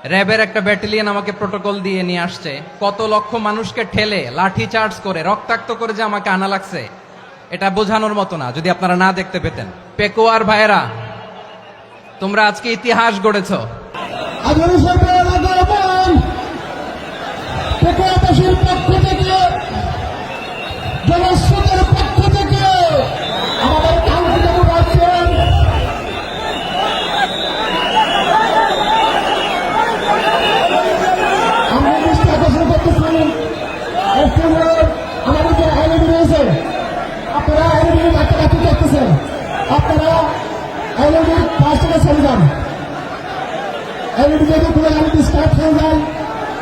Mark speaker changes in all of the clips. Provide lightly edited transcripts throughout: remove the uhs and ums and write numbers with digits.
Speaker 1: র্যাবের একটা ব্যাটালিয়ন আমাকে প্রোটোকল দিয়ে নিয়ে আসছে, কত লক্ষ মানুষকে ঠেলে লাঠি চার্জ করে রক্তাক্ত করে যে আমাকে আনা লাগছে, এটা বোঝানোর মতো না যদি আপনারা না দেখতে পেতেন। পেকুয়ার ভাইয়েরা, তোমরা আজকে ইতিহাস গড়েছ।
Speaker 2: পেকুয়াবাসীর পক্ষ থেকে, জনস্রোতের পক্ষ থেকে আমাদের কাউন্সিলর আছেন আমরা দৃষ্টি আকর্ষণ করতেছি। আমাদের যে আইনজীবী রয়েছে, আপনারা আইনজীবীর কাছাকাছি দেখতেছেন, আপনারা আইনজীবীর পাশ থেকে চলে যান। আইনজীবী যদি কোনো আইনজীবী স্টার্ট হয়ে যায়,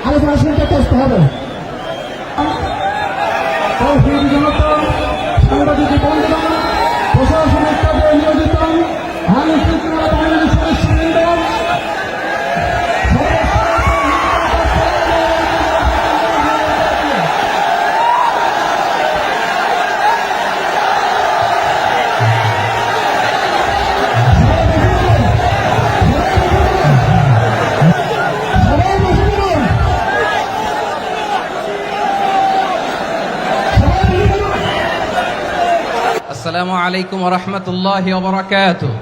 Speaker 2: আলোচনা শুনতে কষ্ট হবে। সাংবাদিক বন্ধুগণ, প্রশাসনিক পদে নিয়োজিত আইন শৃঙ্খলা বাহিনীর সদস্যবৃন্দ,
Speaker 1: আসসালামু আলাইকুম ওয়া রাহমাতুল্লাহি ওয়া বারাকাতুহু।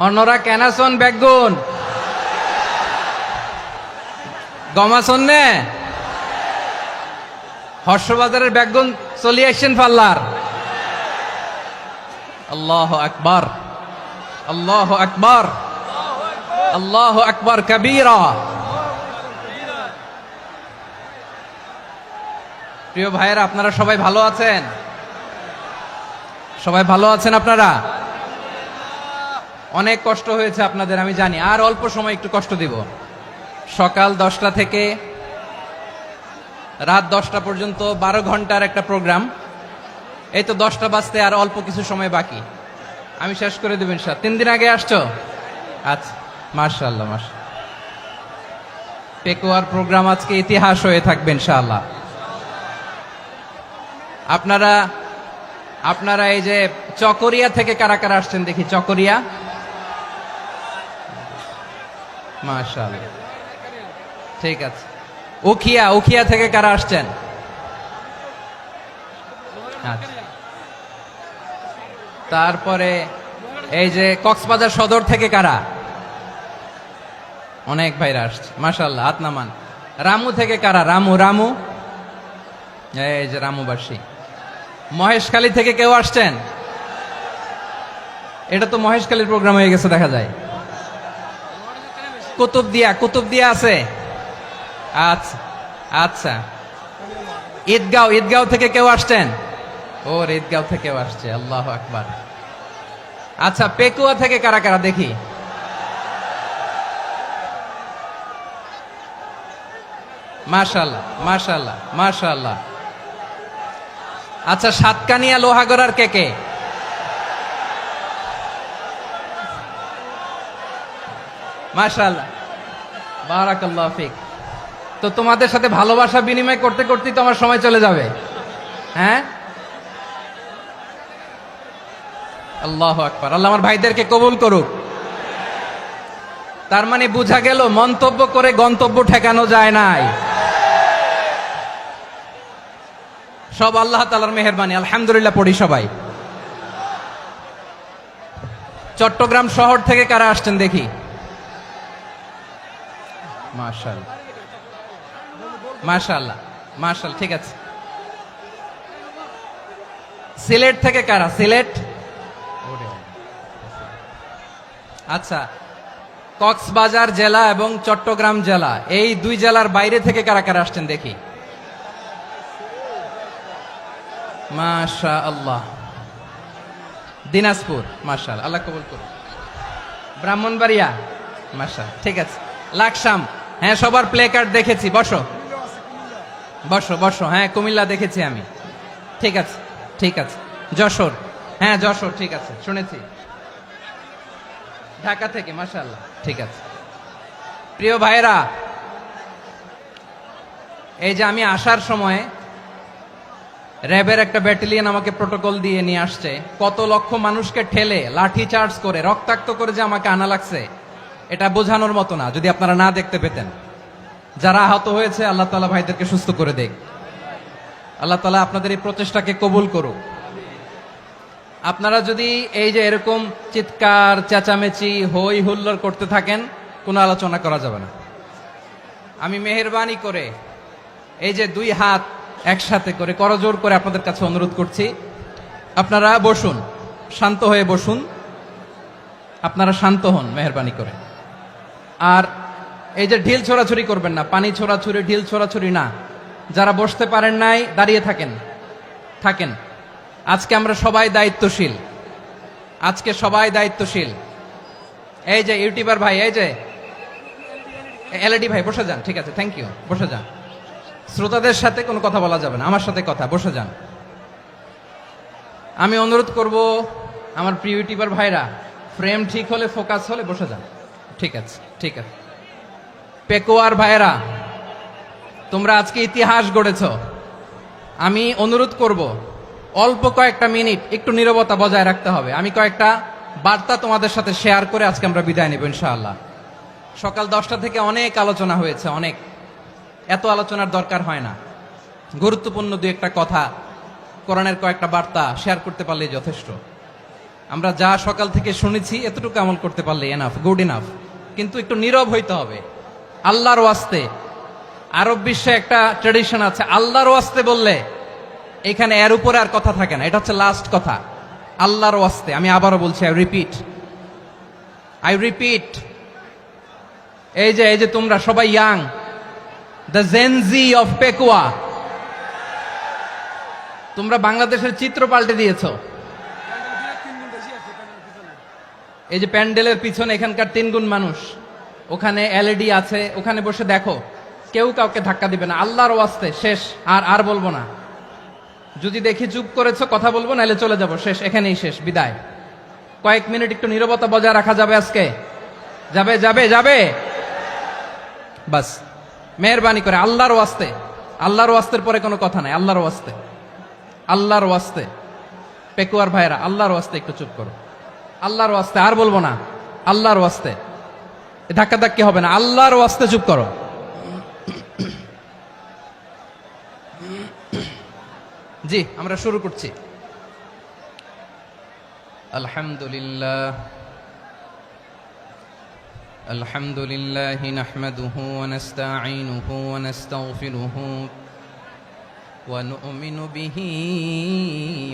Speaker 1: অন্যরা কেনাসন বেগুন গমাসন নে হর্ষবাজারের বেগুন চলে আসছেন পাল্লার। আল্লাহু আকবার, আল্লাহু আকবার, আল্লাহু আকবার কবীরা। প্রিয় ভাইয়েরা, আপনারা সবাই ভালো আছেন? সবাই ভালো আছেন? আপনারা অনেক কষ্ট হয়েছে আপনাদের, আমি জানি। আর অল্প সময় একটু কষ্ট দিব। সকাল 10টা থেকে রাত 10টা পর্যন্ত 12 ঘন্টার একটা প্রোগ্রাম। এই তো 10টা বাজতে আর অল্প কিছু সময় বাকি, আমি শেষ করে দেব ইনশাআল্লাহ। 3 দিন আগে আসছো? আচ্ছা, মাশাআল্লাহ মাশাআল্লাহ। পেকুয়ার প্রোগ্রাম আজকে ইতিহাস হয়ে থাকবে ইনশাআল্লাহ। আপনারা এই যে চকরিয়া থেকে কারা কারা আসছেন দেখি? চকরিয়া, মাশাআল্লাহ, ঠিক আছে। উখিয়া থেকে কারা আসছেন? আচ্ছা। তারপরে এই যে কক্সবাজার সদর থেকে কারা? অনেক ভাইরা আসছে, মাশাআল্লাহ, হাত নামান। রামু থেকে কারা? রামু, এই যে রামুবাসী। মহেশখালী থেকে কেউ আসছেন? এটা তো মহেশখালীর প্রোগ্রাম হয়ে গেছে দেখা যায়। কুতুবদিয়া আছে? আচ্ছা আচ্ছা। ঈদগাঁও থেকে কেউ আসছেন? ওর ঈদগাঁও থেকেও আসছে, আল্লাহু আকবার। আচ্ছা, পেকুয়া থেকে কারা কারা দেখি? মাশাআল্লাহ মাশাআল্লাহ মাশাআল্লাহ। আচ্ছা, সাতকানিয়া লোহাগড়ার কে? মাশাআল্লাহ, বারাকাল্লাহু ফিক। তো তোমাদের সাথে ভালোবাসা বিনিময় করতে করতেই তো আমার সময় চলে যাবে। হ্যাঁ, আল্লাহু আকবার। আল্লাহ আমার ভাইদেরকে কবুল করুক। তার মানে বোঝা গেল মন্তব্য করে গন্তব্য ঠেকানো যায় নাই। সব আল্লাহ তাআলার মেহেরবানি, আলহামদুলিল্লাহ পড়ি সবাই। চট্টগ্রাম শহর থেকে কারা আসছেন দেখি? মাশাআল্লাহ মাশাআল্লাহ মাশাআল্লাহ, ঠিক আছে। সিলেট থেকে কারা? সিলেট, আচ্ছা। কক্সবাজার জেলা এবং চট্টগ্রাম জেলা, এই দুই জেলার বাইরে থেকে কারা কারা আসছেন দেখি? মাশাআল্লাহ। দিনাজপুর, মাশাআল্লাহ, আল্লাহ কবুল করুন। ব্রাহ্মণবাড়িয়া, মাশাআল্লাহ, ঠিক আছে। লাকসাম, হ্যাঁ, সবার প্লে কার্ড দেখেছি। বসো বসো বসো। হ্যাঁ, কুমিল্লা দেখেছি আমি, ঠিক আছে ঠিক আছে। যশোর, হ্যাঁ যশোর, ঠিক আছে, শুনেছি। ঢাকা থেকে, মাশাআল্লাহ, ঠিক আছে। প্রিয় ভাইরা, এই যে আমি আসার সময় র্যাবের একটা ব্যাটালিয়ন আমাকে প্রোটোকল দিয়ে নিয়ে আসছে, কত লক্ষ মানুষকে ঠেলে লাঠি চার্জ করে রক্তাক্ত করে যে আমাকে আনা লাগছে, এটা বোঝানোর মতো না যদি আপনারা না দেখতে পেতেন। যারা আহত হয়েছে আল্লাহ তাআলা ভাইদেরকে সুস্থ করে দেখ। আল্লাহ তাআলা আপনাদের এই প্রচেষ্টাকে কবুল করুক। আপনারা যদি এই যে এরকম চিৎকার চেঁচামেচি হই হুল্লোড় করতে থাকেন, কোনো আলোচনা করা যাবে না। আমি মেহেরবানি করে এই যে দুই হাত একসাথে করে করজোড় করে আপনাদের কাছে অনুরোধ করছি, আপনারা বসুন, শান্ত হয়ে বসুন, আপনারা শান্ত হন মেহেরবানি করে। আর এই যে ঢিল ছোড়াছুরি করবেন না, পানি ছোড়াছুরি ঢিল ছোড়াছুরি না। যারা বসতে পারেন নাই দাঁড়িয়ে থাকেন থাকেন। আজকে আমরা সবাই দায়িত্বশীল, আজকে সবাই দায়িত্বশীল। এই যে ইউটিউবার ভাই, এই যে এলইডি ভাই বসে যান, ঠিক আছে, থ্যাংক ইউ, বসে যান। শ্রোতাদের সাথে কোনো কথা বলা যাবে না, আমার সাথে কথা, বসে যান। আমি অনুরোধ করব আমার প্রিয় ইউটিউবার ভাইরা, ফ্রেম ঠিক হলে ফোকাস হলে বসে যান, ঠিক আছে, ঠিক আছে। পেকুয়ার ভাইরা, তোমরা আজকে ইতিহাস গড়েছ। আমি অনুরোধ করব অল্প কয়েকটা মিনিট একটু নীরবতা বজায় রাখতে হবে। আমি কয়েকটা বার্তা তোমাদের সাথে শেয়ার করে আজকে আমরা বিদায় নেব ইনশাআল্লাহ। সকাল 10টা থেকে অনেক আলোচনা হয়েছে, অনেক, এত আলোচনার দরকার হয় না। গুরুত্বপূর্ণ দুই একটা কথা, কোরআনের কয়েকটা বার্তা শেয়ার করতে পারলেই যথেষ্ট। আমরা যা সকাল থেকে শুনেছি এতটুকু আমল করতে পারলে এনাফ, গুড ইনাফ। কিন্তু একটু নীরব হইতে হবে আল্লাহর ওয়াস্তে। আরব বিশ্বে একটা ট্রেডিশন আছে, আল্লাহর ওয়াস্তে বললে এখানে এর উপরে আর কথা থাকে না, এটা হচ্ছে লাস্ট কথা। আল্লাহর ওয়াস্তে, আমি আবারও বলছি, আই রিপিট, এই যে তোমরা সবাই young, the Gen Z of Pekua, তোমরা বাংলাদেশের চিত্র পাল্টে দিয়েছ। এই যে প্যান্ডেলের পিছনে এখানকার 3 গুণ মানুষ, ওখানে এলইডি আছে, ওখানে বসে দেখো, কেউ কাউকে ধাক্কা দিবে না। আল্লাহর ওয়াস্তে শেষ, আর বলবো না। যদি দেখি চুপ করেছো, কথা বলবো, নাহলে চলে যাবো, শেষ, এখানেই শেষ, বিদায়। কয়েক মিনিট একটু নীরবতা বজায় রাখা যাবে আজকে? যাবে যাবে যাবে বাস, মেহেরবানি করে আল্লাহর ওয়াস্তে। আল্লাহর ওয়াস্তের পরে কোনো কথা নাই, আল্লাহর ওয়াস্তে, আল্লাহর ওয়াস্তে। পেকুয়ার ভাইরা, আল্লাহর ওয়াস্তে একটু চুপ করো, আল্লাহর ওয়াস্তে, আর বলবো না, আল্লাহর ওয়াস্তে। ধাক্কা ধাক্কি হবে না, আল্লাহর ওয়াস্তে চুপ করো। জি, আমরা শুরু করছি। আলহামদুলিল্লাহ আলহামদুলিল্লাহ নাহমাদুহু ওয়া নাস্তাঈনুহু ওয়া নাস্তাগফিরুহু ওয়া নু'মিনু বিহি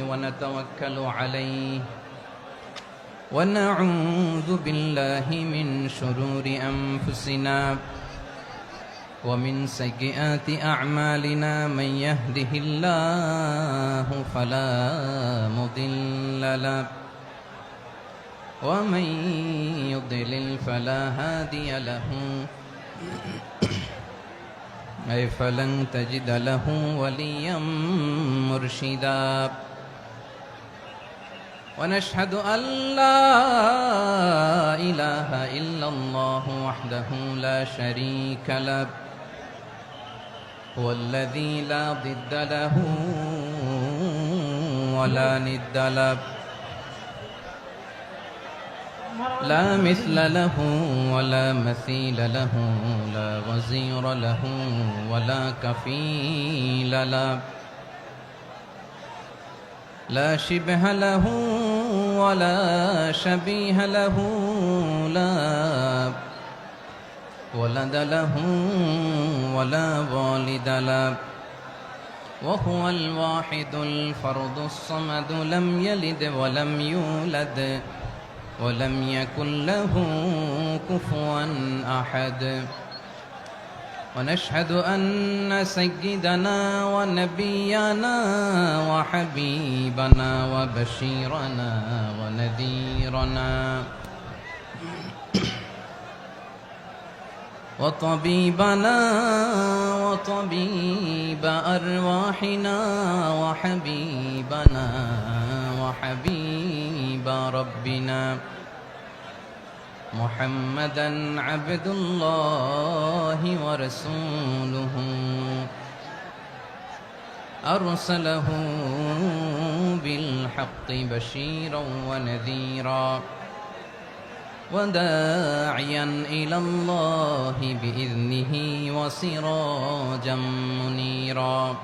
Speaker 1: ওয়া নাতাওয়াক্কালু আলাইহি ওয়া নাউযু বিল্লাহি মিন শুরুরি আনফুসিনা ومن سيئات أعمالنا من يهده الله فلا مضل له ومن يضلل فلا هادي له أي فلن تجد له وليا مرشدا ونشهد أن لا إله إلا الله وحده لا شريك له هو الذي لا ضد له ولا ند له لا مثل له ولا مثيل له لا وزير له ولا كفيل له لا شبه له ولا شبيه له لا ولد له ولا والد له وهو الواحد الفرد الصمد لم يلد ولم يولد ولم يكن له كفوا أحد ونشهد أن سيدنا ونبينا وحبيبنا وبشيرنا ونذيرنا وطبيبنا وطبيب أرواحنا وحبيبنا وحبيب ربنا محمدا عبد الله ورسوله أرسله بالحق بشيرا ونذيرا وداعيا إلى الله بإذنه وسراجا منيرا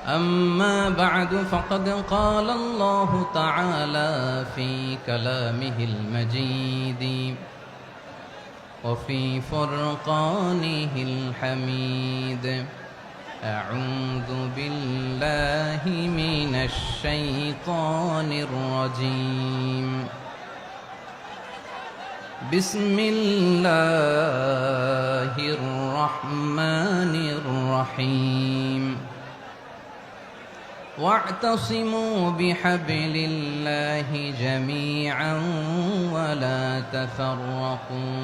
Speaker 1: أما بعد فقد قال الله تعالى في كلامه المجيد وفي فرقانه الحميد أعوذ بالله من الشيطان الرجيم بسم الله الرحمن الرحيم واعتصموا بحبل الله جميعا ولا تفرقوا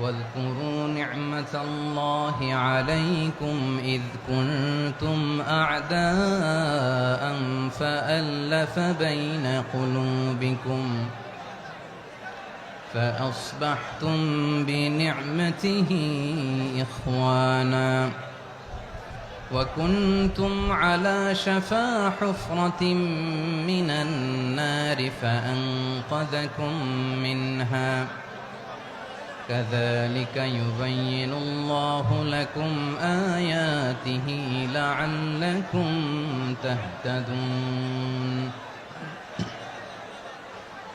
Speaker 1: واذكروا نعمة الله عليكم إذ كنتم أعداء فألف بين قلوبكم فأصبحتم بنعمته إخوانا وكنتم على شفا حفرة من النار فأنقذكم منها كذلك يبين الله لكم آياته لعلكم تهتدون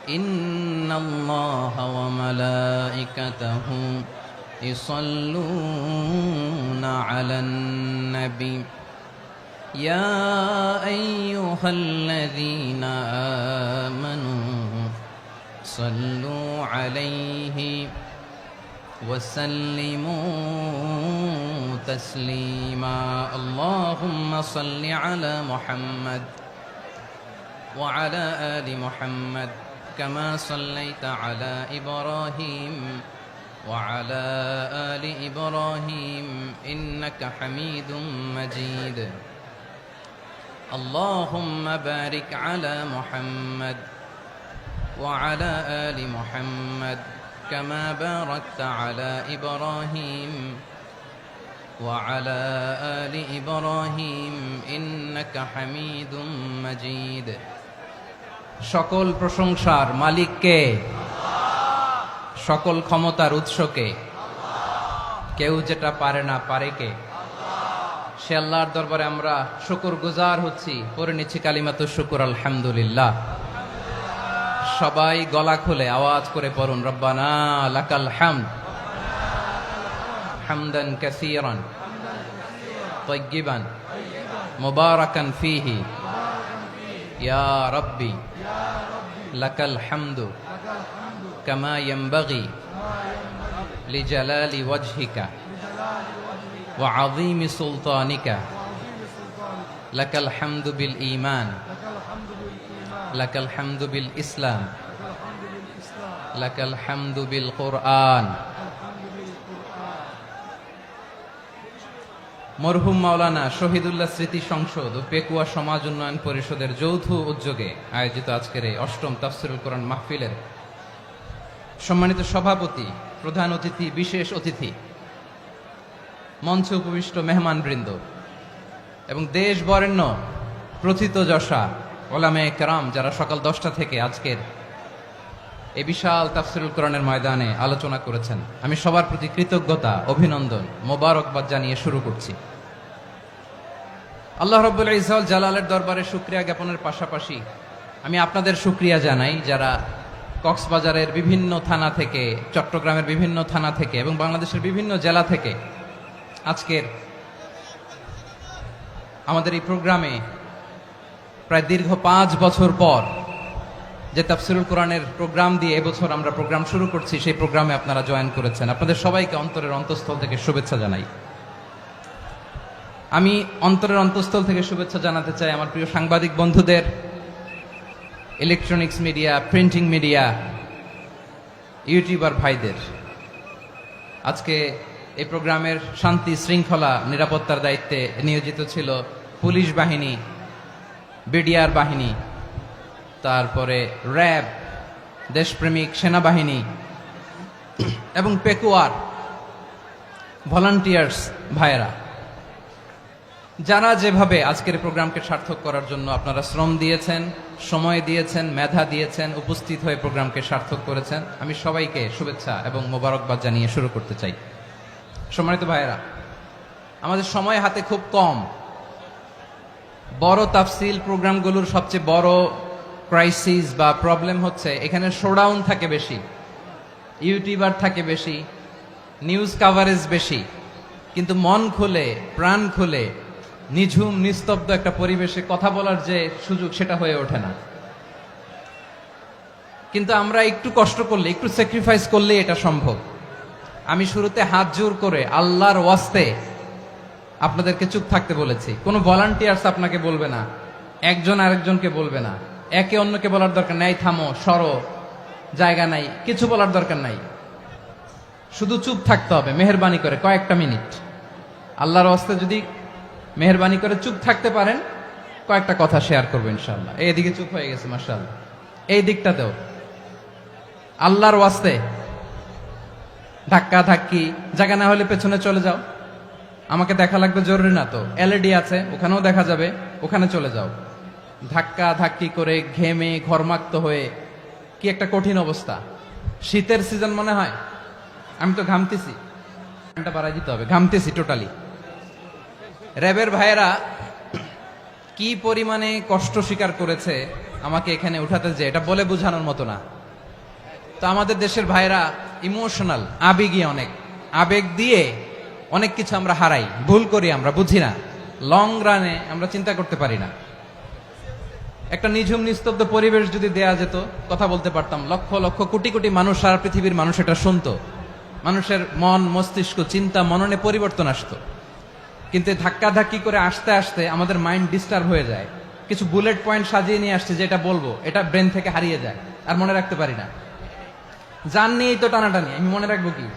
Speaker 1: إن الله وملائكته يصلون على النبي يا أيها الذين آمنوا صلوا عليه وسلموا تسليما اللهم صل على محمد وعلى آل محمد كما صليت على إبراهيم وعلى آل إبراهيم إنك حميد مجيد اللهم بارك على محمد وعلى آل محمد كما باركت على إبراهيم وعلى آل إبراهيم إنك حميد مجيد সকল প্রশংসার মালিক কে? সকল ক্ষমতার উৎস কে? কেউ যেটা পারে না পারে কে? সে আল্লাহর দরবারে আমরা শুকরগুজার হচ্ছি, পড়ে নিচ্ছি কালিমাতু শুকর আলহামদুলিল্লাহ। সবাই গলা খুলে আওয়াজ করে পড়ুন রব্বানা লাকাল হামদ হামদান কাসীরান তাইয়্যিবান মুবারাকান ফীহি ইয়া রাব্বি লাকাল হামদু কামা ইয়ানবাগি লিজালালি ওয়াজহিকা ওয়া আযীমি সুলতানিকা লাকাল হামদু বিল ঈমান লাকাল হামদু বিল ইসলাম লাকাল হামদু বিল কুরআন। মরহুম মাওলানা শহীদুল্লাহ স্মৃতি সংসদ ও পেকুয়া সমাজ উন্নয়ন পরিষদের যৌথ উদ্যোগে আয়োজিত আজকের এই অষ্টম তাফসীরুল কোরআন মাহফিলের সম্মানিত সভাপতি, প্রধান অতিথি, বিশেষ অতিথি, মঞ্চে উপবিষ্ট মেহমানবৃন্দ এবং দেশ বরেণ্য প্রথিতযশা ওলামায়ে কেরাম যারা সকাল 10টা থেকে আজকের এই বিশাল তাফসীরুল কোরআনের ময়দানে আলোচনা করেছেন, আমি সবার প্রতি কৃতজ্ঞতা, অভিনন্দন, মোবারকবাদ জানিয়ে শুরু করছি। আল্লাহ রাব্বুল ইজ্জত জালালের দরবারে শুকরিয়া জ্ঞাপনের পাশাপাশি আমি আপনাদের শুকরিয়া জানাই যারা কক্সবাজারের বিভিন্ন থানা থেকে, চট্টগ্রামের বিভিন্ন থানা থেকে এবং বাংলাদেশের বিভিন্ন জেলা থেকে আজকের আমাদের এই প্রোগ্রামে প্রায় দীর্ঘ 5 বছর পর যে তাফসীরুল কোরআনের প্রোগ্রাম দিয়ে এবছর আমরা প্রোগ্রাম শুরু করছি, সেই প্রোগ্রামে আপনারা জয়েন করেছেন। আপনাদের সবাইকে অন্তরের অন্তঃস্থল থেকে শুভেচ্ছা জানাই। আমি অন্তরের অন্তঃস্থল থেকে শুভেচ্ছা জানাতে চাই আমার প্রিয় সাংবাদিক বন্ধুদের, electronics media, printing media, YouTuber ভাইদের। আজকে এই প্রোগ্রামের শান্তি শৃঙ্খলা নিরাপত্তার দায়িত্বে নিয়োজিত ছিল পুলিশ বাহিনী, বিডিআর বাহিনী, তারপরে র্যাব, দেশপ্রেমিক সেনাবাহিনী এবং পেকুয়ার ভলান্টিয়ার্স ভাইয়েরা। যারা যেভাবে আজকের প্রোগ্রামকে সার্থক করার জন্য আপনারা শ্রম দিয়েছেন, সময় দিয়েছেন, মেধা দিয়েছেন, উপস্থিত হয়ে প্রোগ্রামকে সার্থক করেছেন, আমি সবাইকে শুভেচ্ছা এবং মোবারকবাদ জানিয়ে শুরু করতে চাই। সম্মানিত ভাইয়েরা, আমাদের সময় হাতে খুব কম। বড় তাফসিল প্রোগ্রামগুলোর সবচেয়ে বড় ক্রাইসিস বা প্রবলেম হচ্ছে এখানে শোডাউন থাকে বেশি, ইউটিউবার থাকে বেশি, নিউজ কাভারেজ বেশি, কিন্তু মন খুলে প্রাণ খুলে নিঝুম নিস্তব্ধ একটা পরিবেশে কথা বলার যে সুযোগ সেটা হয়ে ওঠে না। কিন্তু আমরা একটু কষ্ট করলে, একটু স্যাক্রিফাইস করলে এটা সম্ভব। আমি শুরুতে হাত জোর করে আল্লাহর ওয়াস্তে আপনাদেরকে চুপ থাকতে বলেছি। কোনো ভলান্টিয়ার্স আপনাকে বলবে না, একজন আরেকজনকে বলবে না, একে অন্যকে বলার দরকার নাই, থামো সরো জায়গা নাই, কিছু বলার দরকার নাই। শুধু চুপ থাকতে হবে মেহেরবানি করে কয়েকটা মিনিট। আল্লাহর ওয়াস্তে যদি মেহেরবানি করে চুপ থাকতে পারেন, কয়েকটা কথা শেয়ার করবো ইনশাআল্লাহ। এইদিকে চুপ হয়ে গেছে মাশাআল্লাহ, এই দিকটাতেও আল্লাহর ওয়াস্তে ধাক্কা ধাক্কি জায়গা না হলে পেছনে চলে যাও। আমাকে দেখা লাগবে জরুরি না তো, এলইডি আছে ওখানেও দেখা যাবে, ওখানে চলে যাও। ধাক্কা ধাক্কি করে ঘেমে ঘরমাক্ত হয়ে কি একটা কঠিন অবস্থা। শীতের সিজন মনে হয়, আমি তো ঘামতেছি, বাড়াই দিতে হবে, ঘামতেছি টোটালি। র্যাবের ভাইয়েরা কি পরিমাণে কষ্ট স্বীকার করেছে আমাকে এখানে উঠাতে, যে এটা বলে বোঝানোর মতো না। তো আমাদের দেশের ভাইয়েরা ইমোশনাল, আবেগী অনেক, আবেগ দিয়ে অনেক কিছু আমরা হারাই, ভুল করি, আমরা বুঝি না, লং রানে আমরা চিন্তা করতে পারি না। একটা নিঝুম নিস্তব্ধ পরিবেশ যদি দেয়া যেত, কথা বলতে পারতাম, লক্ষ লক্ষ কোটি কোটি মানুষ, সারা পৃথিবীর মানুষ এটা শুনতো, মানুষের মন মস্তিষ্ক চিন্তা মননে পরিবর্তন আসতো। কিন্তু ধাক্কা ধাক্কি করে আসতে আসতে আমাদের মাইন্ড ডিস্টার্ব হয়ে যায়। কিছু বুলেট পয়েন্ট সাজিয়ে নিয়ে আসছে, যেটা বলবো এটা ব্রেন থেকে হারিয়ে যায়, আর মনে রাখতে পারি না। জান নিয়েই তো টানাটানি, আমি মনে রাখবো কি?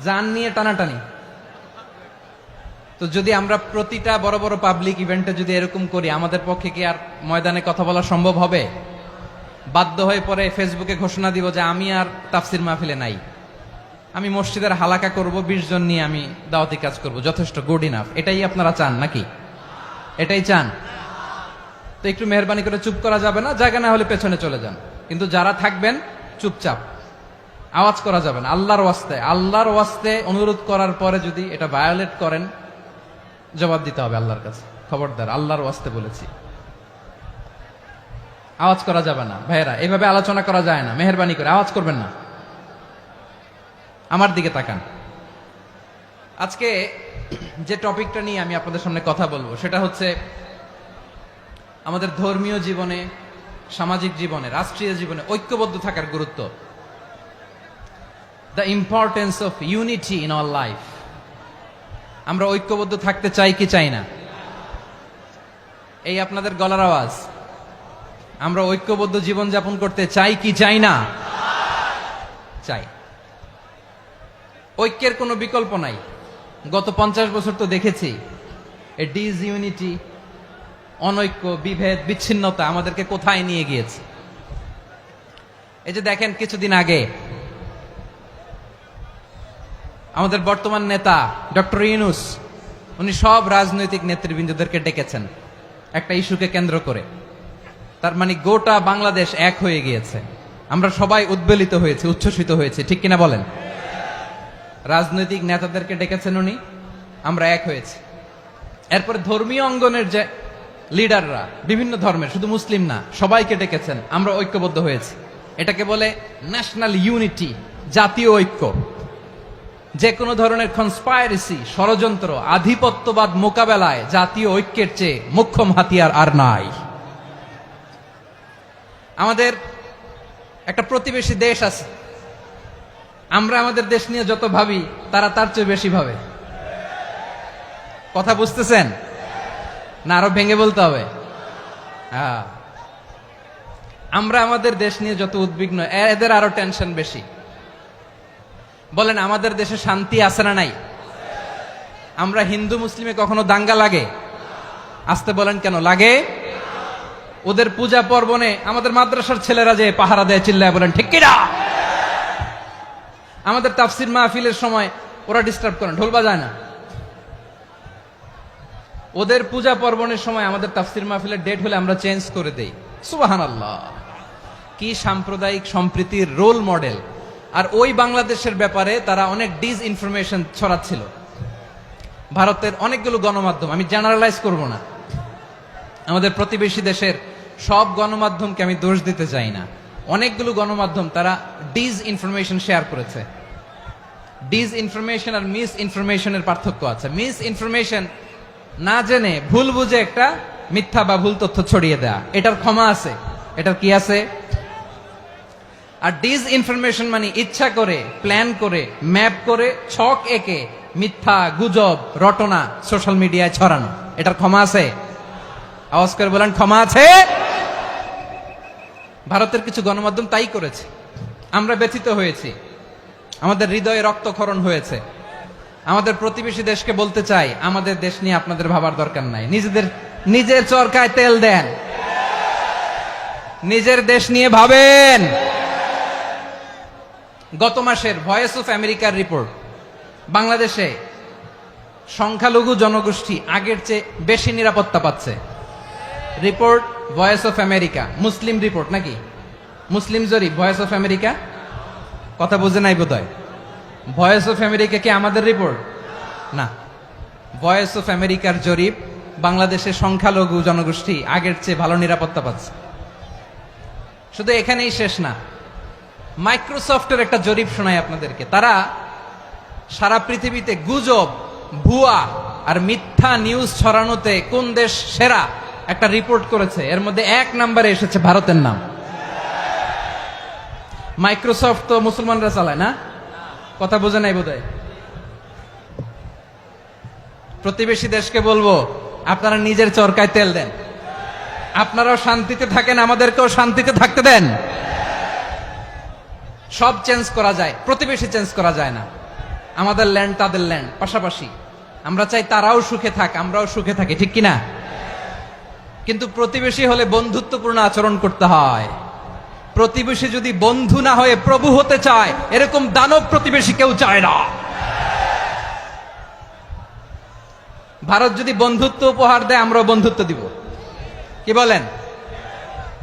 Speaker 1: জান নিয়ে টানাটানি। তো যদি আমরা প্রতিটা বড় বড় পাবলিক ইভেন্টে যদি এরকম করি, আমাদের পক্ষে কি আর ময়দানে কথা বলা সম্ভব হবে? বাধ্য হয়ে পরে ফেসবুকে ঘোষণা দিব যে আমি আর তাফসির মাহফিলে নাই, আমি মসজিদের হালাকা করব, 20 জন নিয়ে আমি দাওয়াতি কাজ করব, যথেষ্ট, গুড ইনাফ। এটাই আপনারা চান নাকি? এটাই চান? তো একটু মেহরবানি করে চুপ করা যাবে না, জায়গা না হলে পেছনে চলে যান। কিন্তু যারা থাকবেন চুপচাপ, আওয়াজ করা যাবে না। আল্লাহর ওয়াস্তে, আল্লাহর ওয়াস্তে অনুরোধ করার পরে যদি এটা ভায়োলেট করেন, জবাব দিতে হবে আল্লাহর কাছে। খবরদার, আল্লাহর ওয়াস্তে বলেছি, আওয়াজ করা যাবে না। ভাইয়েরা, এভাবে আলোচনা করা যায় না, মেহরবানি করে আওয়াজ করবেন না। আমার দিকে তাকান। আজকে যে টপিকটা নিয়ে আমি আপনাদের সামনে কথা বলবো সেটা হচ্ছে আমাদের ধর্মীয় জীবনে, সামাজিক জীবনে, রাষ্ট্রীয় জীবনে ঐক্যবদ্ধ থাকার গুরুত্ব। The importance of unity in our life. আমরা ঐক্যবদ্ধ থাকতে চাই কি চাই না? এই আপনাদের গলার আওয়াজ। আমরা ঐক্যবদ্ধ জীবনযাপন করতে চাই কি চাই না? চাই। ঐক্যের কোনো বিকল্প নাই। গত 50 বছর তো দেখেছি এই ডিসইউনিটি, অনৈক্য, বিভেদ, বিচ্ছিন্নতা আমাদেরকে কোথায় নিয়ে গিয়েছে। এই যে দেখেন, কিছুদিন আগে আমাদের বর্তমান নেতা ডক্টর ইউনূস, উনি সব রাজনৈতিক নেতৃবৃন্দদেরকে ডেকেছেন একটা ইস্যুকে কেন্দ্র করে। তার মানে গোটা বাংলাদেশ এক হয়ে গিয়েছে। আমরা সবাই উদ্বেলিত হয়েছে, উচ্ছ্বসিত হয়েছে, ঠিক কিনা বলেন? রাজনৈতিক নেতাদেরকে ডেকেছেন উনি, আমরা এক হয়েছি। এরপরে ধর্মীয় অঙ্গনের যে লিডাররা, বিভিন্ন ধর্মের, শুধু মুসলিম না, সবাইকে ডেকেছেন, আমরা ঐক্যবদ্ধ হয়েছি। এটাকে বলে ন্যাশনাল ইউনিটি, জাতীয় ঐক্য। যে কোনো ধরনের কনস্পাইরেসি, ষড়যন্ত্র, আধিপত্যবাদ মোকাবেলায় জাতীয় ঐক্যের চেয়ে মোক্ষম হাতিয়ার আর নাই। আমাদের একটা প্রতিবেশী দেশ আছে, আমরা আমাদের দেশ নিয়ে যত ভাবি তারা তার চেয়ে বেশি ভাবে। কথা বুঝতেছেন না? আরো ভেঙে বলতে হবে। হ্যাঁ, আমরা আমাদের দেশ নিয়ে যত উদ্বিগ্ন, এদের আরো টেনশন বেশি। বলেন, আমাদের দেশে শান্তি আছে না নাই? আমরা হিন্দু মুসলিমে কখনো দাঙ্গা লাগে? আসতে বলেন, কেন লাগে? ওদের পূজা পার্বণে আমাদের মাদ্রাসার ছেলেরা যে পাহারা দেয়, চিল্লায় বলেন ঠিক কিনা? আমাদের তাফসির মাহফিলের সময় ওরা ডিস্টার্ব করেন, ঢোল বাজায় না। ওদের পূজা পার্বণের সময় আমাদের তাফসির মাহফিলের ডেট হলে আমরা চেঞ্জ করে দেই। সুবহানাল্লাহ, কি সাম্প্রদায়িক সম্প্রীতির রোল মডেল। আর ওই বাংলাদেশের ব্যাপারে তারা অনেক ডিস ইনফরমেশন ছড়াচ্ছিল। ভারতের অনেকগুলো গণমাধ্যম, আমি জেনারেলাইজ করব না, আমাদের প্রতিবেশী দেশের সব গণমাধ্যমকে আমি দোষ দিতে চাই না, অনেকগুলো গণমাধ্যম তারা ডিস ইনফরমেশন শেয়ার করেছে। ডিস ইনফরমেশন আর মিস ইনফরমেশনের পার্থক্য আছে। মিস ইনফরমেশন না জেনে ভুল বুঝে একটা মিথ্যা বা ভুল তথ্য ছড়িয়ে দেয়া, এটার ক্ষমা আছে, এটার কি আছে। আর ডিস ইনফরমেশন মানে ইচ্ছা করে, প্ল্যান করে, ম্যাপ করে, ছক এঁকে মিথ্যা, গুজব, রটনা সোশ্যাল মিডিয়ায় ছড়ানো, এটার ক্ষমা আছে? আওয়াজ করে বলেন, ক্ষমা আছে? ভারতের কিছু গণমাধ্যম তাই করেছে। আমরা ব্যথিত হয়েছি, আমাদের হৃদয়ে রক্তক্ষরণ হয়েছে। আমাদের প্রতিবেশী দেশকে বলতে চাই, আমাদের দেশ নিয়ে আপনাদের ভাবার দরকার নাই, নিজের চরকায় তেল দেন, নিজের দেশ নিয়ে ভাবেন। গত মাসের ভয়েস অফ আমেরিকার রিপোর্ট, বাংলাদেশে সংখ্যালঘু জনগোষ্ঠী আগের চেয়ে বেশি নিরাপত্তা পাচ্ছে। Report voice of America, Muslim report নাকি? মুসলিম জরিপ, ভয়েস অফ আমেরিকা। কথা বুঝে নাই বোধহয়। ভয়েস অফ আমেরিকা কি আমাদের রিপোর্ট? না, ভয়েস অফ আমেরিকার জরিপ, বাংলাদেশের সংখ্যালঘু জনগোষ্ঠী আগের চেয়ে ভালো নিরাপত্তা পাচ্ছে। শুধু এখানেই শেষ না, মাইক্রোসফটের একটা জরিপ শোনায় আপনাদেরকে। তারা সারা পৃথিবীতে গুজব, ভুয়া আর মিথ্যা নিউজ ছড়ানোতে কোন দেশ সেরা একটা রিপোর্ট করেছে। এর মধ্যে 1 নম্বরে এসেছে ভারতের নাম। মাইক্রোসফট তো মুসলমানরা চালায় না? কথা বোঝে নাই বোধহয়। প্রতিবেশী দেশকে বলবো, আপনারা নিজের চরকায় তেল দেন, আপনারাও শান্তিতে থাকেন, আমাদেরকেও শান্তিতে থাকতে দেন। সব চেঞ্জ করা যায়, প্রতিবেশী চেঞ্জ করা যায় না। আমাদের ল্যান্ড তাদের ল্যান্ড, পাশাপাশি। আমরা চাই তারাও সুখে থাক, আমরাও সুখে থাকি, ঠিক কিনা? কিন্তু প্রতিবেশী হলে বন্ধুত্বপূর্ণ আচরণ করতে হয়। প্রতিবেশী যদি বন্ধু না হয়ে প্রভু হতে চায়, এরকম দানব প্রতিবেশী কেউ চায় না। ভারত যদি বন্ধুত্ব উপহার দেয়, আমরাও বন্ধুত্ব দিব, কি বলেন?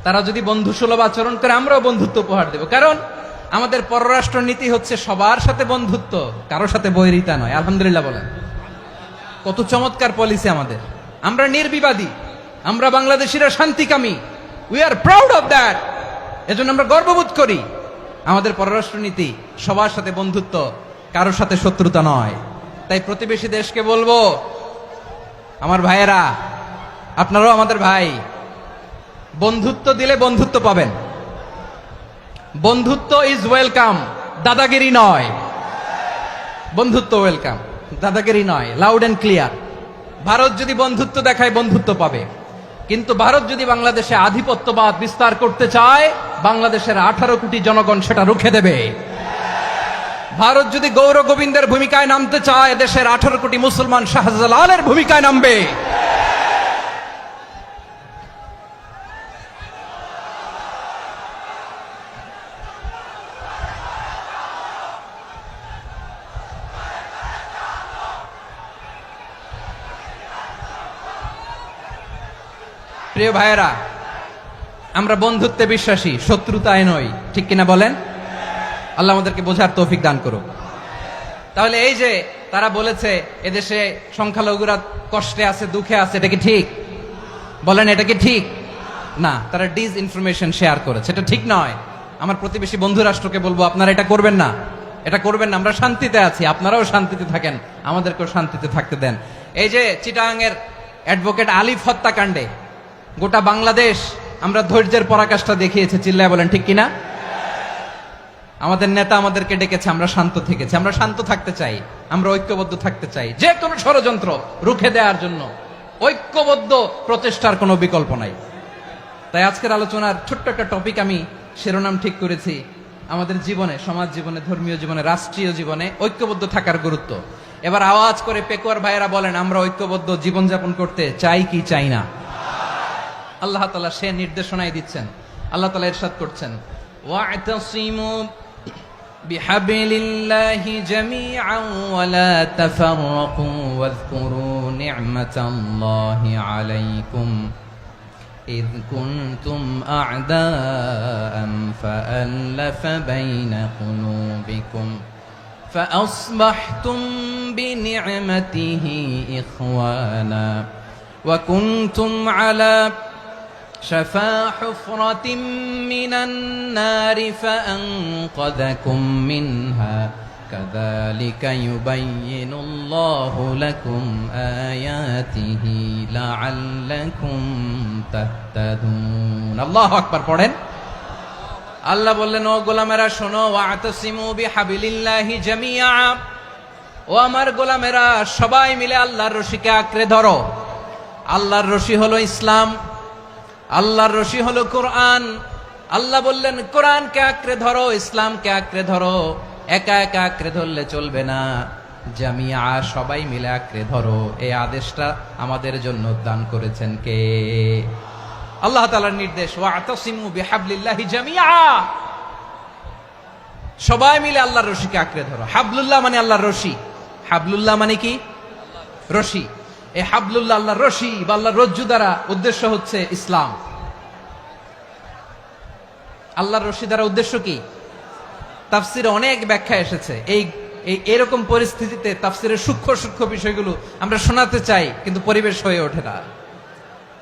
Speaker 1: তারা যদি বন্ধু সুলভ আচরণ করে, আমরাও বন্ধুত্ব উপহার দেব। কারণ আমাদের পররাষ্ট্র নীতি হচ্ছে সবার সাথে বন্ধুত্ব, কারোর সাথে বৈরিতা নয়। আলহামদুলিল্লাহ বলেন, কত চমৎকার পলিসি আমাদের। আমরা নির্বিবাদী, আমরা বাংলাদেশিরা শান্তিকামী, we are proud of that. এজন্য আমরা গর্ববোধ করি। আমাদের পররাষ্ট্র নীতি সবার সাথে বন্ধুত্ব, কারোর সাথে শত্রুতা নয়। তাই প্রতিবেশী দেশকে বলবো, আমার ভাইয়েরা, আপনারাও আমাদের ভাই, বন্ধুত্ব দিলে বন্ধুত্ব পাবেন। বন্ধুত্ব ইজ ওয়েলকাম, দাদাগিরি নয়। বন্ধুত্ব ওয়েলকাম, দাদাগিরি নয়, লাউড এন্ড ক্লিয়ার। ভারত যদি বন্ধুত্ব দেখায়, বন্ধুত্ব পাবে। কিন্তু ভারত যদি বাংলাদেশে আধিপত্যবাদ বিস্তার করতে চায়, বাংলাদেশের 18 কোটি জনগণ সেটা রুখে দেবে। ভারত যদি গৌর গোবিন্দের ভূমিকায় নামতে চায়, দেশের 18 কোটি মুসলমান শাহজালালের ভূমিকায় নামবে। প্রিয় ভাইয়েরা, আমরা বন্ধুত্বে বিশ্বাসী, শত্রুতায় নই, ঠিক কিনা বলেন? আল্লাহ আমাদেরকে বোঝার তৌফিক দান করুক। তাহলে এই যে তারা বলেছে এদেশে সংখ্যালঘুরা কষ্টে আছে, দুঃখে আছে, এটা কি ঠিক? বলেন, এটা কি ঠিক? না, তারা ডিস ইনফরমেশন শেয়ার করেছে, এটা ঠিক নয়। আমার প্রতিবেশী বন্ধু রাষ্ট্রকে বলবো, আপনারা এটা করবেন না, এটা করবেন না। আমরা শান্তিতে আছি, আপনারাও শান্তিতে থাকেন, আমাদেরকেও শান্তিতে থাকতে দেন। এই যে চিটাগাংয়ের অ্যাডভোকেট আলিফ হত্যাকাণ্ডে গোটা বাংলাদেশ আমরা ধৈর্যের পরাকাষ্ঠা দেখিয়েছে, চিল্লায় বলেন ঠিক কিনা? আমাদের নেতা আমাদেরকে ডেকেছে, আমরা শান্ত থেকেছি। আমরা শান্ত থাকতে চাই, আমরা ঐক্যবদ্ধ থাকতে চাই। যে কোনো ষড়যন্ত্র রুখে দেওয়ার জন্য ঐক্যবদ্ধ প্রচেষ্টার কোনো বিকল্প নাই। তাই আজকের আলোচনার ছোট্ট একটা টপিক আমি শিরোনাম ঠিক করেছি, আমাদের জীবনে, সমাজ জীবনে, ধর্মীয় জীবনে, রাষ্ট্রীয় জীবনে ঐক্যবদ্ধ থাকার গুরুত্ব। এবার আওয়াজ করে পেকুয়ার ভাইয়েরা বলেন, আমরা ঐক্যবদ্ধ জীবনযাপন করতে চাই কি চাই না? আল্লাহ তাআলা সে নির্দেশনাই দিচ্ছেন। আল্লাহ তাআলা ইরশাদ করছেন, ওয়া'তাসিমু بحبل الله جميعا ولا تفرقوا واذكروا نعمة الله عليكم إذ كنتم أعداء فألف بين قلوبكم فأصبحتم بنعمته إخوانا وكنتم على شفا حفرة من النار فأنقذكم منها كذلك يبين الله لكم آياته لعلكم تهتدون الله أكبر পড়েন আল্লাহ বললেন ও গোলামেরা শোনো ওয়াতাসিমু বিহাবিলিল্লাহি জামিআ ও আমার গোলামেরা সবাই মিলে আল্লাহর রশিকে আঁকড়ে ধরো আল্লাহর রশি হলো ইসলাম আল্লাহর রশি হলো কোরআন আল্লাহ বললেন কোরআনকে আঁকড়ে ধরো ইসলামকে আঁকড়ে ধরো একা একা আঁকড়ে ধরলে চলবে না জামিয়া সবাই মিলে আঁকড়ে ধরো এই আদেশটা আমাদের জন্য দান করেছেন কে আল্লাহ তাআলার নির্দেশ ওয়াতাসিমু বিহাবলিল্লাহি জামিআ সবাই মিলে আল্লাহর রশিকে আঁকড়ে ধরো হাবলুল্লাহ মানে আল্লাহর রশি হাবলুল্লাহ মানে কি রশি এই হাবলুল্লাহ আল্লাহর রশি বা আল্লাহর রজ্জু দ্বারা উদ্দেশ্য হচ্ছে ইসলাম আল্লাহর রশি দ্বারা উদ্দেশ্য কি তাফসিরে অনেক ব্যাখ্যা এসেছে এই এরকম পরিস্থিতিতে তাফসিরের সূক্ষ্ম সূক্ষ্ম বিষয়গুলো আমরা শোনাতে চাই কিন্তু পরিবেশ হয়ে ওঠে না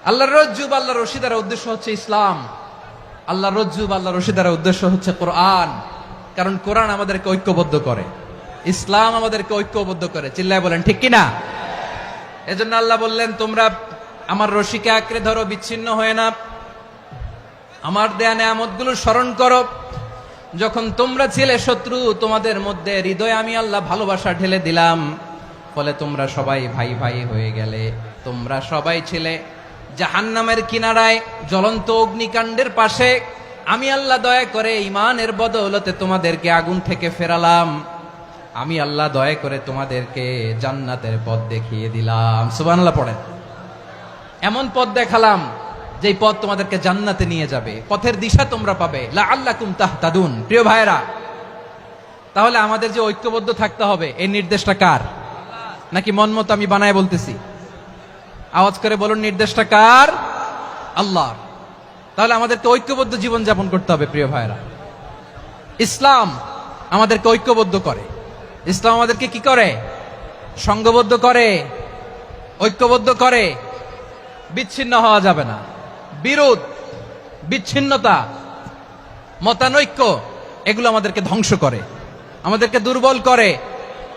Speaker 1: আল্লাহর রজ্জু বা আল্লাহর রশি দ্বারা উদ্দেশ্য হচ্ছে ইসলাম আল্লাহর রজ্জু বা আল্লাহর রশি দ্বারা উদ্দেশ্য হচ্ছে কোরআন কারণ কোরআন আমাদেরকে ঐক্যবদ্ধ করে ইসলাম আমাদেরকে ঐক্যবদ্ধ করে চিল্লায় বলেন ঠিক কিনা এজন্য আল্লাহ বললেন তোমরা আমার রশিকে আঁকড়ে ধরো বিচ্ছিন্ন হয়ে না আমার দেয়া নেয়ামতগুলো স্মরণ করো যখন তোমরা ছিলে শত্রু তোমাদের মধ্যে হৃদয়ে আমি আল্লাহ ভালোবাসা ঢেলে দিলাম ফলে তোমরা সবাই ভাই ভাই হয়ে গেলে তোমরা সবাই ছিলে জাহান্নামের কিনারায় জ্বলন্ত অগ্নিকাণ্ডের পাশে আমি আল্লাহ দয়া করে ঈমানের বদৌলতে তোমাদেরকে আগুন থেকে ফেরালাম আমি আল্লাহ দয়া করে তোমাদেরকে জান্নাতের পথ দেখিয়ে দিলাম সুবহানাল্লাহ পড়েন এমন পথ দেখালাম যেই পথ তোমাদেরকে জান্নাতে নিয়ে যাবে পথের দিশা তোমরা পাবে লাআল্লাকুম তাহতাদুন প্রিয় ভাইরা তাহলে আমাদের যে ঐক্যবদ্ধ থাকতে হবে এই নির্দেশটা কার নাকি মন মতো আমি বানায় বলতেছি আওয়াজ করে বলুন নির্দেশটা কার আল্লাহর তাহলে আমাদেরকে ঐক্যবদ্ধ জীবন যাপন করতে হবে প্রিয় ভাইরা ইসলাম আমাদেরকে ঐক্যবদ্ধ করে ইসলাম আমাদেরকে কি করে সংঘবদ্ধ করে ঐক্যবদ্ধ করে বিচ্ছিন্ন হওয়া যাবে না বিরোধ বিচ্ছিন্নতা মতানৈক্য এগুলো আমাদেরকে ধ্বংস করে আমাদেরকে দুর্বল করে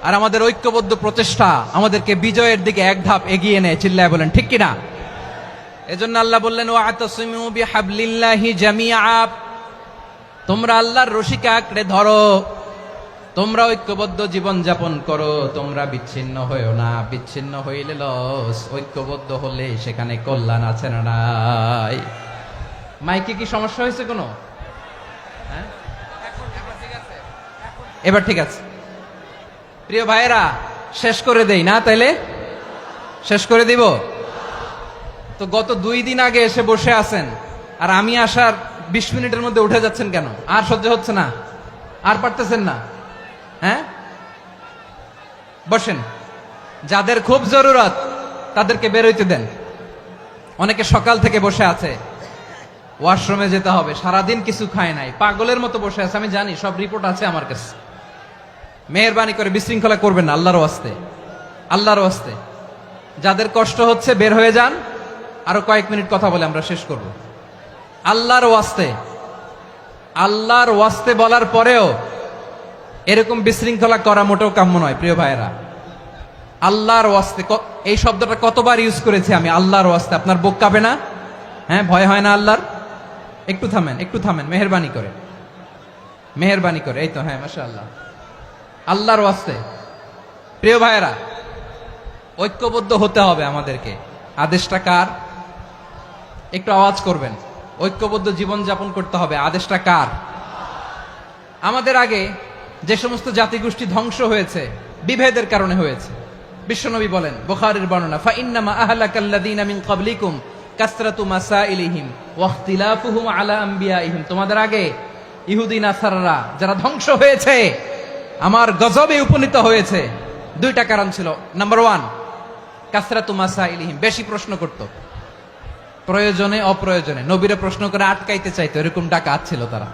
Speaker 1: আর আমাদের ঐক্যবদ্ধ প্রচেষ্টা আমাদেরকে বিজয়ের দিকে এক ধাপ এগিয়ে নেয় চিল্লায় বলেন ঠিক কিনা এজন্য আল্লাহ বললেন ওয়াতাসিমু বিহাবলিল্লাহি জামিআ তোমরা আল্লাহর রশিকে আঁকড়ে ধরো তোমরা ঐক্যবদ্ধ জীবন যাপন করো তোমরা বিচ্ছিন্ন হইও না বিচ্ছিন্ন হইলে লস ঐক্যবদ্ধ হলে সেখানে কল্যাণ আছে না নাই মাইকে কি সমস্যা হয়েছে কোনো হ্যাঁ এবার ঠিক আছে প্রিয় ভাইয়েরা শেষ করে দেই না তাইলে শেষ করে দিব তো গত 2 দিন আগে এসে বসে আছেন আর আমি আসার 20 মিনিটের মধ্যে উঠে যাচ্ছেন কেন আর সহ্য হচ্ছে না আর পারতেছেন না হ্যাঁ বসেন যাদের খুব জরুরত তাদেরকে বের হইতে দেন অনেকে সকাল থেকে বসে আছে ওয়াশরুমে যেতে হবে সারাদিন কিছু খায় নাই পাগলের মতো বসে আছে আমি জানি সব রিপোর্ট আছে আমার কাছে মেহেরবানি করে বিশৃঙ্খলা করবেন না আল্লাহর ওয়াস্তে আল্লাহর ওয়াস্তে যাদের কষ্ট হচ্ছে বের হয়ে যান আরো কয়েক মিনিট কথা বলে আমরা শেষ করব আল্লাহর ওয়াস্তে বলার পরেও এরকম বিশৃঙ্খলা করা মোটেও কাম্য নয় প্রিয় ভাইয়েরা আল্লাহর ওয়াস্তে এই শব্দটা কতবার ইউজ করেছি আমি আল্লাহর ওয়াস্তে আপনার বুক কাঁপে না হ্যাঁ ভয় হয় না আল্লাহর একটু থামেন মেহেরবানি করে এই তো হ্যাঁ মাশাআল্লাহ আল্লাহর ওয়াস্তে প্রিয় ভাইয়েরা ঐক্যবদ্ধ হতে হবে আমাদেরকে আদেশটা কার একটু আওয়াজ করবেন ঐক্যবদ্ধ জীবন যাপন করতে হবে আদেশটা কার আমাদের আগে যে সমস্ত জাতিগোষ্ঠী ধ্বংস হয়েছে বিভেদের কারণে হয়েছে বিশ্বনবী বলেন বুখারীর বর্ণনা ফা ইন্নামা আহলাকাল্লাযীনা মিন ক্বাবলিকুম কাসরাতু মাসাইলিহিম ওয়া ইখতিলাফুহুম আলা আমবিয়াইহিম তোমাদের আগে ইহুদি নাসারারা যারা ধ্বংস হয়েছে, আমার গজবে উপনীত হয়েছে, দুইটা কারণ ছিল। নাম্বার ওয়ান, কাসরাতু মাসাইলিহিম, বেশি প্রশ্ন করত, প্রয়োজনে অপ্রয়োজনে নবীরে প্রশ্ন করে আটকাইতে চাইতো, এরকম ডাকাত ছিল তারা।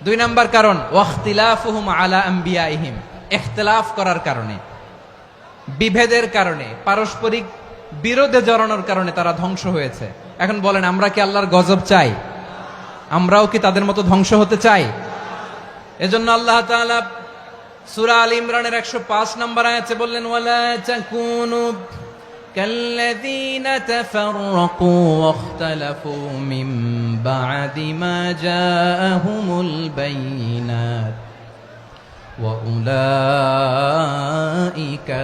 Speaker 1: দুই নাম্বার কারণ, ওয়াখতিলাফুহুম আলা আম্বিয়াইহিম, ইখতিলাফ করার কারণে, বিভেদের কারণে, পারস্পরিক বিরোধে জড়ানোর কারণে তারা ধ্বংস হয়েছে। এখন বলেন, আমরা কি আল্লাহর গজব চাই? আমরাও কি তাদের মতো ধ্বংস হতে চাই? এজন্য আল্লাহ তাআলা সূরা আল ইমরানের 105 নম্বর আয়াতে বললেন, ওয়ালা তাকুনু কাল্লাযীনা তাফাররাকু ওয়াখতালাফু মিন বা'দি মা জাআহুমুল বাইয়িনাত ওয়া উলাইকা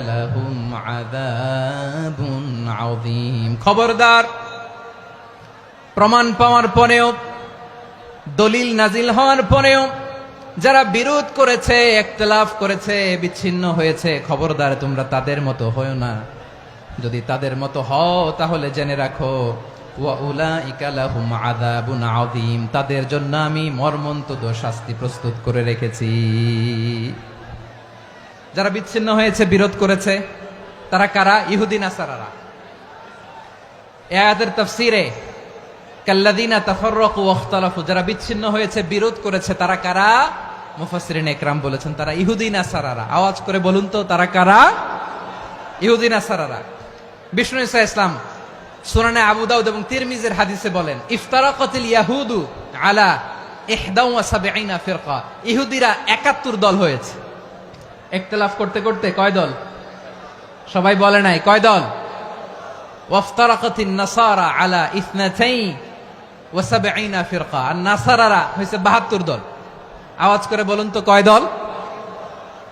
Speaker 1: লাহুম আযাবুন আযীম। খবরদার, প্রমাণ পাওয়ার পরেও, দলিল নাজিল হওয়ার পরেও যারা বিরোধ করেছে, ইখতিলাফ করেছে, বিচ্ছিন্ন হয়েছে, খবরদার তোমরা তাদের মতো হয়ো না। যদি তাদের মতো হও তাহলে জেনে রাখো, ওয়া উলাইকা লাহুম আযাবুন আযীম, তাদের জন্য আমি মর্মন্তুদ শাস্তি প্রস্তুত করে রেখেছি। যারা বিচ্ছিন্ন হয়েছে, বিরোধ করেছে, তারা কারা? ইহুদি নাসারারা। এই আয়াতের তাফসীরে কাল্লাযীনা তাফাররাকু ওয়াখতালাফু, যারা বিচ্ছিন্ন হয়েছে, বিরোধ করেছে, তারা কারা? মুফাসসিরিন ইকরাম বলেছেন তারা ইহুদি নাসারারা। আওয়াজ করে বলুন তো, তারা কারা? ইহুদি নাসারারা। বিষ্ণু ঈসা ইসলাম সুনানে আবু দাউদ এবং তিরমিজির হাদিসে বলেন, ইফতারাকাতিল ইয়াহুদু আলা 71 ফিরকা, ইহুদিরা 71 দল হয়েছে। ইখতিলাফ করতে করতে কয় দল? সবাই বলে নাই, কয় দল? ওয়াফতারাকাতিন নাসারা আলা 72 ফিরকা, আর নাসারারা হয়েছে 72 দল। আওয়াজ করে বলুন তো, কয় দল?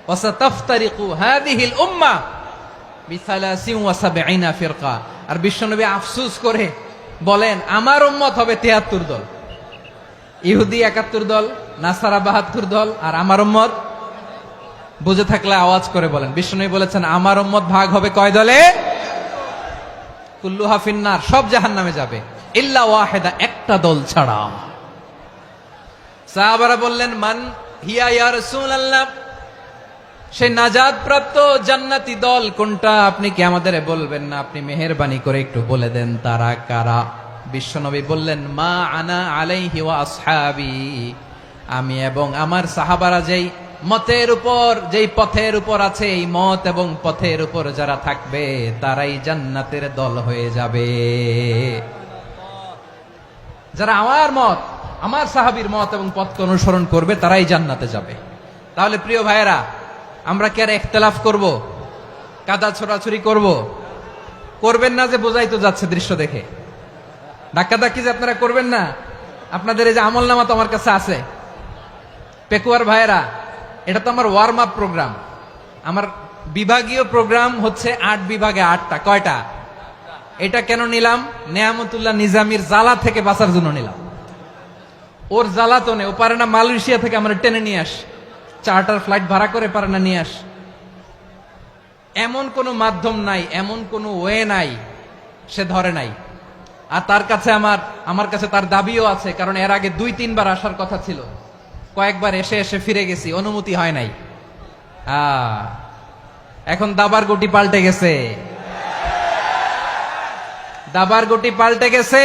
Speaker 1: ওয়াসাতাফতারিকু হাযিহিল উম্মাহ বি73 ফিরকা। আর বিশ্বনবী আফসোস করে বলেন, আমার উম্মত হবে 73 দল। ইহুদি 71 দল, নাসারা 72 দল, আর আমার উম্মত, বুঝে থাকলে আওয়াজ করে বলেন। বিশ্বনবী বলেছেন, আমার উম্মত ভাগ হবে কয় দলে? কুল্লুহা ফিন্নার, সব জাহান্নামে যাবে, ইল্লা ওয়াহিদা, একটা দল ছাড়া। সাহাবারা বললেন, মান হিয়া ইয়া রাসূলুল্লাহ, সেই নাজাত প্রাপ্ত জান্নাতি দল কোনটা? আপনি কি আমাদের বলবেন না? আপনি মেহেরবানি করে একটু বলে দেন তারা কারা। বিশ্বনবী বললেন, মা আনা আলাইহি ওয়া আসহাবি, আমি এবং আমার সাহাবারা যেই মতের উপর, যেই পথের উপর আছে, এই মত এবং পথের উপর যারা থাকবে তারাই জান্নাতের দল হয়ে যাবে। যারা আমার মত, আমার সাহাবীর মত এবং পথকে অনুসরণ করবে তারাই জান্নাতে যাবে। তাহলে প্রিয় ভাইয়েরা, আমরা কি আর ইখতিলাফ করব? কাদা ছোড়াছুরি করব? করবেন না যে বোঝাই তো যাচ্ছে দৃশ্য দেখে। ধাক্কাধাক্কি যে আপনারা করবেন না। আপনাদের এই যে আমলনামা তো আমার কাছে আছে। পেকুয়ার ভাইয়েরা, এটা তো আমার ওয়ার্ম আপ প্রোগ্রাম। আমার বিভাগীয় প্রোগ্রাম হচ্ছে 8 বিভাগে 8টা। কয়টা? এটা কেন নিলাম? নেয়ামতুল্লাহ নিজামীর জ্বালা থেকে বাঁচার জন্য নিলাম। ওর জ্বালাতনে ও পারে না মালয়েশিয়া থেকে আমরা টেনে নিয়ে আস, চার্টার ফ্লাইট ভাড়া করে পারে না নিয়ে আস। এমন কোনো মাধ্যম নাই, এমন কোনো ওয়ে নাই সে ধরে নাই। আর তার কাছে আমার কাছে তার দাবিও আছে, কারণ এর আগে 2-3 বার আসার কথা ছিল। কয়েকবার এসে এসে ফিরে গেছি, অনুমতি হয় নাই। এখন দাবার গুটি পাল্টে গেছে, দাবার গুটি পাল্টে গেছে।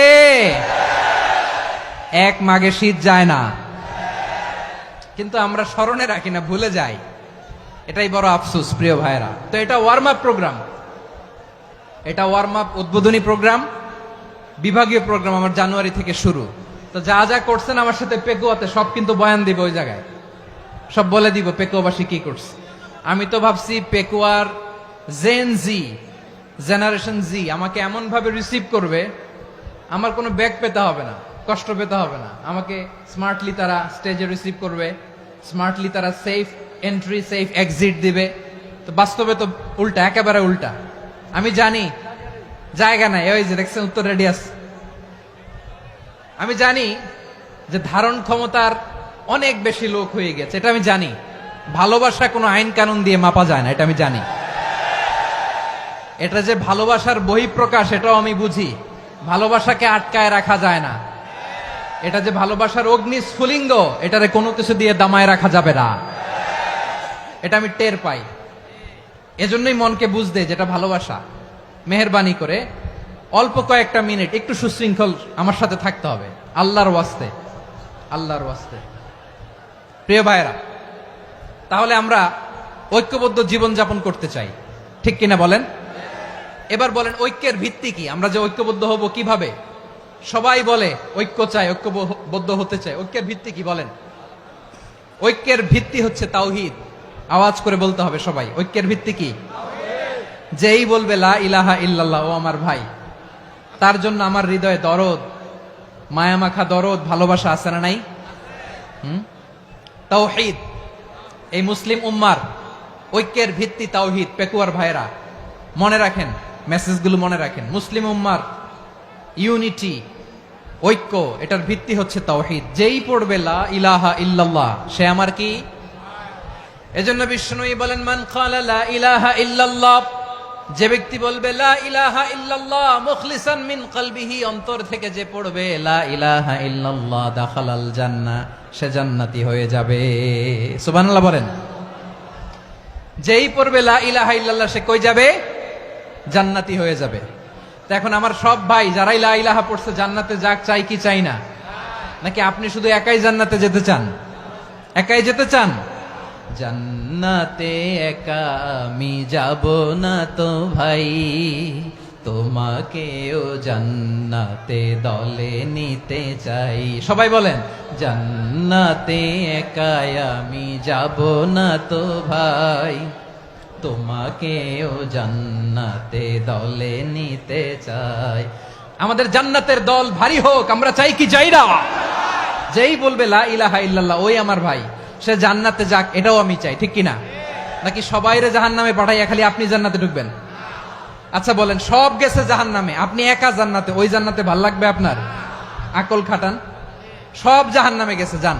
Speaker 1: এক মাঘে শীত যায় না, কিন্তু আমরা স্মরণে রাখি না, ভুলে যাই। এটাই বড় আফসোস প্রিয় ভাইরা। তো এটা ওয়ার্ম আপ প্রোগ্রাম, এটা ওয়ার্ম আপ উদ্বোধনী প্রোগ্রাম, বিভাগীয় প্রোগ্রাম আমার জানুয়ারি থেকে শুরু। তো যা যা করছেন আমার সাথে পেকুয়াতে সব কিন্তু বয়ান দিব, ওই জায়গায় সব বলে দিব পেকুয়াবাসী কি করছে। আমি তো ভাবছি পেকুয়ার জেনারেশন জি আমাকে এমন ভাবে রিসিভ করবে, আমার কোনো ব্যাগ পেতে হবে না, কষ্ট পেতে হবে না। আমাকে স্মার্টলি তারা স্টেজে রিসিভ করবে, স্মার্টলি তারা সেফ এন্ট্রি সেফ এক্সিট দিবে। তো বাস্তবে তো উল্টা, একেবারে উল্টা। আমি জানি জায়গা নাই, ওই যে দেখছেন উত্তর রেডিয়াস। আমি জানি যে ধারণ ক্ষমতার অনেক বেশি লোক হয়ে গেছে, এটা আমি জানি। ভালোবাসা কোনো আইন কানুন দিয়ে মাপা যায় না, এটা আমি জানি। এটা যে ভালোবাসার বহিঃপ্রকাশ, এটাও আমি বুঝি। ভালোবাসাকে আটকায় রাখা যায় না। এটা যে ভালোবাসার অগ্নি স্ফুলিঙ্গ, এটারে কোনো কিছু দিয়ে দামায় রাখা যাবে না। এটা আমি টের পাই, এজন্যই মনকে বুঝতে যেটা ভালোবাসা। মেহেরবানি করে অল্প কয়েকটা মিনিট একটু সুশৃঙ্খল আমার সাথে থাকতে হবে, আল্লাহর ওয়াস্তে, আল্লাহর ওয়াস্তে। প্রিয় ভাইরা, তাহলে আমরা ঐক্যবদ্ধ জীবন যাপন করতে চাই, ঠিক কিনা বলেন? এবার বলেন ঐক্যের ভিত্তি কি? আমরা যে ঐক্যবদ্ধ হব কিভাবে? সবাই বলে ঐক্য চাই, ঐক্যবদ্ধ হতে চাই। ঐক্যের ভিত্তি কি বলেন? ঐক্যের ভিত্তি হচ্ছে তাওহীদ। আওয়াজ করে বলতে হবে সবাই, ঐক্যের ভিত্তি কি? যেই বলবে লা ইলাহা ইল্লাল্লাহ, ও আমার ভাই, তার জন্য আমার হৃদয়ে দরদ, মায়ামাখা দরদ, ভালোবাসা আছে না নাই? তাওহীদ। এই মুসলিম উম্মার ঐক্যের ভিত্তি তাওহীদ। পেকুয়ার ভাইরা মনে রাখেন, মেসেজগুলো মনে রাখেন। মুসলিম উম্মার ইউনিটি, ঐক্য, এটার ভিত্তি হচ্ছে তাওহীদ। যেই পড়বে লা ইলাহা ইল্লাল্লাহ, সে আমার কি? এজন্য বিষ্ণুই বলেন, মান ক্বালা লা ইলাহা ইল্লাল্লাহ, যে ব্যক্তি বলবে লা ইলাহা ইল্লাল্লাহ মুখলিসান মিন কলবিহি, অন্তর থেকে যে পড়বে লা ইলাহা ইল্লাল্লাহ, দাখালাল জান্নাহ, সে জান্নাতি হয়ে যাবে। সুবহানাল্লাহ বলেন। যেই পড়বে লা ইলাহা ইল্লাল্লাহ, সে কই যাবে? জান্নাতি হয়ে যাবে। তো এখন আমার সব ভাই যারাই লা ইলাহা পড়ছে জান্নাতে যাক, চাই কি চাই না? নাকি আপনি শুধু একাই জান্নাতে যেতে চান? একাই যেতে চান? জান্নাতে একা আমি যাব না তো ভাই, তোমাকেও জান্নাতে দলে নিতে চাই। সবাই বলেন, জান্নাতে একা আমি যাব না তো ভাই, তোমাকেও জান্নাতে দলে নিতে চাই। আমাদের জান্নাতের দল ভারী হোক, আমরা চাই কি চাই না? যেই বলবে লা ইলাহা ইল্লাল্লাহ, ওই আমার ভাই, সে জান্নাতে যাক, এটাও আমি চাই, ঠিক কিনা? নাকি সবাইরে জাহান্নামে পাঠাইয়া খালি আপনি জান্নাতে ঢুকবেন? আচ্ছা বলেন, সব গেছে জাহান্নামে, আপনি একা জান্নাতে, ওই জান্নাতে ভাল লাগবে আপনার? আকল খাটান। সব জাহান্নামে গেছে, যান।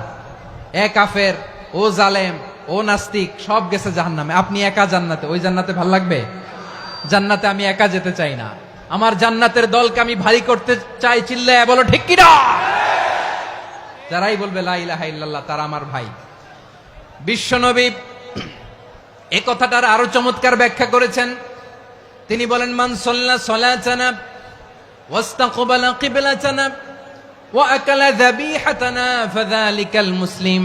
Speaker 1: এ কাফের, ও জালেম, ও নাস্তিক, সব গেছে জাহান্নামে, আপনি একা জান্নাতে, ওই জান্নাতে ভাল লাগবে? জান্নাতে আমি একা যেতে চাই না, আমার জান্নাতের দলকে আমি ভারী করতে চাই। চিল্লায় বলো ঠিক কিনা? যারাই বলবে লা ইলাহা ইল্লাল্লাহ, তারা আমার ভাই। বিশ্বনবী এই কথাটার আরো চমৎকার ব্যাখ্যা করেছেন। তিনি বলেন, মান সাল্লা সালাতানা ওয়াস্তাকবালা কিবলাতানা ওয়া আকালা যাবিহাতানা ফাযালিকাল মুসলিম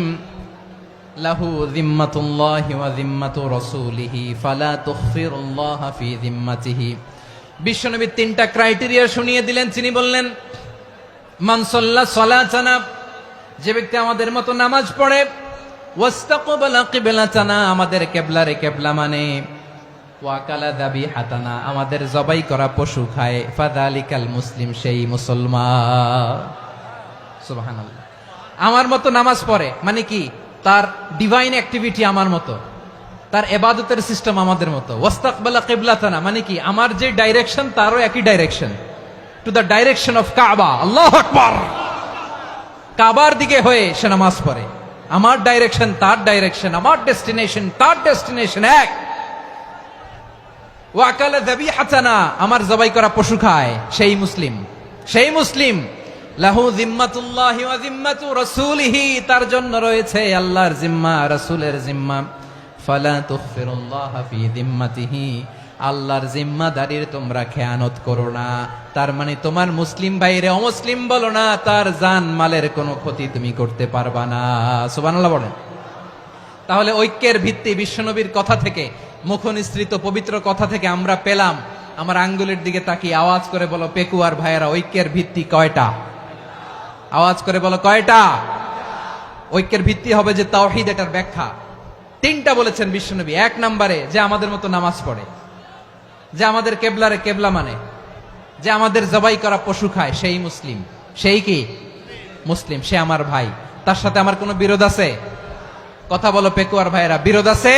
Speaker 1: লাহু যিম্মাতুল্লাহি ওয়া যিম্মাতু রাসূলিহি ফালা তুখফিরুল্লাহা ফি যিম্মাতিহি। বিশ্বনবী তিনটা ক্রাইটেরিয়া শুনিয়ে দিলেন। তিনি বললেন, মান সাল্লা সালাতানা, যে ব্যক্তি আমাদের মতো নামাজ পড়ে, ওয়াস্তাকবালা কিবলাতানা, আমাদের কিবলারে কিবলা মানে, ওয়া আকালা যাবিহাতানা, আমাদের জবাই করা পশু খায়, ফাযালিকাল মুসলিম, সেই মুসলমান। সুবহানাল্লাহ। আমার মতো নামাজ পড়ে মানে কি? তার ডিভাইন অ্যাক্টিভিটি আমার মতো, তার ইবাদতের সিস্টেম আমাদের মতো। ওয়াস্তাকবালা কিবলাতানা মানে কি? আমার যে ডাইরেকশন, তারও একই direction, to the direction of কাবা। আল্লাহু আকবার। কাবার দিকে হয়ে সে নামাজ পড়ে। আমার ডাইরেকশন, তার ডাইরেকশন, আমার ডেস্টিনেশন, তার ডেস্টিনেশন এক। ওয়া আকালা যাবিহাতানা, আমার জবাই করা পশু খায়, সেই মুসলিম, সেই মুসলিম। লাহু যিম্মাতুল্লাহি ওয়া যিম্মাতু রাসূলিহি, তার জন্য রয়েছে আল্লাহর জিম্মা, রাসূলের জিম্মা। ফালা তুখফিরুল্লাহা ফি যিম্মাতিহি, আল্লাহর জিম্মাদারির তোমরা খেয়ানত করো না। তার মানে তোমার মুসলিম ভাইরে অমুসলিম বলো না, তার জান মালের কোনো ক্ষতি তুমি করতে পারবা না। সুবহানাল্লাহ বলেন। তাহলে ঐক্যের ভিত্তি বিশ্বনবীর কথা থেকে, মুখনিসৃত পবিত্র কথা থেকে আমরা পেলাম। আমার আঙ্গুলের দিকে তাকিয়ে আওয়াজ করে বলো পেকুয়ার ভাইয়েরা, ঐক্যের ভিত্তি কয়টা? আওয়াজ করে বলো কয়টা? ঐক্যের ভিত্তি হবে যে তাওহীদ, এটার ব্যাখ্যা তিনটা বলেছেন বিশ্বনবী। এক নম্বরে, যে আমাদের মতো নামাজ পড়ে, যে আমাদের কেবলারে কেবলা মানে, যে আমাদের জবাই করা পশু খায়, সেই মুসলিম। সেই কি? মুসলিম, সে আমার ভাই। তার সাথে আমার কোনো বিরোধ আছে? কথা বলো পেকুয়ার ভাইয়েরা, বিরোধ আছে?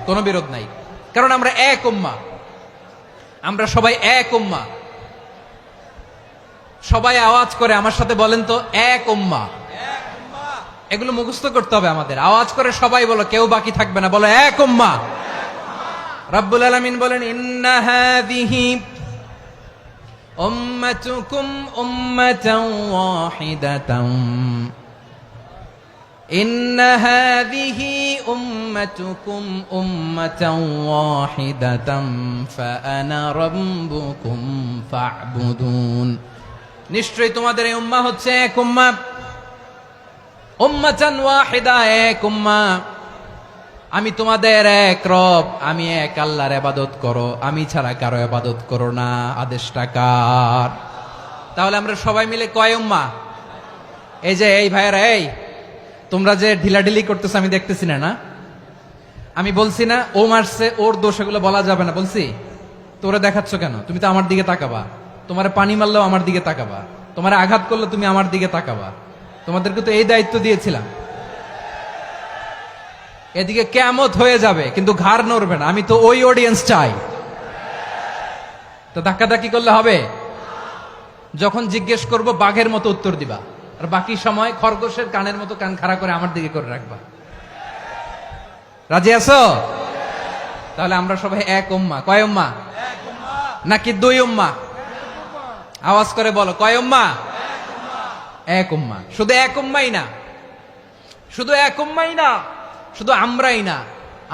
Speaker 1: কোনো বিরোধ নাই, কারণ আমরা এক উম্মা, আমরা সবাই এক উম্মা। সবাই আওয়াজ করে আমার সাথে বলেন তো, এক উম্মা। এগুলো মুখস্থ করতে হবে আমাদের। আওয়াজ করে সবাই বলো, কেউ বাকি থাকবে না, বলো এক উম্মা। রব্বুল আলামিন বলেন, ইন্না হাযিহি উম্মাতুকুম উম্মাতান ওয়াহিদাতান ইন্না হাযিহি উম্মাতুকুম উম্মাতান ওয়াহিদাতান ফাআনা রাব্বুকুম ফা'বুদুন। নিশ্চয়ই তোমাদের এই উম্মাহ হচ্ছে এক উম্মাহ, উম্মাতান ওয়াহিদা, এক উম্মাহ। আমি তোমাদের এক রব, আমি এক আল্লাহর ইবাদত করো, আমি ছাড়া কারো ইবাদত করো না। আদেশটা কার? তাহলে আমরা সবাই মিলে কয় উম্মাহ? এই যে এই ভাইয়েরা, এই তোমরা যে ঢিলাঢিলি করতেছো আমি দেখতেছি না। আমি বলছি না ও মারছে, ওর দোষ, এগুলো বলা যাবে না বলছি? তোরা দেখাচ্ছ কেন? তুমি তো আমার দিকে তাকাবা। তোমার পানি মারলেও আমার দিকে তাকাবা, তোমার আঘাত করলে তুমি আমার দিকে তাকাবা। তোমাদেরকে তো এই দায়িত্ব দিয়েছিলাম। এদিকে কিয়ামত হয়ে যাবে কিন্তু ঘাড় নড়বে না। আমি তো ওই অডিয়েন্স চাই। তো ধাক্কাধাক্কি করলে হবে? যখন জিজ্ঞেস করব বাঘের মতো উত্তর দিবা, আর বাকি সময় খরগোশের কানের মতো কান খাড়া করে আমার দিকে করে রাখবা। রাজি আছো? তাহলে আমরা সবাই এক উম্মাহ। কয় উম্মাহ? নাকি দুই উম্মাহ? আওয়াজ করে বলো, কয় উম্মাহ? এক উম্মাহ। শুধু এক উম্মাই না, শুধু এক উম্মাই না, শুধু আমরাই না,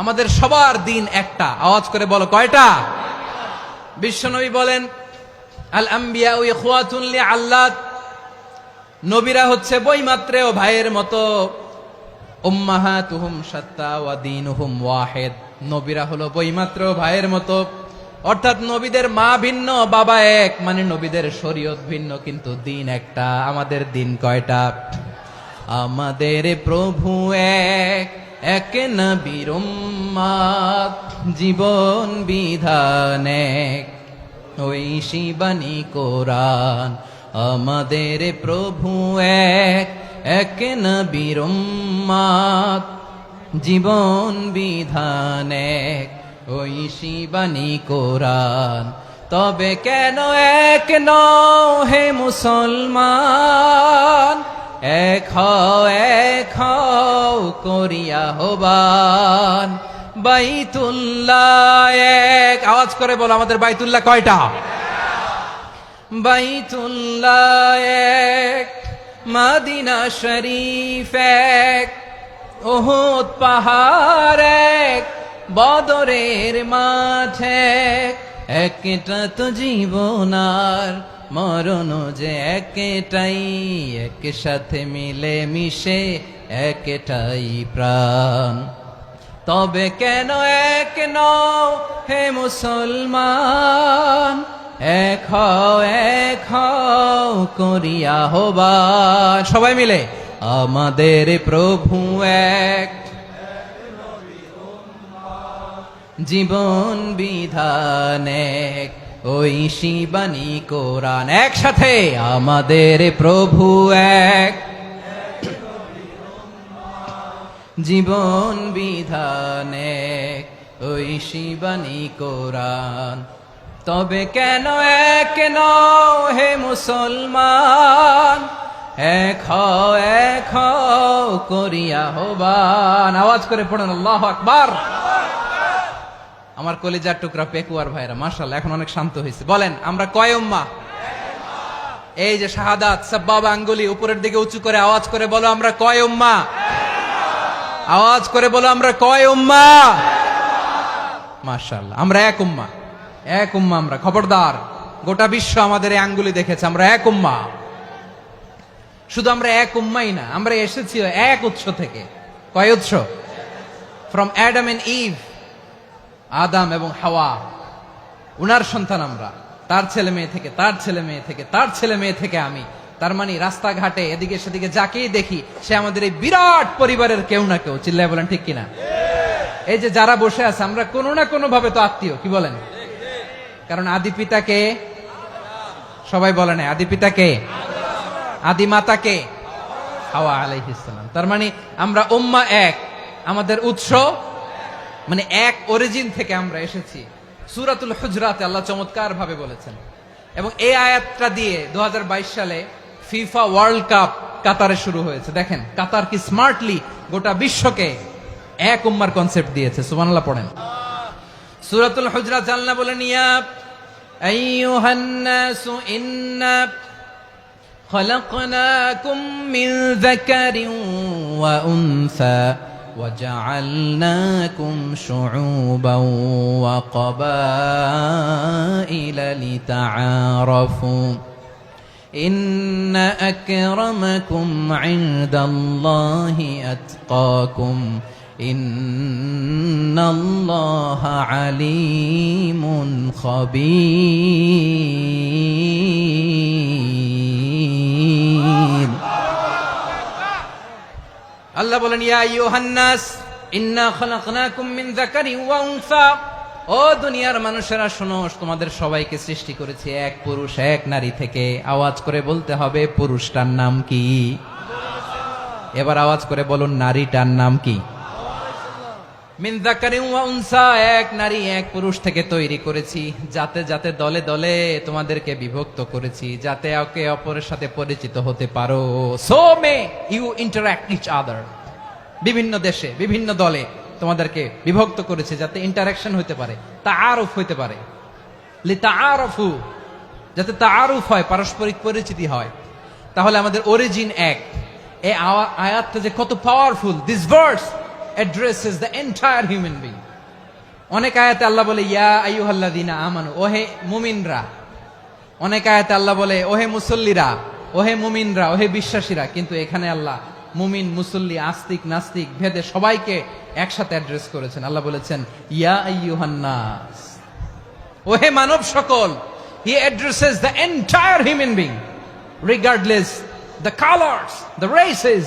Speaker 1: আমাদের সবার দিন একটা। আওয়াজ করে বলো, কয়টা? বিশ্বনবী বলেন, আল আম্বিয়া ইখওয়াতুন লিআল্লাত, নবীরা হচ্ছে বৈমাত্রেয় ভাইয়ের মতো। উম্মাহাতুহুম শাত্তা ওয়া দীনুহুম ওয়াহিদ, নবীরা হলো বৈমাত্রেয় ভাইয়ের মতো। অর্থাৎ নবীদের মা ভিন্ন, বাবা এক, মানে নবীদের শরীয়ত ভিন্ন, কিন্তু দিন একটা। আমাদের দিন কয়টা? আমাদের প্রভু এক, এক নবীর উম্মাত, জীবন বিধান এক, ওই শিবানী কোরআন। আমাদের প্রভু এক, এক নবীর উম্মাত, জীবন বিধান এক, ওই শিবানী কোরআন। তবে কেন এক নও হে মুসলমান? এক হও করিয়া হবান। বাইতুল্লাহ এক, আওয়াজ করে বলো, আমাদের বাইতুল্লাহ কয়টা? বাইতুল্লাহ এক, মদিনা শরীফ এক, উহুদ পাহাড় এক, বদরের মাঠ এক। একটা তো জীবন আর মরণ যে একটাই, একসাথে মিলে মিশে একটাই প্রাণ। তবে কেন এক নও হে মুসলমান? এক হও করিয়া হবান। সবাই মিলে, আমাদের প্রভু এক, জীবন বিধান এক, ওই শিবানী কোরআন। একসাথে, আমাদের প্রভু এক, জীবন বিধান এক, ওই শিবানী কোরআন। তবে কেন এক নও হে মুসলমান? এক হও করিয়া হবান। আওয়াজ করে পড়ুন আল্লাহু আকবার। আমার কলিজার টুকরা পেকুয়ার ভাইরা মাশাআল্লাহ এখন অনেক শান্ত হয়েছে। বলেন, আমরা কয় উম্মাহ? এই যে শাহাদাত সাব্বাবা আঙ্গুলি উপরের দিকে উঁচু করে আওয়াজ করে বলো, আমরা কয় উম্মাহ? আওয়াজ করে বলো, আমরা কয় উম্মাহ? মাশাআল্লাহ, আমরা এক উম্মাহ, এক উম্মাহ আমরা। খবরদার, গোটা বিশ্ব আমাদের এই আঙ্গুলি দেখেছে, আমরা এক উম্মাহ। শুধু আমরা এক উম্মাই না, আমরা এসেছি এক উৎস থেকে। কয় উৎস? ফ্রম অ্যাডাম এন্ড ইভ, আদম এবং হাওয়া, উনার সন্তান আমরা। তার ছেলে মেয়ে থেকে, তার ছেলে মেয়ে থেকে, তার ছেলে মেয়ে থেকে আমি। তার মানে রাস্তাঘাটে এদিকে সেদিকে যাকেই দেখি সে আমাদের এই বিরাট পরিবারের কেউ না কেউ। চিল্লায় বলেন ঠিক কিনা? এই যে যারা বসে আছে, আমরা কোনো না কোনো ভাবে তো আত্মীয়। কি বলেন? কারণ আদি পিতাকে সবাই বলে না, আদি পিতাকে, আদি মাতাকে হাওয়া আলাইহিস সালাম। তার মানে আমরা উম্মাহ এক, আমাদের উৎস মানে এক অরিজিন থেকে আমরা এসেছি। সূরাতুল হুজরাতে আল্লাহ চমৎকার ভাবে বলেছেন, এবং এই আয়াতটা দিয়ে 2022 সালে ফিফা ওয়ার্ল্ড কাপ কাতারে শুরু হয়েছে। দেখেন কাতার কি স্মার্টলি গোটা বিশ্বকে এক উম্মার কনসেপ্ট দিয়েছে। সুবহানাল্লাহ পড়েন। সূরাতুল হুজরাত আল্লাহ বলেন, ইয়া আইয়ুহান নাসু ইন্না خلقناكم من ذكر وأنثى وجعلناكم شعوبا وقبائل لتعارفوا إن أكرمكم عند الله أتقاكم إن الله عليم خبير আল্লাহ বলেন ইয়া আইয়ুহান নাস ইন্না খলাকনাকুম মিন যাকারিন ওয়া উনসা ও দুনিয়ার মানুষেরা শোনো তোমাদের সবাইকে সৃষ্টি করেছি এক পুরুষ এক নারী থেকে আওয়াজ করে বলতে হবে পুরুষটার নাম কি এবার আওয়াজ করে বলুন নারীটার নাম কি মিন যাকারিন ওয়া উনসা এক নারী এক পুরুষ থেকে তৈরি করেছি যাতে যাতে দলে দলে তোমাদেরকে বিভক্ত করেছি যাতে একে অপরের সাথে পরিচিত হতে পারো so may you interact each other বিভিন্ন দেশে বিভিন্ন দলে তোমাদেরকে বিভক্ত করেছে যাতে ইন্টারঅ্যাকশন হতে পারে তাআরুফ হতে পারে লিতাআরফু যাতে তাআরুফ হয় পারস্পরিক পরিচিতি হয় তাহলে আমাদের অরিজিন এক এই আয়াতটা যে কত powerful this verse addresses the entire human being অনেক আয়াতে আল্লাহ বলে ইয়া আইয়ুহাল্লাযীনা আমানু ওহে মুমিনরা অনেক আয়াতে আল্লাহ বলে ওহে মুসল্লিরা ওহে মুমিনরা ওহে বিশ্বাসীরা কিন্তু এখানে আল্লাহ মুমিন মুসল্লি আস্তিক নাস্তিক ভেদে সবাইকে একসাথে অ্যাড্রেস করেছেন আল্লাহ বলেছেন ইয়া আইয়ুহান নাস ওহে মানব সকল he addresses the entire human being regardless the colors the races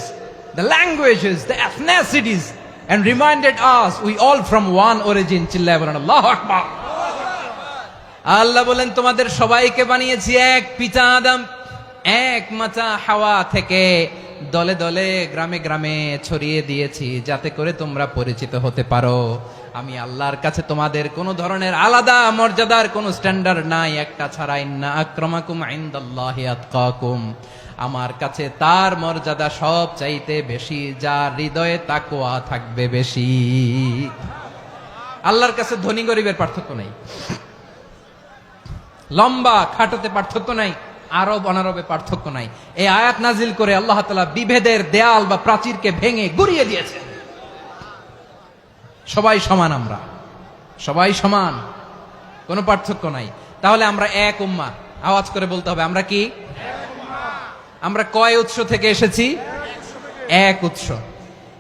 Speaker 1: the languages the ethnicities and reminded us we all from one origin চিল্লায় বলেন আল্লাহু আকবার আল্লাহ বলেন তোমাদের সবাইকে বানিয়েছি এক পিতা আদম এক মাতা হাওয়া থেকে দলে দলে গ্রামে গ্রামে ছড়িয়ে দিয়েছি যাতে করে তোমরা পরিচিত হতে পারো আমি আল্লাহর কাছে তোমাদের কোনো ধরনের আলাদা মর্যাদার কোনো স্ট্যান্ডার্ড নাই একটা ছাড়া ইন্না আক্রামাকুম ইনদাল্লাহি আতকাকুম আমার কাছে তার মর্যাদা সব চাইতে বেশি যার হৃদয়ে তাকওয়া থাকবে বেশি আল্লাহর কাছে ধনী গরিবের পার্থক্য নাই লম্বা খাটোতে পার্থক্য নাই আরব অনারবে পার্থক্য নাই এই আয়াত নাজিল করে আল্লাহ তাআলা বিভেদের দেয়াল বা প্রাচীরকে ভেঙে গুড়িয়ে দিয়েছেন সবাই সমান আমরা সবাই সমান কোনো পার্থক্য নাই তাহলে আমরা এক উম্মাহ আওয়াজ করে বলতে হবে আমরা কি আমরা কয় উৎস থেকে এসেছি এক উৎস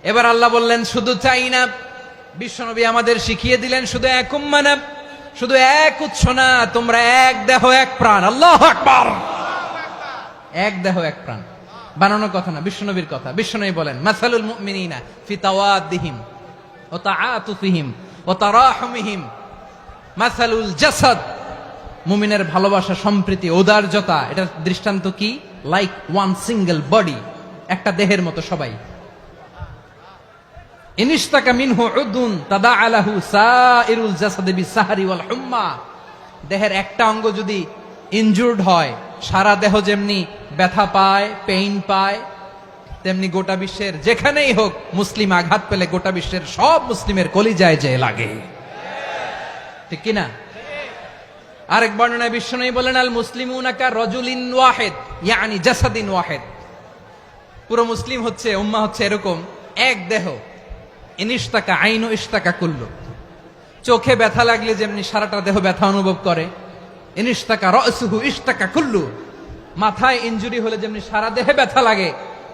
Speaker 1: এবার আল্লাহ বললেন শুধু চাই না বিশ্বনবী আমাদের শিখিয়ে দিলেন শুধু এক উম্মাহ না শুধু এক উৎস না তোমরা এক দেহ এক প্রাণ আল্লাহু আকবার এক দেহ এক প্রাণ বানানোর কথা না বিশ্বনবীর কথা বিশ্বনবী বলেন মাসালুল মুমিনিনা ফি তাওয়াদ্দিহিম ওয়া তাআতুফিহিম ওয়া তারাহুমিহিম মাসালুল জাসাদ মুমিনের ভালোবাসা সম্প্রীতি ঔদার্যতা এটা দৃষ্টান্ত কি লাইক ওয়ান সিঙ্গেল বডি একটা দেহের মতো সবাই ইনিশতাকা মিনহু উদুন তাদাআলাহু সাইরুল জাসাদি বিসাহরি ওয়াল হুম্মা দেহের একটা অঙ্গ যদি ইনজুরড হয় সারা দেহ যেমনি ব্যথা পায় পেইন পায় তেমনি গোটা বিশ্বের যেখানেই হোক মুসলিম আঘাত পেলে গোটা বিশ্বের সব মুসলিমের কলিজায় যে লাগে ঠিক কি না আরেক বর্ণনায় বিশ্বনবী বলেন আল মুসলিমুনা কা রাজুলিন ওয়াহিদ ইয়ানি জাসাদিন ওয়াহিদ পুরো মুসলিম হচ্ছে উম্মাহ হচ্ছে এরকম এক দেহ ইনিশতাকা আইনু ইশতাকা কুল্লু চোখে ব্যথা লাগলে যেমনি সারাটা দেহ ব্যথা অনুভব করে ইনিশতাকা রাসুহু ইশতাকা কুল্লু মাথায় ইনজুরি হলে যেমনি সারা দেহে ব্যথা লাগে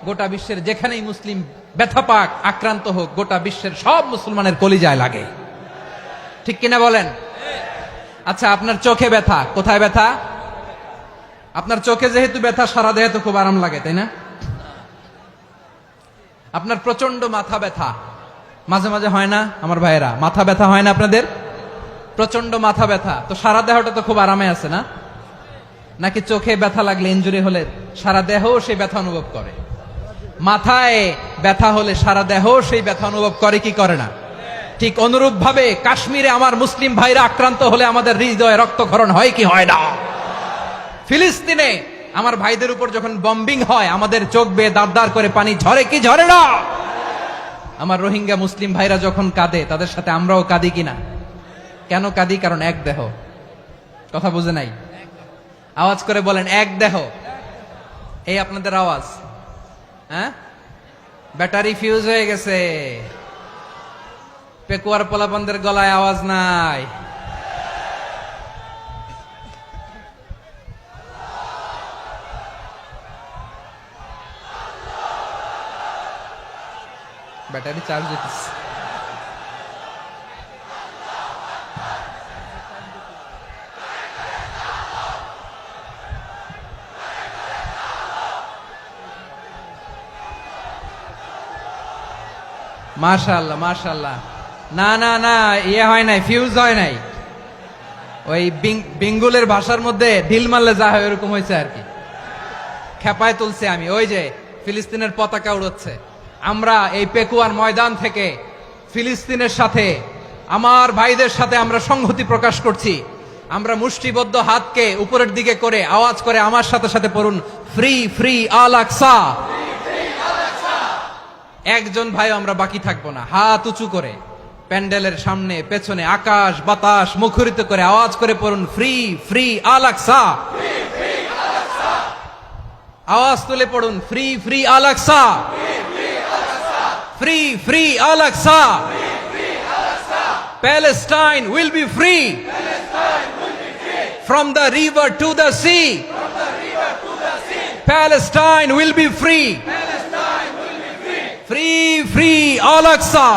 Speaker 1: গোটা বিশ্বের যেখানেই মুসলিম ব্যথা পাক আক্রান্ত হোক গোটা বিশ্বের সব মুসলমানের কলিজায় লাগে ঠিক কিনা বলেন আচ্ছা আপনার চোখে ব্যথা কোথায় ব্যথা আপনার চোখে যেহেতু ব্যথা সারা দেহে তো খুব আরাম লাগে তাই না আপনার প্রচন্ড মাথা ব্যথা মাঝে মাঝে হয় না আমার ভাইয়েরা মাথা ব্যথা হয় না আপনাদের প্রচন্ড মাথা ব্যথা তো সারা দেহটা তো খুব আরামে আছে না নাকি চোখে ব্যথা লাগলে ইনজুরি হলে সারা দেহ সেই ব্যথা অনুভব করে মাথায় ব্যথা হলে সারা দেহ সেই ব্যথা অনুভব করে কি করে না ঠিক অনুরূপ ভাবে কাশ্মীরে আমার মুসলিম ভাইরা আক্রান্ত হলে আমাদের হৃদয়ে রক্তক্ষরণ হয় কি হয় না ফিলিস্তিনে আমার ভাইদের উপর যখন বম্বিং হয় আমাদের চোখ বেয়ে দাঁড় দাঁড় করে পানি ঝরে কি ঝরে না আমার রোহিঙ্গা মুসলিম ভাইরা যখন কাঁদে তাদের সাথে আমরাও কাঁদি কিনা কেন কাঁদি কারণ এক দেহ কথা বুঝে নাই? আওয়াজ করে বলেন এক দেহ। এই আপনাদের আওয়াজ। হ্যাঁ, ব্যাটারি ফিউজ হয়ে গেছে। পেকুয়ার পোলাপানদের গলায় আওয়াজ নাই। ব্যাটারি চার্জ দিতেছে। মাশাআল্লাহ মাশাআল্লাহ। না না না, ইয়ে হয় নাই, ফিউজ হয় নাই। ওই বেঙ্গলের ভাষার মধ্যে ঢিল মারলে যা হয় এরকম হয়েছে আর কি। খেপায় তুলছে আমি। ওই যে ফিলিস্তিনের পতাকা উড়ছে। আমরা এই পেকুয়ার ময়দান থেকে ফিলিস্তিনের সাথে, আমার ভাইদের সাথে আমরা সংহতি প্রকাশ করছি। আমরা মুষ্টিবদ্ধ হাতকে উপরের দিকে করে আওয়াজ করে আমার সাথে সাথে পড়ুন, ফ্রি ফ্রি আল আকসা। একজন ভাই আমরা বাকি থাকবো না। হাত উঁচু করে প্যান্ডেলের সামনে পেছনে আকাশ বাতাস মুখরিত করে আওয়াজ করে পড়ুন, ফ্রি ফ্রি আল আকসা। আওয়াজ তুলে পড়ুন, free free Al Aqsa, free free Al Aqsa. Palestine will be free from the river to the sea. Palestine will be free. Free free Al Aqsa.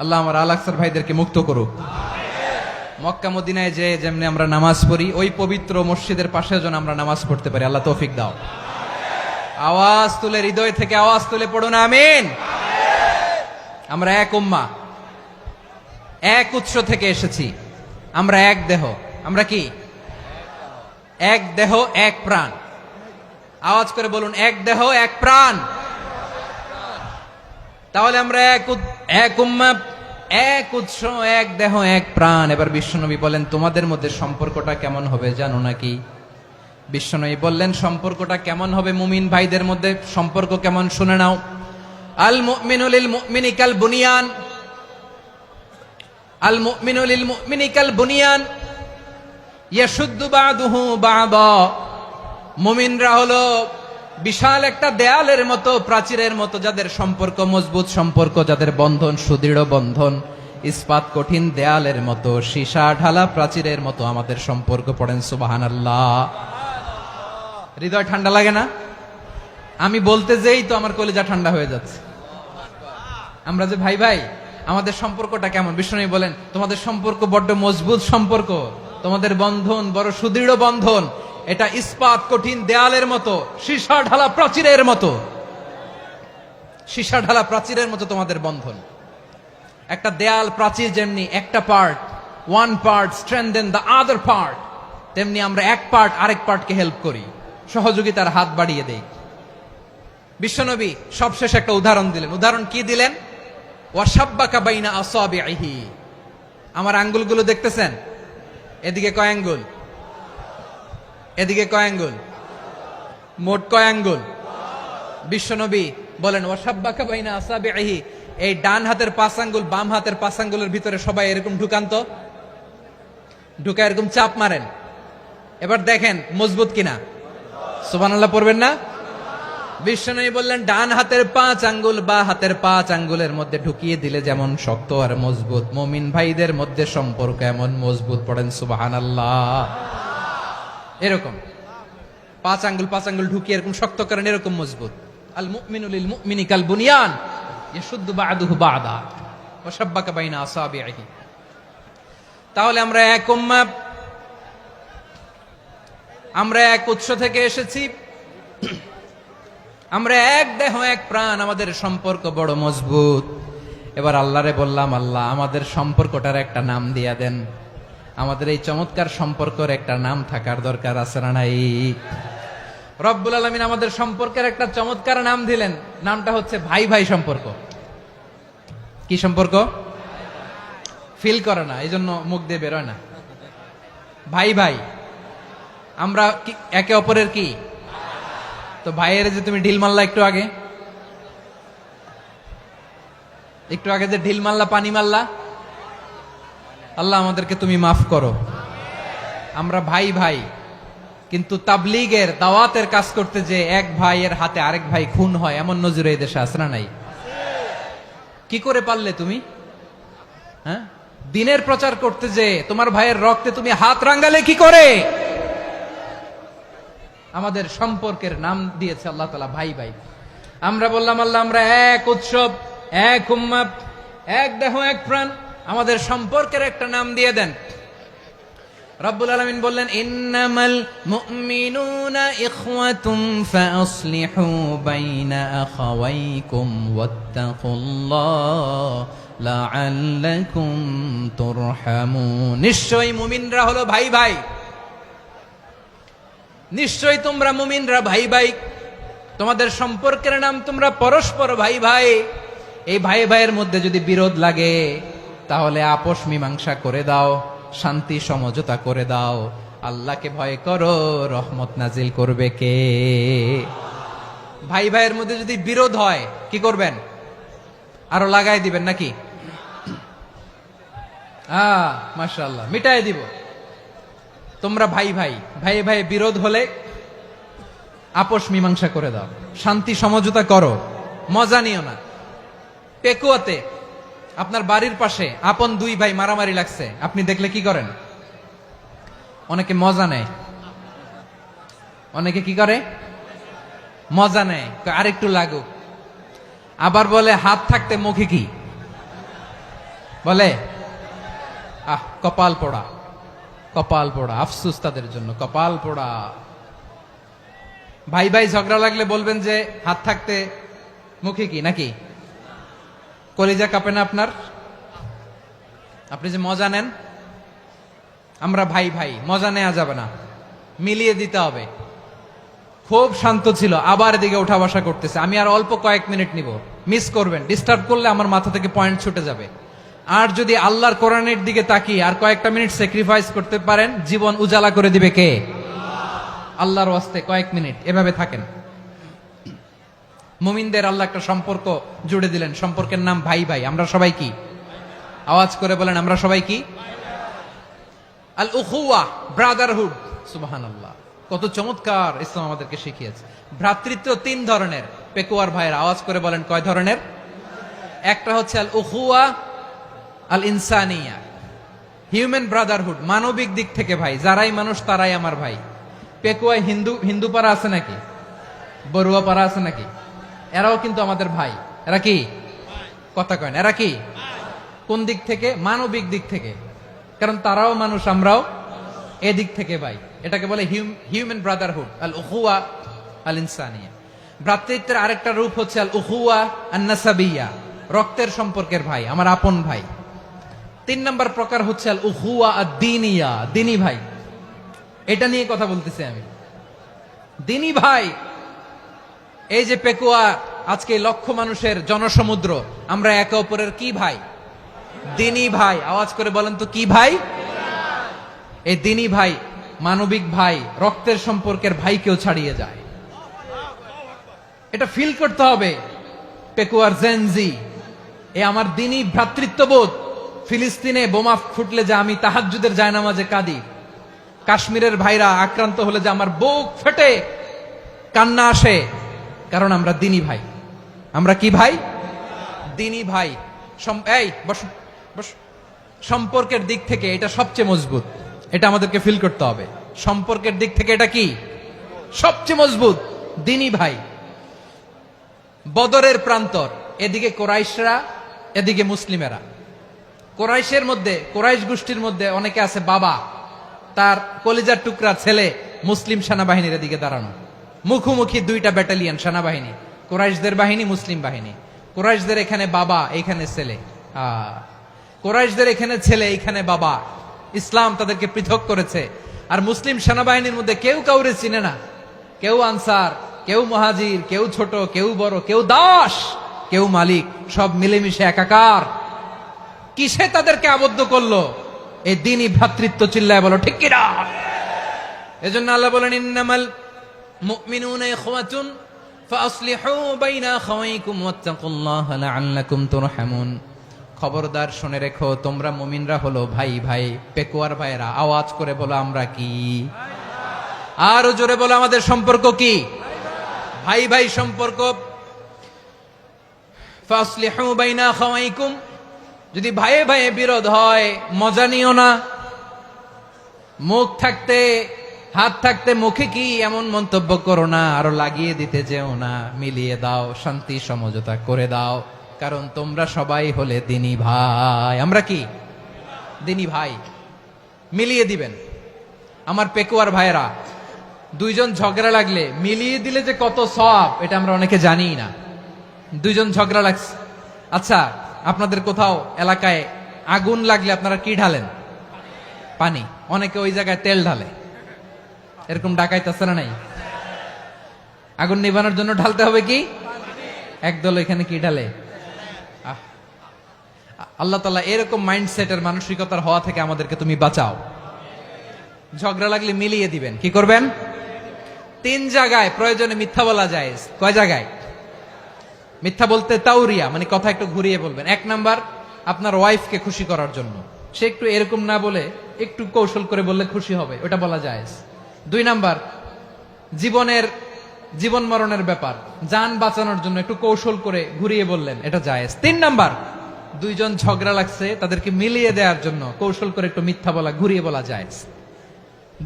Speaker 1: আল্লাহ আমার আল আকসার ভাইদেরকে মুক্ত করুক। মক্কা মদিনায় যে যেমনি আমরা নামাজ পড়ি, ওই পবিত্র মসজিদের পাশে যেন আমরা নামাজ পড়তে পারি। আল্লাহ তৌফিক দাও। আওয়াজ তুলে, হৃদয় থেকে আওয়াজ তুলে পড়ুন আমিন। আমরা এক উম্মাহ, এক উৎস থেকে এসেছি। আমরা এক দেহ। আমরা কি? এক দেহ এক প্রাণ। আওয়াজ করে বলুন, এক দেহ এক প্রাণ। তাহলে আমরা এক উম্মাহ, এক উৎস, এক দেহ এক প্রাণ। এবার বিশ্বনবী বলেন, তোমাদের মধ্যে সম্পর্কটা কেমন হবে জানো নাকি? বিশ্বনবী বললেন, সম্পর্কটা কেমন হবে মুমিন ভাইদের মধ্যে? সম্পর্ক কেমন শুনে নাও। আল মুমিনু লিল মুমিনি কাল বুনিয়ান, আল মুমিনু লিল মুমিনি কাল বুনিয়ান ইয়াশুদ্দু বা'দুহু বা'দা। মুমিনরা হলো বিশাল একটা দেয়ালের মতো, প্রাচীরের মতো, যাদের সম্পর্ক মজবুত সম্পর্ক, যাদের বন্ধন সুদৃঢ় বন্ধন, ইস্পাত কঠিন দেয়ালের মতো, সীসা ঢালা প্রাচীরের মতো আমাদের সম্পর্ক। পড়েন সুবহানাল্লাহ। হৃদয় ঠান্ডা লাগে না? আমি বলতে যেই তো আমার কলিজা ঠান্ডা হয়ে যাচ্ছে। আমরা যে ভাই ভাই, আমাদের সম্পর্কটা কেমন? বিষ্ণু বলেন, তোমাদের সম্পর্ক বড্ড মজবুত সম্পর্ক, তোমাদের বন্ধন বড় সুদৃঢ় বন্ধন। এটা ইস্পাত কঠিন দেয়ালের মতো, সীসা ঢালা প্রাচীরের মতো, সীসা ঢালা প্রাচীরের মতো তোমাদের বন্ধন। একটা দেয়াল প্রাচীর যেমনি একটা part, one part strengthen the other part, তেমনি আমরা এক পার্ট আরেক পার্টকে হেল্প করি, সহযোগিতার হাত বাড়িয়ে দেই। বিশ্বনবী সবশেষ একটা উদাহরণ দিলেন। উদাহরণ কি দিলেন? ওয়াশাব্বাকা বাইনা আসাবিহি। আমার আঙ্গুলগুলো দেখতেছেন? এদিকে কয় আঙ্গুল? এদিকে কয় আঙ্গুল? মোট কয় আঙ্গুল? বিশ্বনবী বলেন, ওয়াশাব্বাকা বাইনা আসাবিহি। এই ডান হাতের 5 আঙ্গুল বাম হাতের 5 আঙ্গুলের ভিতরে সবাই এরকম ঢুকান তো, ঢুকা এরকম চাপ মারেন। এবার দেখেন মজবুত কিনা। সুবহানাল্লাহ পড়বেন না? বিশ্বনবী বললেন, ডান হাতের 5 আঙ্গুল বা হাতের 5 আঙ্গুলের মধ্যে ঢুকিয়ে দিলে যেমন শক্ত আর মজবুত, মুমিন ভাইদের মধ্যে সম্পর্ক এমন মজবুত। পড়েন সুবহানাল্লাহ। এরকম 5 আঙ্গুল ঢুকিয়ে এরকম শক্ত করেন, এরকম মজবুত। আল মুমিনু লিল মুমিনি কাল বুনিয়ান ইয়াশুদ্দু বা'দুহু বা'দা ওয়া শাব্বাকা বাইনা আসাবিহি। তাহলে আমরা এক উম্মাহ, আমরা এক উৎস থেকে এসেছি, আমরা এক দেহ এক প্রাণ, আমাদের সম্পর্ক বড় মজবুত। এবার আল্লাহরে বললাম, আল্লাহ আমাদের সম্পর্কটার একটা নাম দিয়া দেন। আমাদের এই চমৎকার সম্পর্কের একটা নাম থাকার দরকার আছে না নাই? রব্বুল আলামিন আমাদের সম্পর্কের একটা চমৎকার নাম দিলেন। নামটা হচ্ছে ভাই ভাই সম্পর্ক। কি সম্পর্ক? ফিল করে না, এই জন্য মুখ দিয়ে বেরোয় না। ভাই ভাই, আমরা একে অপরের কি? তো ভাইয়ের যে তুমি ঢিল মারলা একটু আগে, যে ঢিল মারলা, পানি মারলা, আল্লাহ আমাদেরকে তুমি মাফ করো। আমরা ভাই ভাই, কিন্তু তাবলীগের দাওয়াতের কাজ করতে যে এক ভাইয়ের হাতে আরেক ভাই খুন হয়, এমন নজির এই দেশে আছে না নাই? কি করে পারলে তুমি? হ্যাঁ, দিনের প্রচার করতে যে তোমার ভাইয়ের রক্তে তুমি হাত রাঙ্গালে কি করে? আমাদের সম্পর্কের নাম দিয়েছে আল্লাহ তাআলা ভাই ভাই। আমরা বললাম আল্লাহ আমরা এক উৎসব, এক উম্মত, এক দেহ, এক প্রাণ, আমাদের সম্পর্কের একটা নাম দিয়ে দেন। রব্বুল আলামিন বললেন ইন্নামাল মুমিনুনা ইখওয়াতুম ফাসলিহু বাইনা আখাওয়াইকুম ওয়াত্তাকুল্লাহ লাআল্লাকুম তুরহামুন। নিশ্চয়ই মুমিনরা হলো ভাই ভাই, নিশ্চয়ই তোমরা মুমিনরা ভাই ভাই, তোমাদের সম্পর্কের নাম তোমরা পরস্পর ভাই ভাই। এই ভাই ভাইয়ের মধ্যে যদি বিরোধ লাগে তাহলে আপোষ মীমাংসা করে দাও, শান্তি সমঝোতা করে দাও। আল্লাহকে ভয় করো, রহমত নাজিল করবে কে? ভাই ভাইয়ের মধ্যে যদি বিরোধ হয় কি করবেন? আরো লাগাই দিবেন নাকি? মাশাআল্লাহ, মিটাই দিব। তোমরা ভাই ভাই, ভাই ভাই বিরোধ হলে আপোষ মীমাংসা করে দাও, শান্তি সমঝোতা করো, মজা নিও না। পেকুয়াতে আপনার বাড়ির পাশে আপন দুই ভাই মারামারি লাগছে, আপনি দেখলে কি করেন? অনেকে মজা নেয়, অনেকে কি করে? মজা নেয়, আরেকটু লাগুক। আবার বলে হাত থাকতে মুখে কি বলে? কপাল পোড়া, কপাল পোড়া, আফসুস তাদের জন্য, কপাল পোড়া। ভাই ভাই ঝগড়া লাগলে বলবেন যে হাত থাকতে মুখে কি, নাকি? কলিজা কাঁপে না আপনার? আপনি যে মজা নেন। আমরা ভাই ভাই, মজা নেওয়া যাবে না, মিলিয়ে দিতে হবে। খুব শান্ত ছিল, আবার এদিকে উঠা বসা করতেছে। আমি আর অল্প কয়েক মিনিট নিব, মিস করবেন। ডিস্টার্ব করলে আমার মাথা থেকে পয়েন্ট ছুটে যাবে। আর যদি আল্লাহর কোরআনের দিকে তাকিয়ে আর কয়েকটা মিনিট স্যাক্রিফাইস করতে পারেন, জীবন উজালা করে দিবে কে? আল্লাহর ওয়াস্তে কয়েক মিনিট এভাবে থাকেন। মুমিনদের আল্লাহ একটা সম্পর্ক জুড়ে দিলেন, সম্পর্কের নাম ভাই ভাই। আমরা সবাই কি? আওয়াজ করে বলেন, আমরা সবাই কি? আল উখুয়া, ব্রাদারহুড। সুবহানাল্লাহ, কত চমৎকার ইসলাম আমাদেরকে শিখিয়েছে। ভ্রাতৃত্ব তিন ধরনের। পেকুয়ার ভাইয়ের আওয়াজ করে বলেন, কয় ধরনের? একটা হচ্ছে আল উখুয়া আল ইনসানিয়া, হিউম্যান ব্রাদারহুড, মানবিক দিক থেকে ভাই, যারাই মানুষ তারাই আমার ভাই। পেকুয়ায় হিন্দু পাড়া আছে নাকি? বড়ুয়া পাড়া আছে নাকি? এরাও কিন্তু আমাদের ভাই। এরা কি? কথা কয় না, এরা কি? কোন দিক থেকে? মানবিক দিক থেকে। কারণ তারাও মানুষ, আমরাও এদিক থেকে ভাই। এটাকে বলে হিউম্যান ব্রাদারহুড, আল উখুয়া আল ইনসানিয়া। ভ্রাতৃত্বের আরেকটা রূপ হচ্ছে আল উখুয়া আন নাসাবিয়া, রক্তের সম্পর্কের ভাই, আমার আপন ভাই। তিন নম্বর প্রকার হচ্ছে আল উখুয়া আদ-দীনিয়া, দিনী ভাই। এটা নিয়ে কথা বলতেছি আমি। দিনী ভাই, এই যে পেকুয়া, আজকে লক্ষ মানুষের জনসমুদ্র, আমরা একে অপরের কি ভাই? দিনী ভাই। আওয়াজ করে বলেন তো, কি ভাই? এই দিনী ভাই, মানবিক ভাই, রক্তের সম্পর্কের ভাইকেও ছাড়িয়ে যায়। এটা ফিল করতে হবে। পেকুয়ার জেনজি, এ আমার দিনী ভ্রাতৃত্ববোধ। ফিলিস্তিনে বোমা ফুটলে যে আমি তাহাজ্জুদের জায়নামাজে কাঁদি, কাশ্মীরের ভাইরা আক্রান্ত হলে যে আমার বুক ফেটে কান্না আসে, কারণ আমরা দিনী ভাই। আমরা কি ভাই? দিনী ভাই। এই বসো বসো। সম্পর্কের দিক থেকে এটা সবচেয়ে মজবুত, এটা আমাদেরকে ফিল করতে হবে। সম্পর্কের দিক থেকে এটা কি? সবচেয়ে মজবুত, দিনী ভাই। বদরের প্রান্তর, এদিকে কোরাইশরা, এদিকে মুসলিমেরা। কোরাইশের মধ্যে, কোরাইশ গোষ্ঠীর মধ্যে অনেকে আছে বাবা, তার কলিজার টুকরা ছেলে মুসলিম সেনাবাহিনীর এদিকে দাঁড়ানো, মুখোমুখি দুইটা ব্যাটালিয়ন সেনাবাহিনী, কোরাইশদের বাহিনী, মুসলিম বাহিনী। কোরাইশদের এখানে বাবা, এইখানে ছেলে। কোরাইশদের এখানে ছেলে, এইখানে বাবা। ইসলাম তাদেরকে পৃথক করেছে। আর মুসলিম সেনাবাহিনীর মধ্যে কেউ কাউরে চিনে না, কেউ আনসার, কেউ মুহাজির, কেউ ছোট, কেউ বড়, কেউ দাস, কেউ মালিক, সব মিলেমিশে একাকার। কিসে তাদেরকে আবদ্ধ করলো? এই দিনই ভ্রাতৃত্ব। চিল্লায় বলো ঠিক কিনা? এজন্য আল্লাহ বলেন, ইন্নামাল মুমিনুনা ইখওয়াতুন ফাসলিহু বাইনা আখাওয়াইকুম ওয়াত্তাকুল্লাহা লাআল্লাকুম তুরহামুন। খবরদার শুনে রেখো, তোমরা মুমিনরা হলো ভাই ভাই। পেকুয়ার ভাইরা আওয়াজ করে বলো আমরা কি? আরো জোরে বলো আমাদের সম্পর্ক কি? ভাই ভাই সম্পর্ক। ফাসলিহু বাইনা আখাওয়াইকুম, যদি ভাইয়ে ভাইয়ে বিরোধ হয় মজা নিও না। মুখ থাকতে হাত থাকতে মুখে কি এমন মন্তব্য করো না, আরো লাগিয়ে দিতে যেও না। মিলিয়ে দাও, শান্তি সমঝোতা করে দাও, কারণ তোমরা সবাই হলে দিনী ভাই। আমরা কি দিনী ভাই? মিলিয়ে দিবেন। আমার পেকুয়ার ভাইরা, দুইজন ঝগড়া লাগলে মিলিয়ে দিলে যে কত সওয়াব এটা আমরা অনেকে জানি না। দুইজন ঝগড়া লাগছে, আচ্ছা আপনাদের কোথাও এলাকায় আগুন লাগলে আপনারা কি ঢালেন? পানি। অনেকে ওই জায়গায় তেল ঢালে, এরকম ডাকাইতে আছে না নাই? আগুন নিভানোর জন্য ঢালতে হবে কি? একদল এখানে কি ঢালে? আল্লাহ তাআলা এরকম মাইন্ডসেটের মানসিকতার হওয়া থেকে আমাদেরকে তুমি বাঁচাও। ঝগড়া লাগলে মিলিয়ে দিবেন। কি করবেন? 3 জায়গায় প্রয়োজনে মিথ্যা বলা যায়। কয় জায়গায় মিথ্যা বলতে? তাউরিয়া, মানে কথা একটু ঘুরিয়ে বলবেন। 1 নাম্বার, আপনার ওয়াইফকে খুশি করার জন্য, সে একটু এরকম না বলে একটু কৌশল করে বললে খুশি হবে, ওটা বলা যায়। 2 নাম্বার, জীবন মরণের ব্যাপার, জান বাঁচানোর জন্য একটু কৌশল করে ঘুরিয়ে বললেন, এটা জায়েজ। 3 নাম্বার, দুইজন ঝগড়া লাগছে তাদেরকে মিলিয়ে দেওয়ার জন্য কৌশল করে একটু মিথ্যা বলা, ঘুরিয়ে বলা জায়েজ।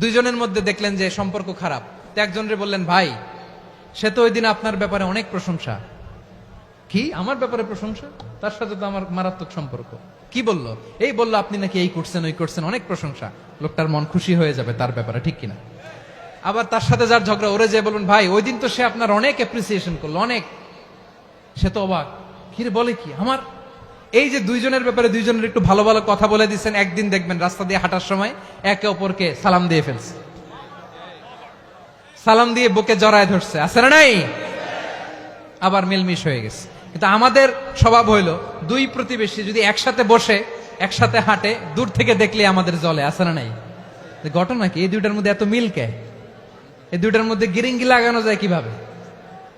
Speaker 1: দুইজনের মধ্যে দেখলেন যে সম্পর্ক খারাপ, তো একজনরে বললেন, ভাই সে তো ওই দিন আপনার ব্যাপারে অনেক প্রশংসা। কি আমার ব্যাপারে প্রশংসা? তার সাথে তো আমার মারাত্মক সম্পর্ক। কি বললো? এই বললো আপনি নাকি এই করছেন ওই করছেন, অনেক প্রশংসা। লোকটার মন খুশি হয়ে যাবে তার ব্যাপারে, ঠিক কিনা? আবার তার সাথে যার ঝগড়া, ওরে যে বলুন, ভাই ওই দিন তো সে আপনার অনেক অ্যাপ্রিসিয়েশন করলো, অনেক। সে তো অবাক, কিরে বলে কি আমার? এই যে দুইজনের ব্যাপারে দুইজনের একটু ভালো ভালো কথা বলে দিচ্ছেন, একদিন দেখবেন রাস্তা দিয়ে হাঁটার সময় একে অপরকে সালাম দিয়ে ফেলছে, সালাম দিয়ে বুকে জড়ায় ধরছে, আছে না নাই? আবার মিলমিশ হয়ে গেছে। কিন্তু আমাদের স্বভাব হইলো, দুই প্রতিবেশী যদি একসাথে বসে একসাথে হাঁটে, দূর থেকে দেখলে আমাদের জলে, আছে না নাই? ঘটনা কি? এই দুইটার মধ্যে এত মিল কে? এই দুইটার মধ্যে গিরিঙ্গি লাগানো যায় কিভাবে?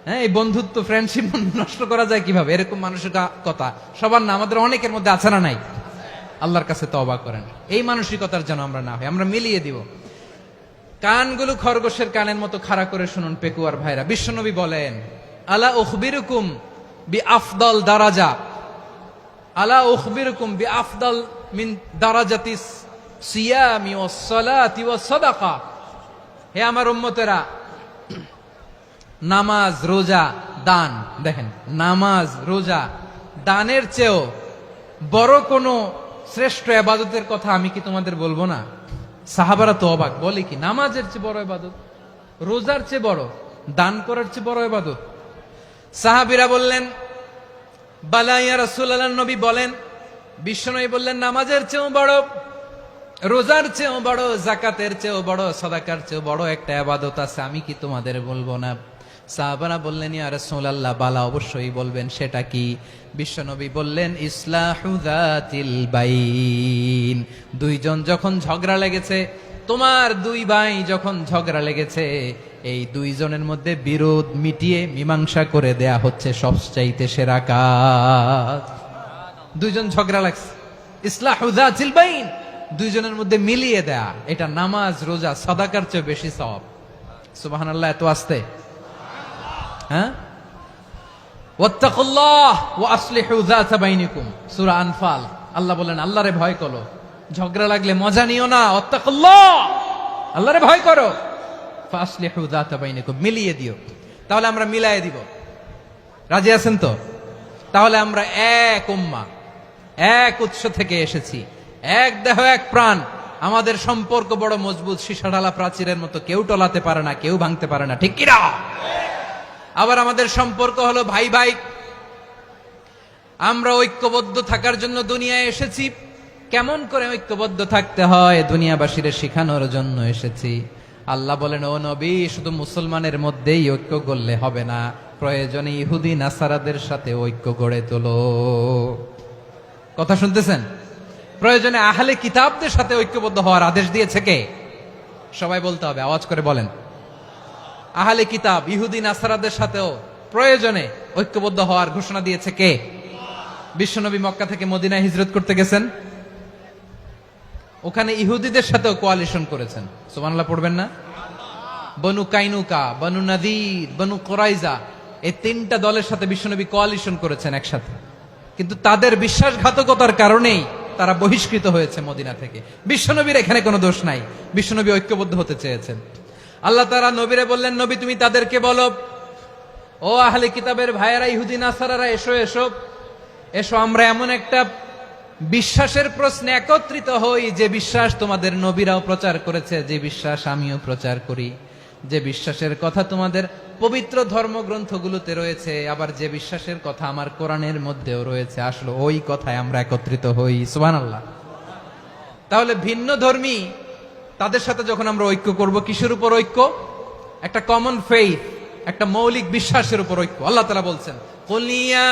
Speaker 1: হ্যাঁ, এই বন্ধুত্ব ফ্রেন্ডশিপ নষ্ট করা যায় কিভাবে? এরকম মানুষের কথা সবার না, আমাদের অনেকের মধ্যে আছে না নাই? আল্লাহর কাছে তওবা করেন, এই মানসিকতার যেন আমরা না হই, আমরা মিলিয়ে দিব। কানগুলো খরগোশের কানের মতো খাড়া করে শুনুন পেকুয়ার ভাইরা। বিশ্বনবী বলেন, আলা উখবিরুকুম বি আফদল দারাজা, আলা উখবিরুকুম বি আফদল মিন দারাজাতিস সিয়ামি ওয়াস সালাতি ওয়াস সাদাকা। হে আমার উম্মতেরা, নামাজ, রোজা, দান, দেখেন নামাজ, রোজা, দানের চেয়েও বড় কোনো শ্রেষ্ঠ ইবাদতের কথা আমি কি তোমাদের বলবো না? সাহাবারা তো অবাক, বলে কি নামাজের চেয়ে বড় ইবাদত, রোজার চেয়ে বড়, দান করার চেয়ে বড় ইবাদত? সাহাবীরা বললেন, বালা ইয়া রাসূলুল্লাহ, নবী বলেন। বিশ্বনবী বললেন, নামাজের চেয়েও বড়, রোজার চেয়েও বড়, যাকাতের চেয়েও বড়, সাদাকার চেয়েও বড় একটা ইবাদত আছে, আমি কি তোমাদের বলবো না? সাহাবারা বললেন, ইয়া রাসূলুল্লাহ, বালা, অবশ্যই বলবেন, সেটা কি? বিশ্বনবী বললেন, ইসলাহু যাতিল বাইন। দুইজন যখন ঝগড়া লেগেছে, তোমার দুই ভাই যখন ঝগড়া লেগেছে, এই দুইজনের মধ্যে বিরোধ মিটিয়ে মীমাংসা করে দেয়া হচ্ছে সবচাইতে সেরা কাজ। দুইজন ঝগড়া লাগছে, ইসলাহু যাতিল বাইন, দুইজনের মধ্যে মিলিয়ে দেয়া, এটা নামাজ, রোজা, সাদাকার চেয়ে বেশি সওয়াব। সুবহানাল্লাহ, এত আস্তে? হ্যাঁ, ওয়াত্তাকুল্লাহ ওয়া আসলিহু যাতা বাইনিকুম, সূরা আনফাল। আল্লাহ বলেন, আল্লাহরে ভয় করো, ঝগড়া লাগলে মজা নিও না, ওয়াত্তাকুল্লাহ, আল্লাহরে ভয় করো, ফাসলিহু যাতা বাইনিকুম, মিলিয়ে দিও। তাহলে আমরা মিলায়ে দিব, রাজি আছেন তো? তাহলে আমরা এক উম্মাহ, এক উৎস থেকে এসেছি, এক দেহ এক প্রাণ, আমাদের সম্পর্ক বড় মজবুত, সীসাঢালা প্রাচীরের মতো, কেউ টলাতে পারে না, কেউ ভাঙতে পারে না, ঠিক কিনা? আবার আমাদের সম্পর্ক হলো ভাই ভাই, আমরা ঐক্যবদ্ধ থাকার জন্য দুনিয়ায় এসেছি। কেমন করে ঐক্যবদ্ধ থাকতে হয় দুনিয়াবাসীদের শেখানোর জন্য এসেছি। আল্লাহ বলেন, ও নবী, শুধু মুসলমানের মধ্যেই ঐক্য গড়লে হবে না, প্রয়োজনে ইহুদি নাসারাদের সাথে ঐক্য গড়ে তোলো। কথা শুনতেছেন? প্রয়োজনে আহলে কিতাবদের সাথে ঐক্যবদ্ধ হওয়ার আদেশ দিয়েছে কে? সবাই বলতে হবে, আওয়াজ করে বলেন। আহলে কিতাব, ইহুদি নাসারাদের সাথেও প্রয়োজনে ঐক্যবদ্ধ হওয়ার ঘোষণা দিয়েছে কে? বিশ্বনবী মক্কা থেকে মদিনায় হিজরত করতে গেছেন, ওখানে ইহুদিদের সাথেও কোয়ালিশন করেছেন। সুবহানাল্লাহ পড়বেন না? বনু কাইনুকা, বনু নাদির, বনু কোরাইজা, এই তিনটা দলের সাথে বিশ্বনবী কোয়ালিশন করেছেন একসাথে। কিন্তু তাদের বিশ্বাসঘাতকতার কারণেই তারা বহিষ্কৃত হয়েছে মদিনা থেকে। বিশ্বনবীর এখানে কোনো দোষ নাই, বিশ্বনবী ঐক্যবদ্ধ হতে চেয়েছেন। আল্লাহ তাআলা নবীরে বললেন, নবী তুমি তাদেরকে বলো, ও আহলে কিতাবের ভাইয়েরা, ইহুদি নাসারারা, এসো এসো এসো, আমরা এমন একটা বিশ্বাসের প্রশ্নে একত্রিত হই যে বিশ্বাস তোমাদের নবীরাও প্রচার করেছে, যে বিশ্বাস আমিও প্রচার করি, যে বিশ্বাসের কথা তোমাদের পবিত্র ধর্মগ্রন্থগুলোতে রয়েছে, আবার যে বিশ্বাসের কথা আমার কোরআনের মধ্যেও রয়েছে, আসলে ওই কথায় আমরা একত্রিত হই। সুবহানাল্লাহ। তাহলে ভিন্ন ধর্মী তাদের সাথে যখন আমরা ঐক্য করব, কিসের উপর ঐক্য? একটা কমন ফেইথ, একটা মৌলিক বিশ্বাসের উপর ঐক্য। আল্লাহ তাআলা বলছেন, কুল ইয়া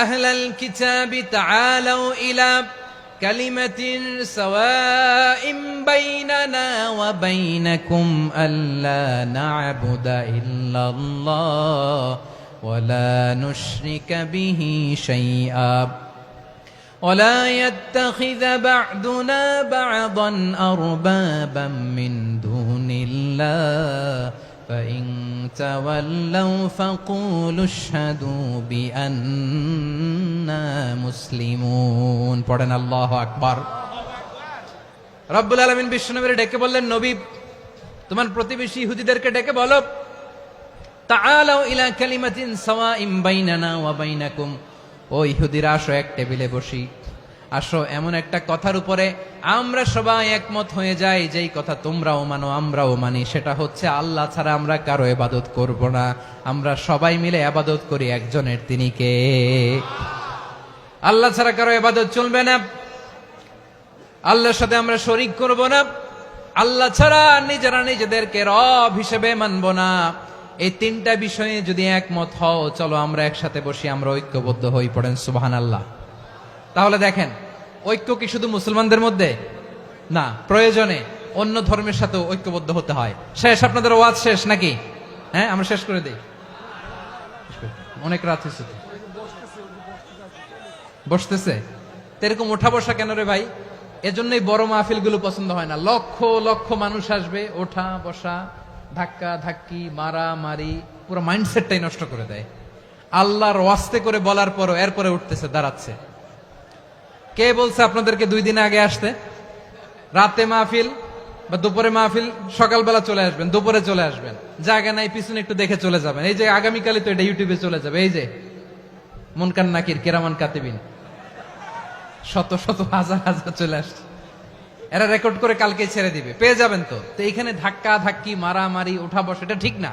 Speaker 1: আহলাল কিতাবি তাআলাউ ইলা কালিমাতিন সাওয়াইন বাইনানা ওয়া বাইনাকুম আল্লা না'বুদা ইল্লাল্লাহ ওয়া লা নুশরিকা বিহি শাইআ ولا يتخذ بعضنا بعضا أربابا من دون الله فإن تولوا فقولوا اشهدوا بأننا مسلمون। পড়েন আল্লাহু আকবার। রব্বুল আলামিন বিশ্বনবীকে ডেকে বললেন, নবী তোমার প্রতিবেশী ইহুদিদেরকে ডেকে বলো, তাআলাউ ইলা কালিমাতিন সাওয়াইন বাইনানা ওয়া বাইনাকুম, ও ইহুদিরা আসো, এক টেবিলে বসি, আসো এমন একটা কথার উপরে আমরা সবাই একমত হয়ে যাই, যেই কথা তোমরাও মানো আমরাও মানি, সেটা হচ্ছে আল্লাহ ছাড়া আমরা কারো ইবাদত করব না, আমরা সবাই মিলে ইবাদত করি একজনের, তিনি কে? আল্লাহ ছাড়া কারো ইবাদত চলবে না, আল্লাহর সাথে আমরা শরীক করব না, আল্লাহ ছাড়া নিজেরা নিজেদেরকে রব হিসেবে মানব না। এই তিনটা বিষয়ে যদি একমত হও, চলো আমরা একসাথে বসি, আমরা ঐক্যবদ্ধ হই। পড়েন সুবহানাল্লাহ। তাহলে দেখেন, ঐক্য কি শুধু মুসলমানদের মধ্যে না, প্রয়োজনে অন্য ধর্মের সাথে ঐক্যবদ্ধ হতে হয়। শেষ, আপনাদের ওয়াজ শেষ নাকি? হ্যাঁ, আমরা শেষ করে দেই, অনেক রাত হয়েছে। বসতেছে তো এরকম ওঠা বসা কেন রে ভাই? এজন্যই বড় মাহফিল গুলো পছন্দ হয় না। লক্ষ লক্ষ মানুষ আসবে, ওঠা বসা, ধাক্কা ধাক্কি, মারা মারি, পুরো মাইন্ডসেটটাই নষ্ট করে দেয়। আল্লাহর ওয়াস্তে করে বলার পরও এরপরে উঠতেছে, দাঁড়াচ্ছে। কে বলছে আপনাদেরকে 2 দিন আগে আসতে? রাতে মাহফিল বা দুপুরে মাহফিল, সকালবেলা চলে আসবেন, দুপুরে চলে আসবেন, জায়গা নাই পিছনে একটু দেখে চলে যাবেন। এই যে আগামীকালই তো এটা ইউটিউবে চলে যাবে, এই যে মুনকার নাকির কিরামান কাতিবিন, শত শত হাজার হাজার চলে আসছে, এরা রেকর্ড করে কালকে ছেড়ে দিবে, পেয়ে যাবেন। তো এইখানে ধাক্কা ধাক্কি, মারামারি, ওঠা বসা, এটা ঠিক না।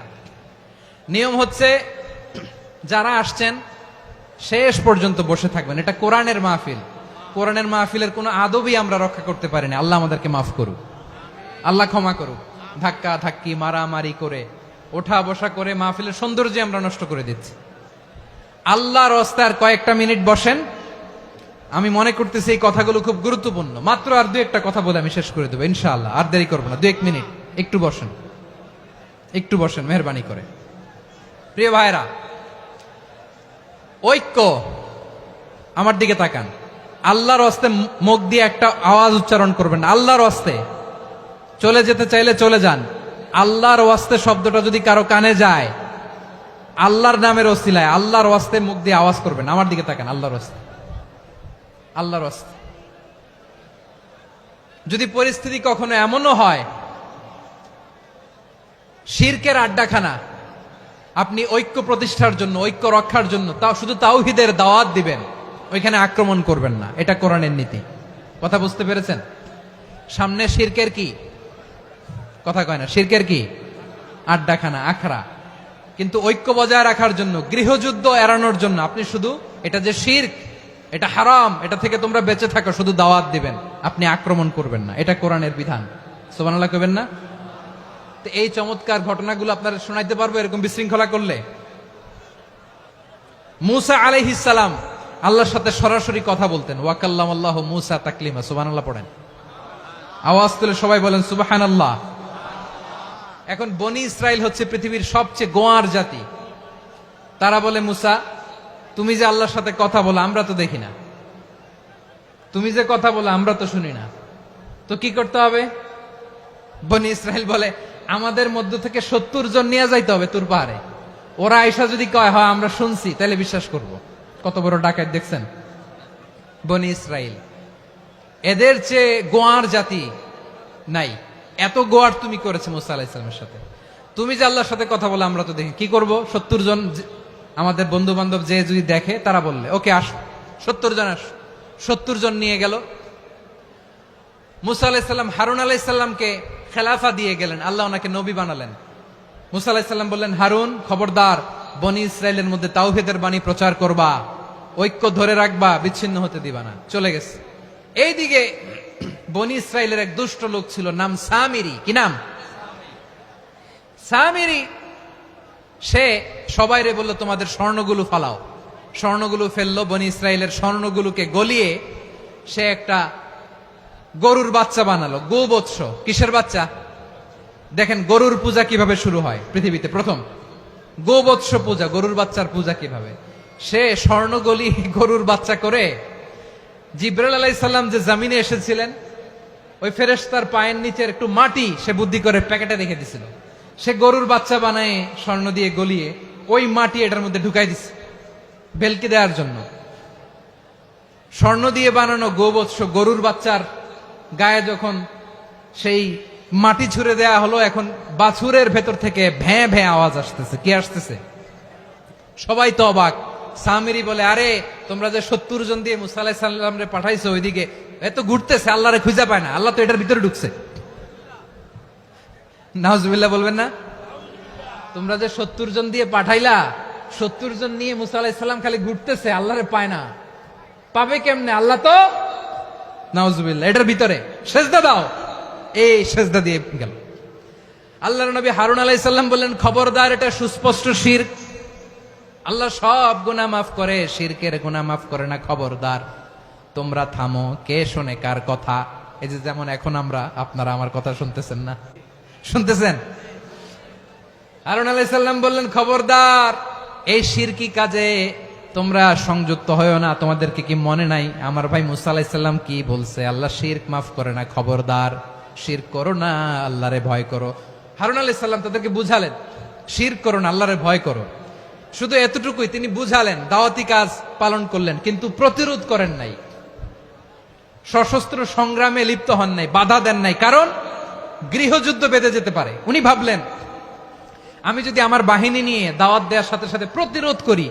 Speaker 1: নিয়ম হচ্ছে যারা আসছেন শেষ পর্যন্ত বসে থাকবেন। এটা কোরআনের মাহফিল, কোরআনের মাহফিলের কোনো আদবই আমরা রক্ষা করতে পারিনি। আল্লাহ আমাদেরকে মাফ করুক, আল্লাহ ক্ষমা করুক। ধাক্কা ধাক্কি, মারামারি করে, ওঠা বসা করে মাহফিলের সৌন্দর্য আমরা নষ্ট করে দিচ্ছি। আল্লাহর রাস্তায় আর কয়েকটা মিনিট বসেন। আমি মনে করতেছি এই কথাগুলো খুব গুরুত্বপূর্ণ। মাত্র আর 2-1টা কথা বলে আমি শেষ করে দেবো ইনশাআল্লাহ, আর দেরি করবো না। 2-1 মিনিট একটু বসেন, একটু বসেন মেহরবানি করে। প্রিয় ভাইরা, ঐক্য, আমার দিকে তাকান। আল্লাহর রাস্তে মুখ দিয়ে একটা আওয়াজ উচ্চারণ করবেন, আল্লাহর রাস্তে। চলে যেতে চাইলে চলে যান। আল্লাহর ওয়াস্তে শব্দটা যদি কারো কানে যায়, আল্লাহর নামের ওসিলায় আল্লাহর ওয়াস্তে মুখ দিয়ে আওয়াজ করবেন। আমার দিকে তাকান, আল্লাহর ওয়াস্তে, আল্লাহর ওয়াস্তে। যদি পরিস্থিতি কখনো এমনও হয় শিরকের আড্ডাখানা, আপনি ঐক্য প্রতিষ্ঠার জন্য, ঐক্য রক্ষার জন্য তাও শুধু তাওহীদের দাওয়াত দিবেন, ওইখানে আক্রমণ করবেন না। এটা কোরআনের নীতি। কথা বুঝতে পেরেছেন? সামনে শিরকের কি কথা কয় না, শিরকের কি আড্ডাখানা, আখড়া। কিন্তু ঐক্য বজায় রাখার জন্য, গৃহযুদ্ধ এড়ানোর জন্য আপনি শুধু এটা যে শিরক, এটা হারাম, এটা থেকে তোমরা বেঁচে থাকো, শুধু দাওয়াত দিবেন, আপনি আক্রমণ করবেন না। এটা কোরআনের বিধান। সুবহানাল্লাহ কইবেন না? তো এই চমৎকার ঘটনাগুলো আপনারা শোনাইতে পারবো এরকম বিশৃঙ্খলা করলে। মূসা আলাইহিস সালাম আল্লাহর সাথে সরাসরি কথা বলতেন। ওয়াকাল্লামাল্লাহু মূসা তাকলিমা। সুবহানাল্লাহ পড়েন, আওয়াজ তুলে সবাই বলেন সুবহানাল্লাহ। এখন বনি ইসরাইল হচ্ছে পৃথিবীর সবচেয়ে গোয়ার জাতি। তারা বলে, মূসা তুমি যে আল্লাহর সাথে কথা বলো আমরা তো দেখি না, তুমি যে কথা বলো আমরা তো শুনি না, তো কি করতে হবে? বনি ইসরাইল বলে আমাদের মধ্য থেকে 70 জন নিয়ে যাইতে হবে তুর পাহাড়ে। ওরা আয়েশা যদি কয় হয় আমরা শুনছি, তাহলে বিশ্বাস করব। কত বড় ডাকাত দেখছেন বনি ইসরাইল। এদের চেয়ে গোয়ার জাতি নাই। এত গোয়ার তুমি করেছে মুসা আলাইহিস সালামের সাথে। তুমি যে আল্লাহর সাথে কথা বলে আমরা তো দেখি, কি করব? 70 জন আমাদের বন্ধু বান্ধব যে যদি দেখে তারা বললে ওকে আস, 70 জন আস। 70 জন নিয়ে গেল। মুসা আলাইহিস সালাম হারুন আলাইহিস সালামকে খেলাফা দিয়ে গেলেন, আল্লাহ ওনাকে নবী বানালেন। মুসা আলাইহিস সালাম বললেন, হারুন খবরদার, বনি ইসরায়েলের মধ্যে তাওহীদের বাণী প্রচার করবা, ঐক্য ধরে রাখবা, বিচ্ছিন্ন হতে দিবা না। চলে গেছে। এইদিকে বনি ইসরায়েলের এক দুষ্ট লোক ছিল, নাম সামিরি। কি নাম? সামিরি। সে সবাইরে বলল তোমাদের স্বর্ণগুলো ফালাও। স্বর্ণগুলো ফেললো। বনি ইসরায়েলের স্বর্ণগুলোকে গলিয়ে সে একটা গরুর বাচ্চা বানালো। গোবৎস। কিসের বাচ্চা? দেখেন গরুর পূজা কিভাবে শুরু হয় পৃথিবীতে প্রথম। গোবৎস পূজা, গরুর বাচ্চার পূজা কিভাবে। সে স্বর্ণ গলি গরুর বাচ্চা করে জিবরাইল আলাইহিস সালাম যে জমিনে এসেছিলেন, ওই ফেরেশতার পায়ের নিচের একটু মাটি সে বুদ্ধি করে প্যাকেটে রেখে দিছিল। সে গরুর বাচ্চা বানায় স্বর্ণ দিয়ে গলিয়ে ওই মাটি এটার মধ্যে ঢুকাই দিছে ভেলকি দেওয়ার জন্য। স্বর্ণ দিয়ে বানানো গোবৎস গরুর বাচ্চার গায়ে যখন সেই মাটি ছুঁড়ে দেয়া হলো, এখন বাছুরের ভেতর থেকে ভ্যাঁ ভ্যাঁ আওয়াজ আসতেছে। কি আসতেছে? সবাই তো অবাক। সামিরি বলে, আরে তোমরা যে 70 জন দিয়ে মুসা আলাইহিস সালাম রে পাঠাইছো, ওইদিকে এত ঘুরতেছে, আল্লাহরে খুঁজে পায় না, আল্লাহ তো এটার ভিতরে ঢুকছে। নাউজুবিল্লাহ বলবেন না? তোমরা যে 70 জন দিয়ে পাঠাইলা, 70 জন নিয়ে মুসা আলাইহিস সালাম খালি ঘুরতেছে, আল্লাহরে পায় না। পাবে কেমনে? আল্লাহ তো, নাউজুবিল্লাহ, এটার ভিতরে সেজদা দাও। এই সেজদা দিয়ে গেল। আল্লাহর নবী হারুন আলাইহিস সালাম বললেন, খবরদার, এটা সুস্পষ্ট শিরক। আল্লাহ সব গুনাহ মাফ করে, শিরকের গুনাহ মাফ করে না। খবরদার, তোমরা থামো। কে শোনে কার কথা? এই যে যেমন এখন আপনারা আমার কথা শুনতেছেন না? শুনতেছেন? হারুন আলাইহিস সালাম বললেন, খবরদার, এই শিরকি কাজে তোমরা সংযুক্ত হয়ো না। তোমাদেরকে কি মনে নাই আমার ভাই মুসা আলাইহিস সালাম কি বলছে? আল্লাহ শিরক মাফ করে না। খবরদার, শিরক করো না, আল্লাহরে ভয় করো। হারুন আলাইহিস সালাম তাদেরকে বুঝালেন, শিরক করো না, আল্লাহরে ভয় করো। শুধু এতটুকুই তিনি বুঝালেন, দাওয়াতি কাজ পালন করলেন, কিন্তু প্রতিরোধ করেন নাই, সশস্ত্র সংগ্রামে লিপ্ত হন নাই, বাধা দেন নাই। কারণ গৃহযুদ্ধ বেঁধে যেতে পারে। উনি ভাবলেন, আমি যদি আমার বাহিনী নিয়ে দাওয়াত দেওয়ার সাথে সাথে প্রতিরোধ করি,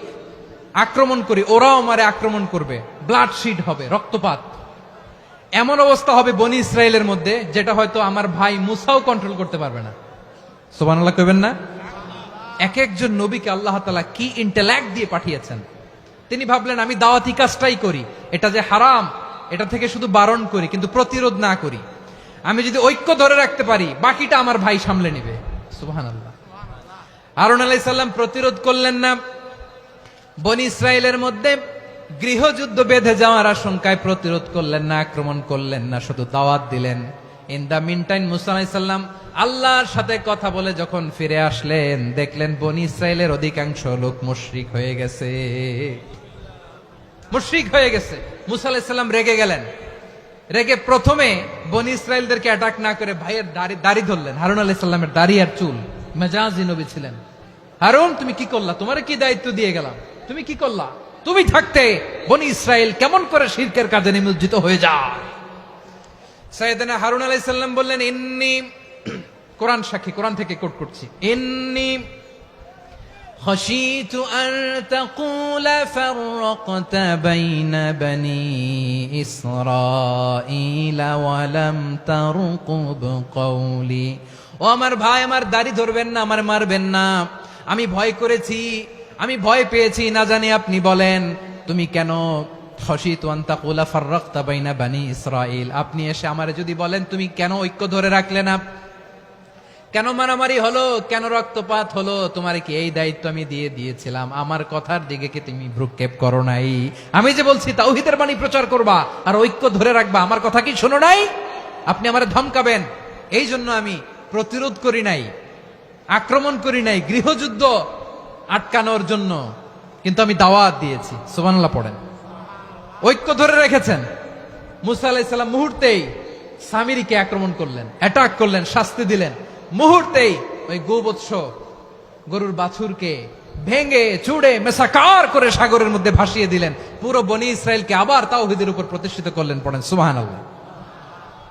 Speaker 1: আক্রমণ করি, ওরাও আমারে আক্রমণ করবে, ব্লাডশিড হবে, রক্তপাত। এমন অবস্থা হবে বনি ইসরায়েলের মধ্যে, যেটা হয়তো আমার ভাই মুসাও কন্ট্রোল করতে পারবে না। সুবহানাল্লাহ কইবেন না? এক একজন নবীকে আল্লাহ তাআলা কি ইন্টেলেক্ট দিয়ে পাঠিয়েছেন। তিনি ভাবলেন, আমি দাওয়াতি কাজটাই করি, এটা যে হারাম এটা থেকে শুধু বারণ করি, কিন্তু প্রতিরোধ না করি। আমি যদি ঐক্য ধরে রাখতে পারি, বাকিটা আমার ভাই সামলে নেবে। সুবহানাল্লাহ। হারুন আলাইহিস সালাম প্রতিরোধ করলেন না। বনি ইসরায়েলের মধ্যে গৃহযুদ্ধ বেঁধে যাওয়ার আশঙ্কায় প্রতিরোধ করলেন না, আক্রমণ করলেন না, শুধু দাওয়াত দিলেন। ইন দা মিন টাইম মুসা আলাইহিস সালাম আল্লাহর সাথে কথা বলে যখন ফিরে আসলেন, দেখলেন বনি ইসরায়েলের অধিকাংশ লোক মুশরিক হয়ে গেছে। মুশরিক হয়ে গেছে। মুসা আলাইহিস সালাম রেগে গেলেন। রেগে প্রথমে বনি ইসরায়েলদেরকে অ্যাটাক না করে ভাইয়ের দাড়ি ধরলেন। হারুন আলাইহিস সালামের দাড়ি আর চুল। মেজাজি নবী ছিলেন। হারুন, তুমি কি করলা? তোমার কি দায়িত্ব দিয়ে গেলাম, তুমি কি করলা? তুমি থাকতে বনি ইসরায়েল কেমন করে শিরকের কাজে নিমজ্জিত হয়ে যায়? সাইয়েদনা হারুন আলাইহিস সালাম বললেন, ইন্নী, কোরআন সাক্ষী, কোরআন থেকে কোট করছি, ইন্নী খাশিতু আন তাকুলা ফাররাকতা বাইনা বনি ইসরাঈলা ওয়া লাম তারকুব কওলি। ও আমার ভাই, আমার দাড়ি ধরবেন না, আমার মারবেন না। আমি ভয় করেছি, আমি ভয় পেয়েছি, না জানি আপনি বলেন তুমি কেন খাশিতু আন তাকুলা ফাররাকতা বাইনা বনি ইসরাঈল। আপনি এসে আমারে যদি বলেন তুমি কেন ঐক্য ধরে রাখলে না, কেন মারামারি হলো, কেন রক্তপাত হলো, তোমার কি এই দায়িত্ব আমি দিয়ে দিয়েছিলাম? আমার কথার দিকে কি তুমি ভ্রুক্ষেপ করো নাই? আমি যে বলছি তাওহীদের বাণী প্রচার করবা আর ঐক্য ধরে রাখবা, আমার কথা কি শোনো নাই? আপনি আমারে ধমকাবেন, এই জন্য আমি প্রতিরোধ করি নাই, আক্রমণ করি নাই, গৃহযুদ্ধ আটকানোর জন্য কিন্তু আমি দাওয়াত দিয়েছি। সুবহানাল্লাহ পড়েন। ঐক্য ধরে রেখেছেন। মুসা আলাইহিস সালাম মুহূর্তেই সামিরীকে আক্রমণ করলেন, অ্যাটাক করলেন, শাস্তি দিলেন। মুহূর্তেই ওই গোবৎস গরুর বাছুরকে ভেঙে চুড়ে মেসাকার করে সাগরের মধ্যে ভাসিয়ে দিলেন। পুরো বনি ইসরায়েলকে আবার তাওহীদের উপর প্রতিষ্ঠিত করলেন। পড়েন সুবহানাল্লাহ।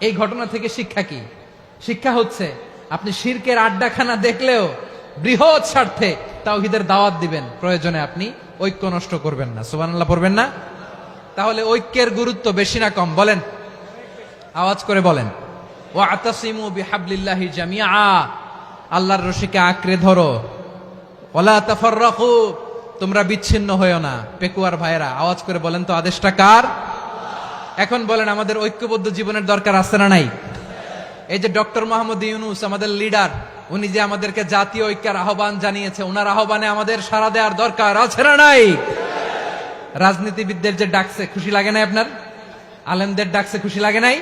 Speaker 1: এই ঘটনা থেকে শিক্ষা কি? শিক্ষা হচ্ছে আপনি শিরকের আড্ডাখানা দেখলেও বৃহৎ স্বার্থে তাওহীদের দাওয়াত দিবেন, প্রয়োজনে আপনি ঐক্য নষ্ট করবেন না। সুবহানাল্লাহ পড়বেন না? তাহলে ঐক্যের গুরুত্ব বেশি না কম বলেন? আওয়াজ করে বলেন। ওয়াতাসিমু বিহাবলিল্লাহি জামিআ, আল্লাহর রশিকে আঁকড়ে ধরো। ওয়ালা তাফাররাকু, তোমরা বিচ্ছিন্ন হয়ো না। পেকুয়ার ভাইরা আওয়াজ করে বলেন তো আদেশটা কার? এখন বলেন আমাদের ঐক্যবদ্ধ জীবনের দরকার আছে না নাই? এই যে ডক্টর মোহাম্মদ ইউনূস আমাদের লিডার, উনি যে আমাদেরকে জাতীয় ঐক্যের আহ্বান জানিয়েছে, ওনার আহ্বানে আমাদের সাড়া দেওয়ার দরকার আছে না নাই? রাজনীতিবিদদের যে ডাকছে খুশি লাগে নাই আপনার? আলেমদের ডাকছে খুশি লাগে নাই?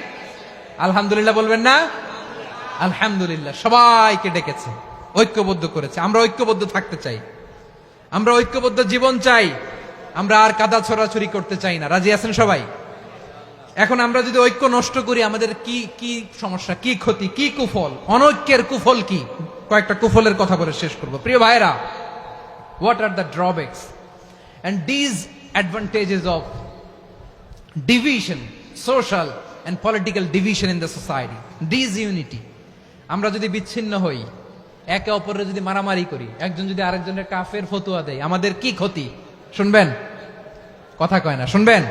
Speaker 1: আলহামদুলিল্লাহ বলবেন না? আলহামদুলিল্লাহ। সবাইকে ডেকেছে, ঐক্যবদ্ধ করেছে। আমরা ঐক্যবদ্ধ থাকতে চাই, আমরা ঐক্যবদ্ধ জীবন চাই, আমরা আর কাদা ছড়াছড়ি করতে চাই না। রাজি আছেন সবাই? এখন আমরা যদি ঐক্য নষ্ট করি আমাদের কি কি সমস্যা, কি ক্ষতি, কি কুফল? অনৈক্যের কুফল কি? কয়েকটা কুফলের কথা বলে শেষ করব। প্রিয় ভাইরা, what are the drawbacks and disadvantages of division, social and political division in the society, disunity? আমরা যদি বিচ্ছিন্ন হই, একে অপরের যদি মারামারি করি, একজন যদি আরেকজনের কাফের ফতোয়া দেয়, আমাদের কি ক্ষতি? শুনবেন? কথা কয় না, শুনবেন?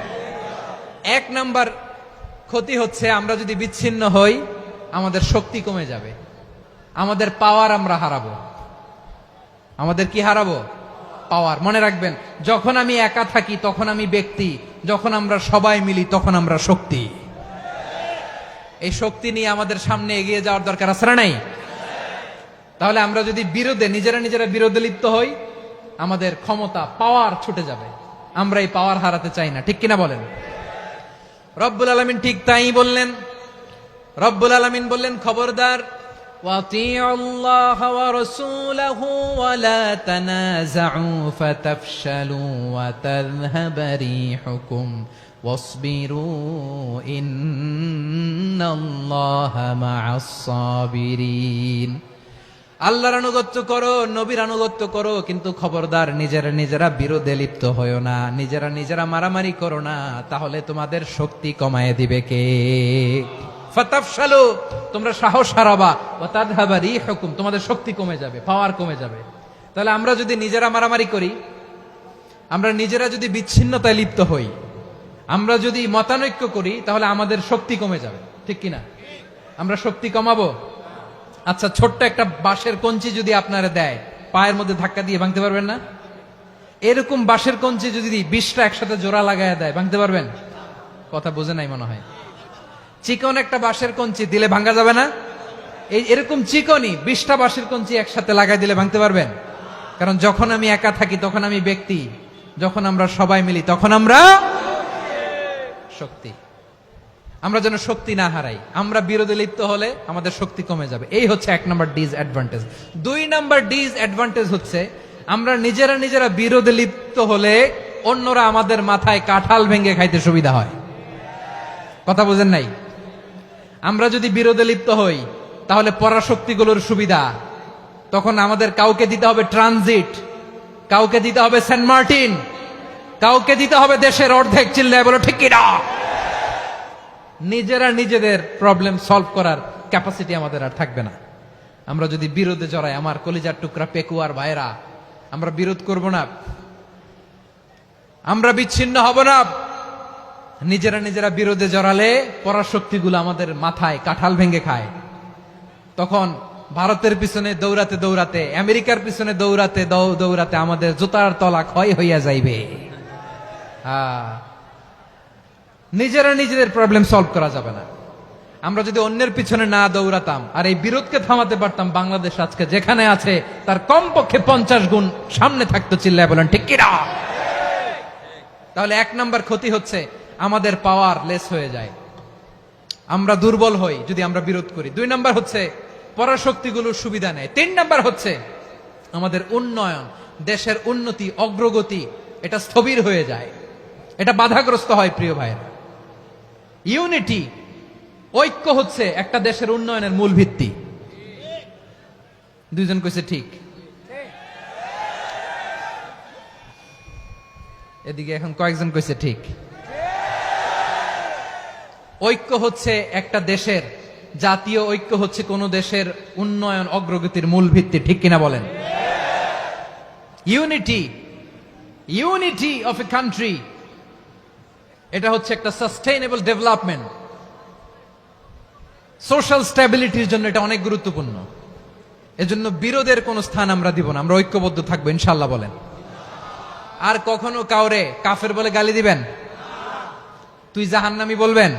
Speaker 1: এক নাম্বার ক্ষতি হচ্ছে আমরা যদি বিচ্ছিন্ন হই আমাদের শক্তি কমে যাবে, আমাদের পাওয়ার আমরা হারাবো। আমাদের কি হারাবো? পাওয়ার। মনে রাখবেন, যখন আমি একা থাকি তখন আমি ব্যক্তি, যখন আমরা সবাই মিলি তখন আমরা শক্তি। এই শক্তি নিয়ে আমাদের সামনে এগিয়ে যাওয়ার দরকার আছে না নাই? তাহলে আমরা যদি নিজেরা বিরোধে লিপ্ত হই আমাদের ক্ষমতা, পাওয়ার ছুটে যাবে। আমরা এই পাওয়ার হারাতে চাই না, ঠিক কিনা বলেন? রব্বুল আলামিন ঠিক তাই বললেন। রব্বুল আলামিন বললেন, খবরদার, وَأَطِيعُوا اللَّهَ وَرَسُولَهُ وَلَا تَنَازَعُوا فَتَفْشَلُوا وَتَذْهَبَ رِيحُكُمْ وَاصْبِرُوا إِنَّ اللَّهَ مَعَ الصَّابِرِينَ। আল্লাহর আনুগত্য করো, নবীর আনুগত্য করো, কিন্তু খবরদার নিজেরা বিরোধে লিপ্ত হয়ো না, নিজেরা মারামারি করো না, তাহলে তোমাদের শক্তি কমায় দিবে কে? ফাতাফশালু, তোমরা সাহস হারাবা, ওয়া তাযহাবা রিহুকুম, তোমাদের শক্তি কমে যাবে, পাওয়ার কমে যাবে। তাহলে আমরা যদি নিজেরা মারামারি করি, আমরা নিজেরা যদি বিচ্ছিন্নতায় লিপ্ত হই, আমরা যদি মতানৈক্য করি, তাহলে আমাদের শক্তি কমে যাবে, ঠিক কিনা? আমরা শক্তি কমাবো। আচ্ছা, ছোট্ট একটা বাঁশের কঞ্চি যদি আপনারা দেয়, পায়ের মধ্যে ধাক্কা দিয়ে ভাঙতে পারবেন না? এরকম বাঁশের কঞ্চি যদি 20টা একসাথে জোড়া লাগায় দেয়, ভাঙতে পারবেন? কথা বোঝে নাই মনে হয়। চিকন একটা বাঁশের কঞ্চি দিলে ভাঙা যাবে না? এরকম চিকনই 20টা বাঁশের কঞ্চি একসাথে লাগাই দিলে ভাঙতে পারবেন? কারণ যখন আমি একা থাকি তখন আমি ব্যক্তি, যখন আমরা সবাই মিলি তখন আমরা শক্তি। আমরা যেন শক্তি না হারাই। আমরা বিরোধে লিপ্ত হলে আমাদের শক্তি কমে যাবে। এই হচ্ছে 1 নাম্বার ডিসঅ্যাডভান্টেজ। 2 নাম্বার ডিসঅ্যাডভান্টেজ হচ্ছে আমরা নিজেরা বিরোধে লিপ্ত হলে অন্যরা আমাদের মাথায় কাঁঠাল ভেঙে খাইতে সুবিধা হয়। কথা বোঝেন নাই? আমরা যদি বিরোধে লিপ্ত হই তাহলে পরাশক্তিগুলোর সুবিধা, তখন আমাদের কাউকে দিতে হবে ট্রানজিট, কাউকে দিতে হবে সেন্ট মার্টিন, কাউকে দিতে হবে দেশের অর্ধেক। চিল্লায় বলো ঠিক কিনা? নিজেদের প্রবলেম সলভ করার ক্যাপাসিটি আমাদের আর থাকবে না। আমরা যদি বিরোধে জড়াই, আমার কলিজার টুকরা পেকুয়ার ভাইরা, আমরা বিরোধ করব না, আমরা বিচ্ছিন্ন হব না। নিজেরা বিরোধে জড়ালে পরাশক্তিগুলো আমাদের মাথায় কাঁঠাল ভেঙে খায়। তখন ভারতের পিছনে দৌড়াতে, আমেরিকার পিছনে দৌড়াতে আমাদের জুতার তলা ক্ষয় হইয়া যাইবে। নিজেদের প্রবলেম সলভ করা যাবে না। আমরা যদি অন্যের পিছনে না দৌড়াতাম আর এই বিরোধকে থামাতে পারতাম, বাংলাদেশ আজকে যেখানে আছে তার কমপক্ষে 50 গুণ সামনে থাকতো। চিল্লায় বলেন ঠিক কিনা? তাহলে 1 নাম্বার ক্ষতি হচ্ছে আমাদের পাওয়ার লেস হয়ে যায়, আমরা দুর্বল হই যদি আমরা বিরোধ করি। 2 নাম্বার হচ্ছে পরাশক্তিগুলোর সুবিধা নেয়। 3 নাম্বার হচ্ছে আমাদের উন্নয়ন, দেশের উন্নতি, অগ্রগতি এটা স্থবির হয়ে যায়, এটা বাধাগ্রস্ত হয়। প্রিয় ভাইয়েরা, ইউনিটি, ঐক্য হচ্ছে একটা দেশের উন্নয়নের মূল ভিত্তি। দুইজন কইছে ঠিক, এদিকে এখন কয়েকজন কইছে ঠিক। ঐক্য হচ্ছে একটা দেশের, জাতীয় ঐক্য হচ্ছে কোন দেশের উন্নয়ন অগ্রগতির মূল ভিত্তি, ঠিক কিনা বলেন? Unity, unity of a country, এটা হচ্ছে একটা সাস্টেইনেবল ডেভেলপমেন্ট, সোশ্যাল স্ট্যাবিলিটির জন্য এটা অনেক গুরুত্বপূর্ণ। এজন্য বিরোধের কোনো স্থান আমরা দিব না, আমরা ঐক্যবদ্ধ থাকবো ইনশাআল্লাহ বলেন। আর কখনো কাউরে কাফের বলে গালি দিবেন? তুই জাহান্নামী বলবেন?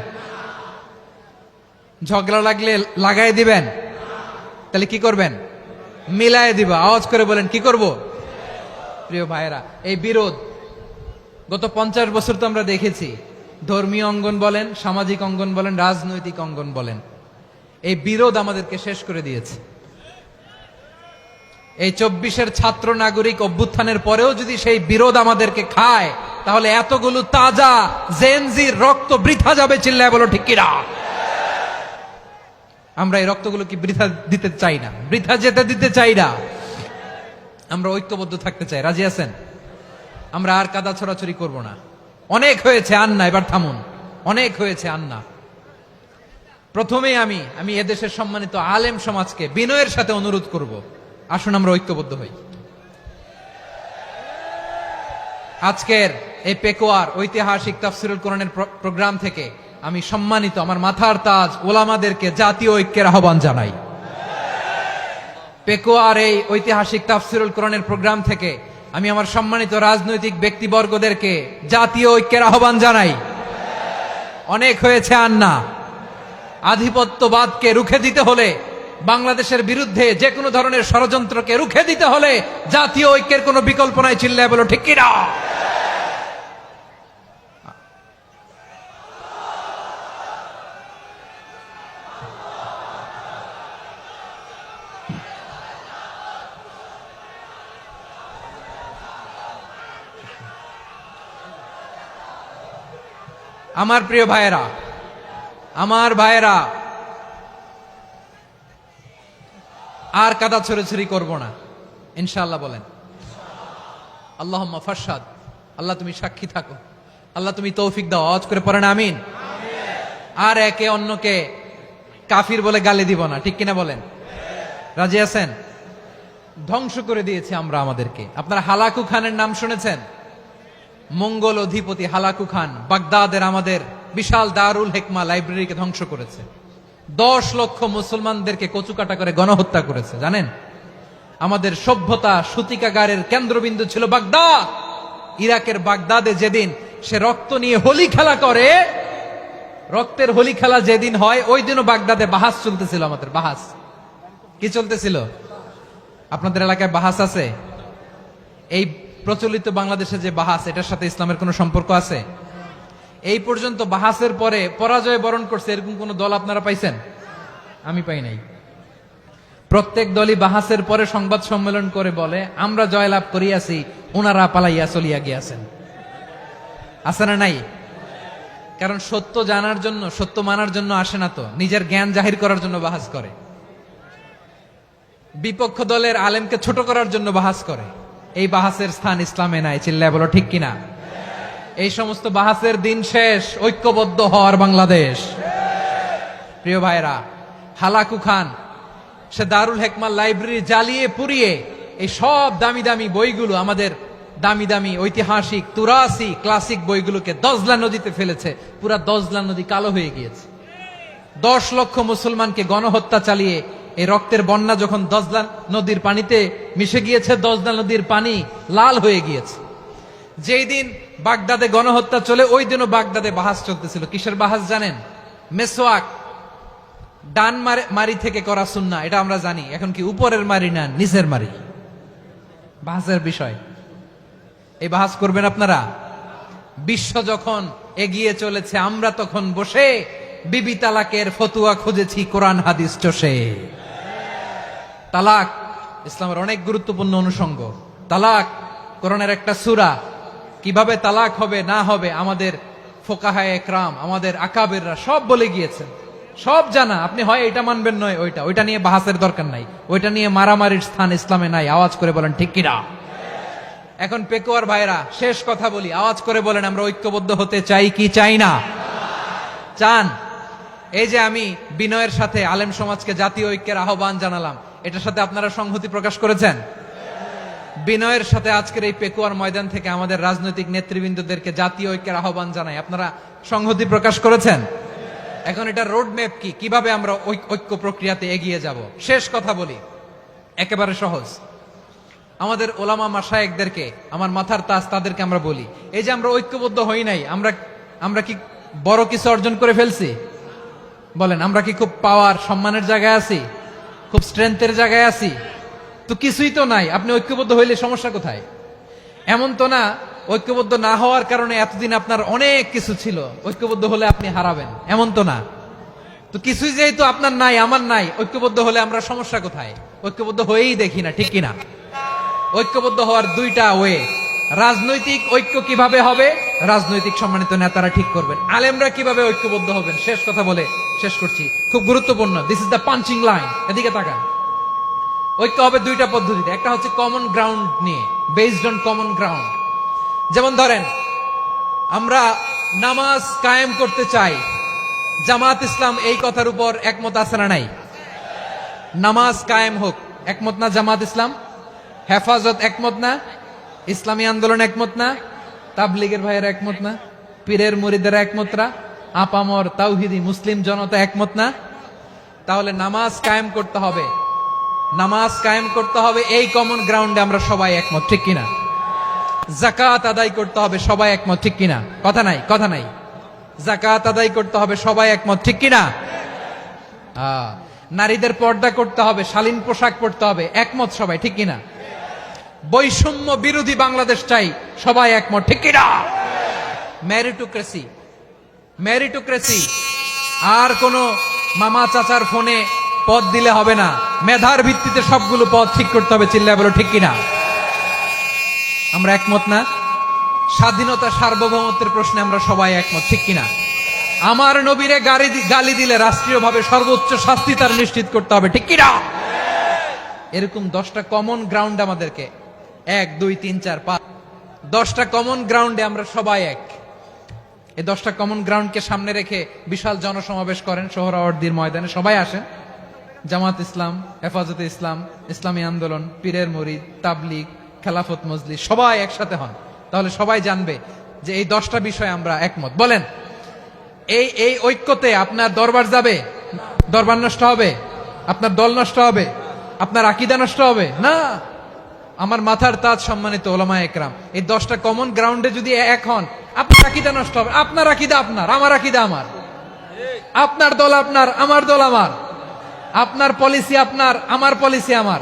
Speaker 1: ঝগড়া লাগলে লাগাই দিবেন? তাহলে কি করবেন? মিলায় দিব। আওয়াজ করে বলেন, কি করব? প্রিয় ভাইয়েরা, এই বিরোধ গত 50 বছর তো আমরা দেখেছি, ধর্মীয় অঙ্গন বলেন, সামাজিক অঙ্গন বলেন, রাজনৈতিক অঙ্গন বলেন, এই বিরোধ আমাদেরকে শেষ করে দিয়েছে। এই 24-এর ছাত্র নাগরিক অভ্যুত্থানের পরেও যদি সেই বিরোধ আমাদেরকে খায়, তাহলে এতগুলো তাজা জেনজির রক্ত বৃথা যাবে। চিল্লায় বলো ঠিক কিনা? আমরা এই রক্তগুলো কি বৃথা দিতে চাই না, বৃথা যেতে দিতে চাই না। আমরা ঐক্যবদ্ধ থাকতে চাই। রাজি আছেন? আমরা আর কাদা ছড়াছড়ি করব না। অনেক হয়েছে, আন্না, এবার থামুন। অনেক হয়েছে, আন্না। প্রথমেই আমি এদেশের সম্মানিত আলেম সমাজকে বিনয়ের সাথে অনুরোধ করব, আসুন আমরা ঐক্যবদ্ধ হই। আজকের এই পেকুয়ার ঐতিহাসিক তাফসিরুল কোরআনের প্রোগ্রাম থেকে আমি সম্মানিত আমার মাথার তাজ ওলামাদেরকে জাতীয় ঐক্যের আহ্বান জানাই। পেকুয়ার এই ঐতিহাসিক তাফসিরুল কোরআনের প্রোগ্রাম থেকে আমি আমার সম্মানিত রাজনৈতিক ব্যক্তিবর্গদেরকে জাতীয় ঐক্যের আহ্বান জানাই। অনেক হয়েছে, আন্না। আধিপত্যবাদকে রুখে দিতে হলে, বাংলাদেশের বিরুদ্ধে যে কোনো ধরনের ষড়যন্ত্রকে রুখে দিতে হলে জাতীয় ঐক্যের কোনো বিকল্প নাই। চিল্লায় বলো ঠিক কিনা? আমার প্রিয় ভাইয়েরা, আমার ভাইয়েরা, আর কাদা ছড়াছড়ি করব না ইনশাআল্লাহ বলেন। আল্লাহুম্মা ফারশাদ। আল্লাহ তুমি সাক্ষী থাকো, আল্লাহ তুমি তৌফিক দাও। আওয়াজ করে পড়েন আমিন। আর একে অন্যকে কাফির বলে গালি দিব না, ঠিক কিনা বলেন? রাজি আছেন? ধ্বংস করে দিয়েছে আমরা আমাদেরকে। আপনারা হালাকু খানের নাম শুনেছেন? মঙ্গল অধিপতি হালাকু খান বাগদাদের আমাদের বিশাল দারুল হিকমা লাইব্রেরিকে ধ্বংস করেছে। 10 লক্ষ মুসলমানদেরকে কচুকাটা করে গণহত্যা করেছে। জানেন, আমাদের সভ্যতা সূতিকাগারের কেন্দ্রবিন্দু ছিল বাগদাদ। ইরাকের বাগদাদে যেদিন সে রক্ত নিয়ে হোলি খেলা করে, রক্তের হোলি খেলা যেদিন হয়, ওই দিনও বাগদাদে বাহাস চলতেছিল। আমাদের বাহাস কি চলতেছিল? আপনাদের এলাকায় বাহাস আছে? এই প্রচলিত বাংলাদেশে যে বাহাস, এটার সাথে ইসলামের কোনো সম্পর্ক আছে? এই পর্যন্ত বাহাসের পরে পরাজয় বরণ করছে এরকম কোন দল আপনারা পাইছেন? আমি পাই নাই। প্রত্যেক দলই বাহাসের পরে সংবাদ সম্মেলন করে বলে, আমরা জয়লাভ করিয়াছি, ওনারা পালাইয়া চলিয়া গিয়াছেন। আছে না নাই? কারণ সত্য জানার জন্য, সত্য মানার জন্য আসে না তো, নিজের জ্ঞান জাহির করার জন্য বাহাস করে। বিপক্ষ দলের আলেমকে ছোট করার জন্য বাহাস করে। এই বাহাসের স্থান ইসলামে নাই। চিল্লায় বলো ঠিক কিনা? এই সমস্ত বাহাসের দিন শেষ। ঐক্যবদ্ধ হওয়ার বাংলাদেশ। প্রিয় ভাইরা, হালাকু খান সে দারুল হিকমা লাইব্রেরি জ্বালিয়ে পুড়িয়ে এই সব দামি দামি বইগুলো, আমাদের দামি দামি ঐতিহাসিক তুরাসি ক্লাসিক বইগুলোকে দজলা নদীতে ফেলেছে। পুরা দজলা নদী কালো হয়ে গিয়েছে। 10 লক্ষ মুসলমানকে গণহত্যা চালিয়ে এই রক্তের বন্যা যখন দজলা নদীর পানিতে মিশে গিয়েছে, দজলা নদীর পানি লাল হয়ে গিয়েছে। যেই দিন বাগদাদে গণহত্যা চলে, ওই দিনও বাগদাদে বাহাস চলতেছিল। কিসের বাহাস জানেন? মেসওয়াক, ডান মারি থেকে করা সুন্নাহ, এটা আমরা জানি। এখন কি উপরের মারি না নিচের মারি? বাহাসের বিষয়। এই বাহাস করবেন আপনারা? বিশ্ব যখন এগিয়ে চলেছে, আমরা তখন বসে বিবি তালাকের ফতুয়া খুঁজেছি কোরআন হাদিস চষে। তালাক ইসলামের অনেক গুরুত্বপূর্ণ অনুষঙ্গ। তালাক কোরআনের একটা সূরা। কিভাবে তালাক হবে না হবে আমাদের ফোকাহায়ে একরাম, আমাদের আকাবেররা সব বলে গিয়েছেন, সব জানা। আপনি হয় এটা মানবেন নয় ওইটা নিয়ে বাহাসের দরকার নাই, ওইটা নিয়ে মারামারির স্থান ইসলামে নাই। আওয়াজ করে বলেন ঠিক কিনা? এখন পেকুয়ার ভাইরা শেষ কথা বলি, আওয়াজ করে বলেন আমরা ঐক্যবদ্ধ হতে চাই কি চাই না? চান? এই যে আমি বিনয়ের সাথে আলেম সমাজকে জাতীয় ঐক্যের আহ্বান জানালাম, এটার সাথে আপনারা সংহতি প্রকাশ করেছেন? বিনয়ের সাথে আজকের এই পেকুয়ার ময়দান থেকে আমাদের রাজনৈতিক নেতৃবৃন্দদেরকে জাতীয় ঐক্যের আহ্বান জানাই, আপনারা সংহতি প্রকাশ করেছেন? এখন এটা রোড ম্যাপ কি, কিভাবে আমরা ঐক্য প্রক্রিয়াতে এগিয়ে যাব? শেষ কথা বলি, একেবারে সহজ। আমাদের ওলামা মাশায়েখদেরকে, আমার মাথার তাজ, তাদেরকে আমরা বলি, এই যে আমরা ঐক্যবদ্ধ হই নাই, আমরা কি বড় কিছু অর্জন করে ফেলছি? বলেন, আমরা কি খুব পাওয়ার সম্মানের জায়গায় আছি? খুব স্ট্রেংথের জায়গায় আছি? তো কিছুই তো নাই। আপনি ঐক্যবদ্ধ হইলে সমস্যা কোথায়? এমন তো না ঐক্যবদ্ধ না হওয়ার কারণে এতদিন আপনার অনেক কিছু ছিল, ঐক্যবদ্ধ হলে আপনি হারাবেন, এমন তো না। তো কিছুই যেহেতু আপনার নাই, আমার নাই, ঐক্যবদ্ধ হলে আমরা সমস্যা কোথায়? ঐক্যবদ্ধ হয়েই দেখি না, ঠিক কিনা? ঐক্যবদ্ধ হওয়ার দুইটা ওয়ে। রাজনৈতিক ঐক্য কিভাবে হবে? রাজনৈতিক সম্মানিত নেতারা ঠিক করবেন। আলেমরা কিভাবে ঐক্যবদ্ধ হবেন? শেষ কথা বলে শেষ করছি, খুব গুরুত্বপূর্ণ। This is the punching line. এদিকে তাকান। ঐক্য হবে দুইটা পদ্ধতিতে। একটা হচ্ছে কমন গ্রাউন্ড নিয়ে, বেসড অন কমন গ্রাউন্ড। যেমন ধরেন, আমরা নামাজ কায়েম করতে চাই, জামাত ইসলাম এই কথার উপর একমত আছে না নাই? নামাজ কায়েম হোক, একমত না জামাত ইসলাম? হেফাজত একমত না? ইসলামী আন্দোলন একমত না? তাবলীগের ভাইয়েরা একমত না? পীরের মুরিদেরা একমত না? আপামর তাওহিদি মুসলিম জনতা একমত না? তাহলে নামাজ কায়েম করতে হবে, নামাজ কায়েম করতে হবে এই কমন গ্রাউন্ডে আমরা সবাই একমত, ঠিক কিনা? যাকাত আদায় করতে হবে, সবাই একমত, ঠিক কিনা? কথা নাই, কথা নাই। যাকাত আদায় করতে হবে, সবাই একমত, ঠিক কিনা? নারীদের পর্দা করতে হবে, শালীন পোশাক পরতে হবে, একমত সবাই, ঠিক কিনা? বৈষম্য বিরোধী বাংলাদেশ চাই, সবাই একমত, ঠিক কিনা? মেরিটোক্রেসি, মেরিটোক্রেসি, আর কোন মামা চাচার ফোনে পদ দিলে হবে না, মেধার ভিত্তিতে সবগুলো পদ ঠিক করতে হবে। চিল্লায় বলো ঠিক কিনা? আমরা একমত না? স্বাধীনতা সার্বভৌমত্বের প্রশ্নে আমরা সবাই একমত, ঠিক কিনা? আমার নবীরে গালি দিলে রাষ্ট্রীয়ভাবে সর্বোচ্চ শাস্তি তার নিশ্চিত করতে হবে, ঠিক কিনা? এরকম 10টা কমন গ্রাউন্ড আমাদেরকে, 1 2 3 4 5, 10টা কমন গ্রাউন্ডে আমরা সবাই এক। এই 10টা কমন গ্রাউন্ডকে সামনে রেখে বিশাল জনসমাবেশ করেন সোহরাওয়ার্দীর ময়দানে, সবাই আসেন। জামাত ইসলাম, হেফাজতে ইসলাম, ইসলামী আন্দোলন, পীরের মুরিদ, তাবলীগ, খেলাফত মজলিস, সবাই একসাথে হন। তাহলে সবাই জানবে যে এই 10টা বিষয় আমরা একমত। বলেন, এই ঐক্যতে আপনার দরবার যাবে? দরবার নষ্ট হবে? আপনার দল নষ্ট হবে? আপনার আকীদা নষ্ট হবে? না। আমার মাথার তাজ সম্মানিত ওলামায়ে একরাম, এই 10টা কমন গ্রাউন্ডে যদি এক হন, আপনার আকীদা নষ্ট হবে? আপনার আকীদা আপনার, আমার আকীদা আমার, আপনার দল আপনার, আমার দল আমার, আপনার পলিসি আপনার, আমার পলিসি আমার,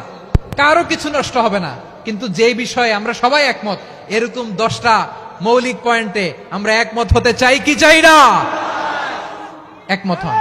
Speaker 1: কারো কিছু নষ্ট হবে না। কিন্তু যে বিষয়ে আমরা সবাই একমত, এরকম 10টা মৌলিক পয়েন্টে আমরা একমত হতে চাই কি চাই না? একমত হন।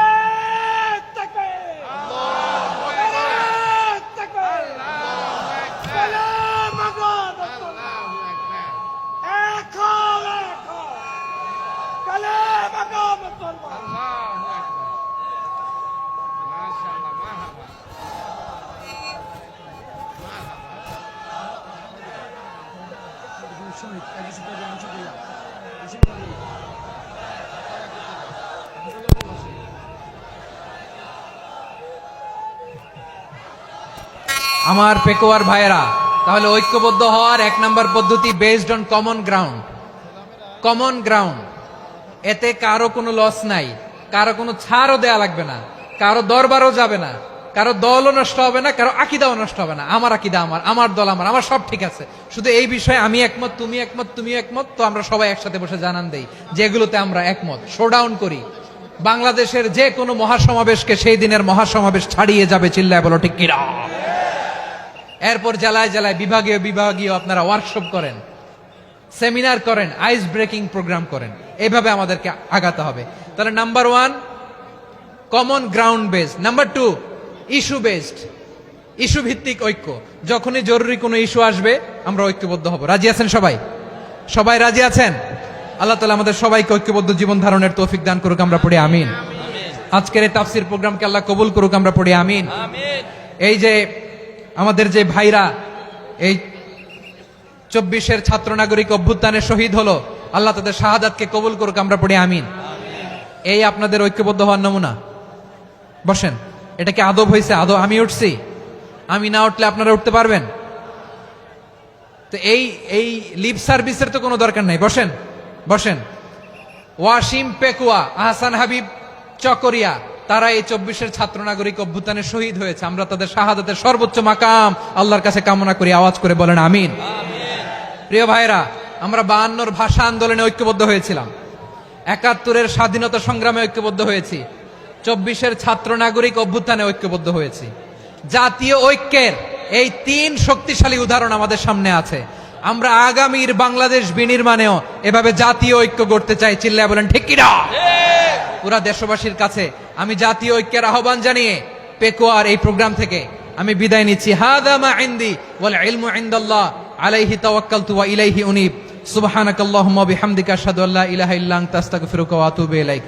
Speaker 1: আমার পেকুয়ার ভাইয়েরা, তাহলে ঐক্যবদ্ধ হওয়ার 1 নম্বর পদ্ধতি based on common ground. Common ground, এতে কারো কোনো লস নাই, কারো কোনো ছাড়ও দেয়া লাগবে না, কারো দরবারও যাবে না, কারো দলও নষ্ট হবে না, কারো আকীদাও নষ্ট হবে না। আমার আকীদা আমার, আমার দল আমার, আমার সব ঠিক আছে। শুধু এই বিষয়ে আমি একমত, তুমি একমত, তুমি একমত, তো আমরা সবাই একসাথে বসে জানান দেই যেগুলোতে আমরা একমত, শোডাউন করি। বাংলাদেশের যে কোনো মহাসমাবেশকে সেই দিনের মহাসমাবেশ ছাড়িয়ে যাবে। চিল্লায় বলো ঠিক কিনা? এরপর জেলায় জেলায় বিভাগীয় বিভাগীয় আপনারা ওয়ার্কশপ করেন, সেমিনার করেন, আইস ব্রেকিং প্রোগ্রাম করেন। এইভাবে আমাদেরকে আগাতে হবে। তাহলে number 1 common ground based, number 2 issue based, issue ভিত্তিক ঐক্য। যখনই জরুরি কোনো ইস্যু আসবে আমরা ঐক্যবদ্ধ হব। রাজি আছেন সবাই? সবাই রাজি আছেন? আল্লাহ তাআলা আমাদের সবাইকে ঐক্যবদ্ধ জীবন ধারণের তৌফিক দান করুক, আমরা পড়ি আমিন। আজকের এই তাফসীর প্রোগ্রামকে আল্লাহ কবুল করুক, আমরা পড়ি আমিন। এই যে আমাদের যে ভাইরা এই 24-এর ছাত্র নাগরিক অভ্যুত্থানে শহীদ হলো, আল্লাহ তাদের শাহাদাতকে কবুল করুক, আমরা পড়ি আমিন। এই আপনাদের ঐক্যবদ্ধ হওয়ার নমুনা। বসেন, এটা কি আদব হয়েছে? আদব আমি উঠছি, আমি না উঠলে আপনারা উঠতে পারবেন? তো এই লিপ সার্ভিসের তো কোনো দরকার নাই। বসেন বসেন। ওয়াসিম পেকুয়া, আহসান হাবিব চকরিয়া, তারা এই 24-এর ছাত্র নাগরিক অভ্যুত্থানে শহীদ হয়েছে। আমরা তাদের শাহাদাতের সর্বোচ্চ মাকাম আল্লাহর কাছে কামনা করি। আওয়াজ করে বলেন আমিন। প্রিয় ভাইরা, আমরা 52-র ভাষা আন্দোলনে ঐক্যবদ্ধ হয়েছিলাম, 71-এর স্বাধীনতা সংগ্রামে ঐক্যবদ্ধ হয়েছি, 24-এর ছাত্র নাগরিক অভ্যুত্থানে ঐক্যবদ্ধ হয়েছি। জাতীয় ঐক্যের এই 3 শক্তিশালী উদাহরণ আমাদের সামনে আছে। আমরা আগামীর বাংলাদেশ বিনির্মাণেও এভাবে জাতীয় ঐক্য গড়তে চাই। চিল্লায় বলেন ঠিক কিনা? পুরা দেশবাসীর কাছে আমি জাতীয় ঐক্যের আহ্বান জানিয়ে পেকুয়ার এই প্রোগ্রাম থেকে আমি বিদায় নিচ্ছি। হাদা মা ইনদি ওয়াল ইলমু ইনদাল্লাহ আলাইহি তাওয়াক্কালতু ওয়া ইলাইহি উনীব। সুবহানাকাল্লাহুম্মা ওয়া বিহামদিকা আশহাদু আল্লা ইলাহা ইল্লা আনতা আস্তাগফিরুকা ওয়া আতুবু ইলাইক।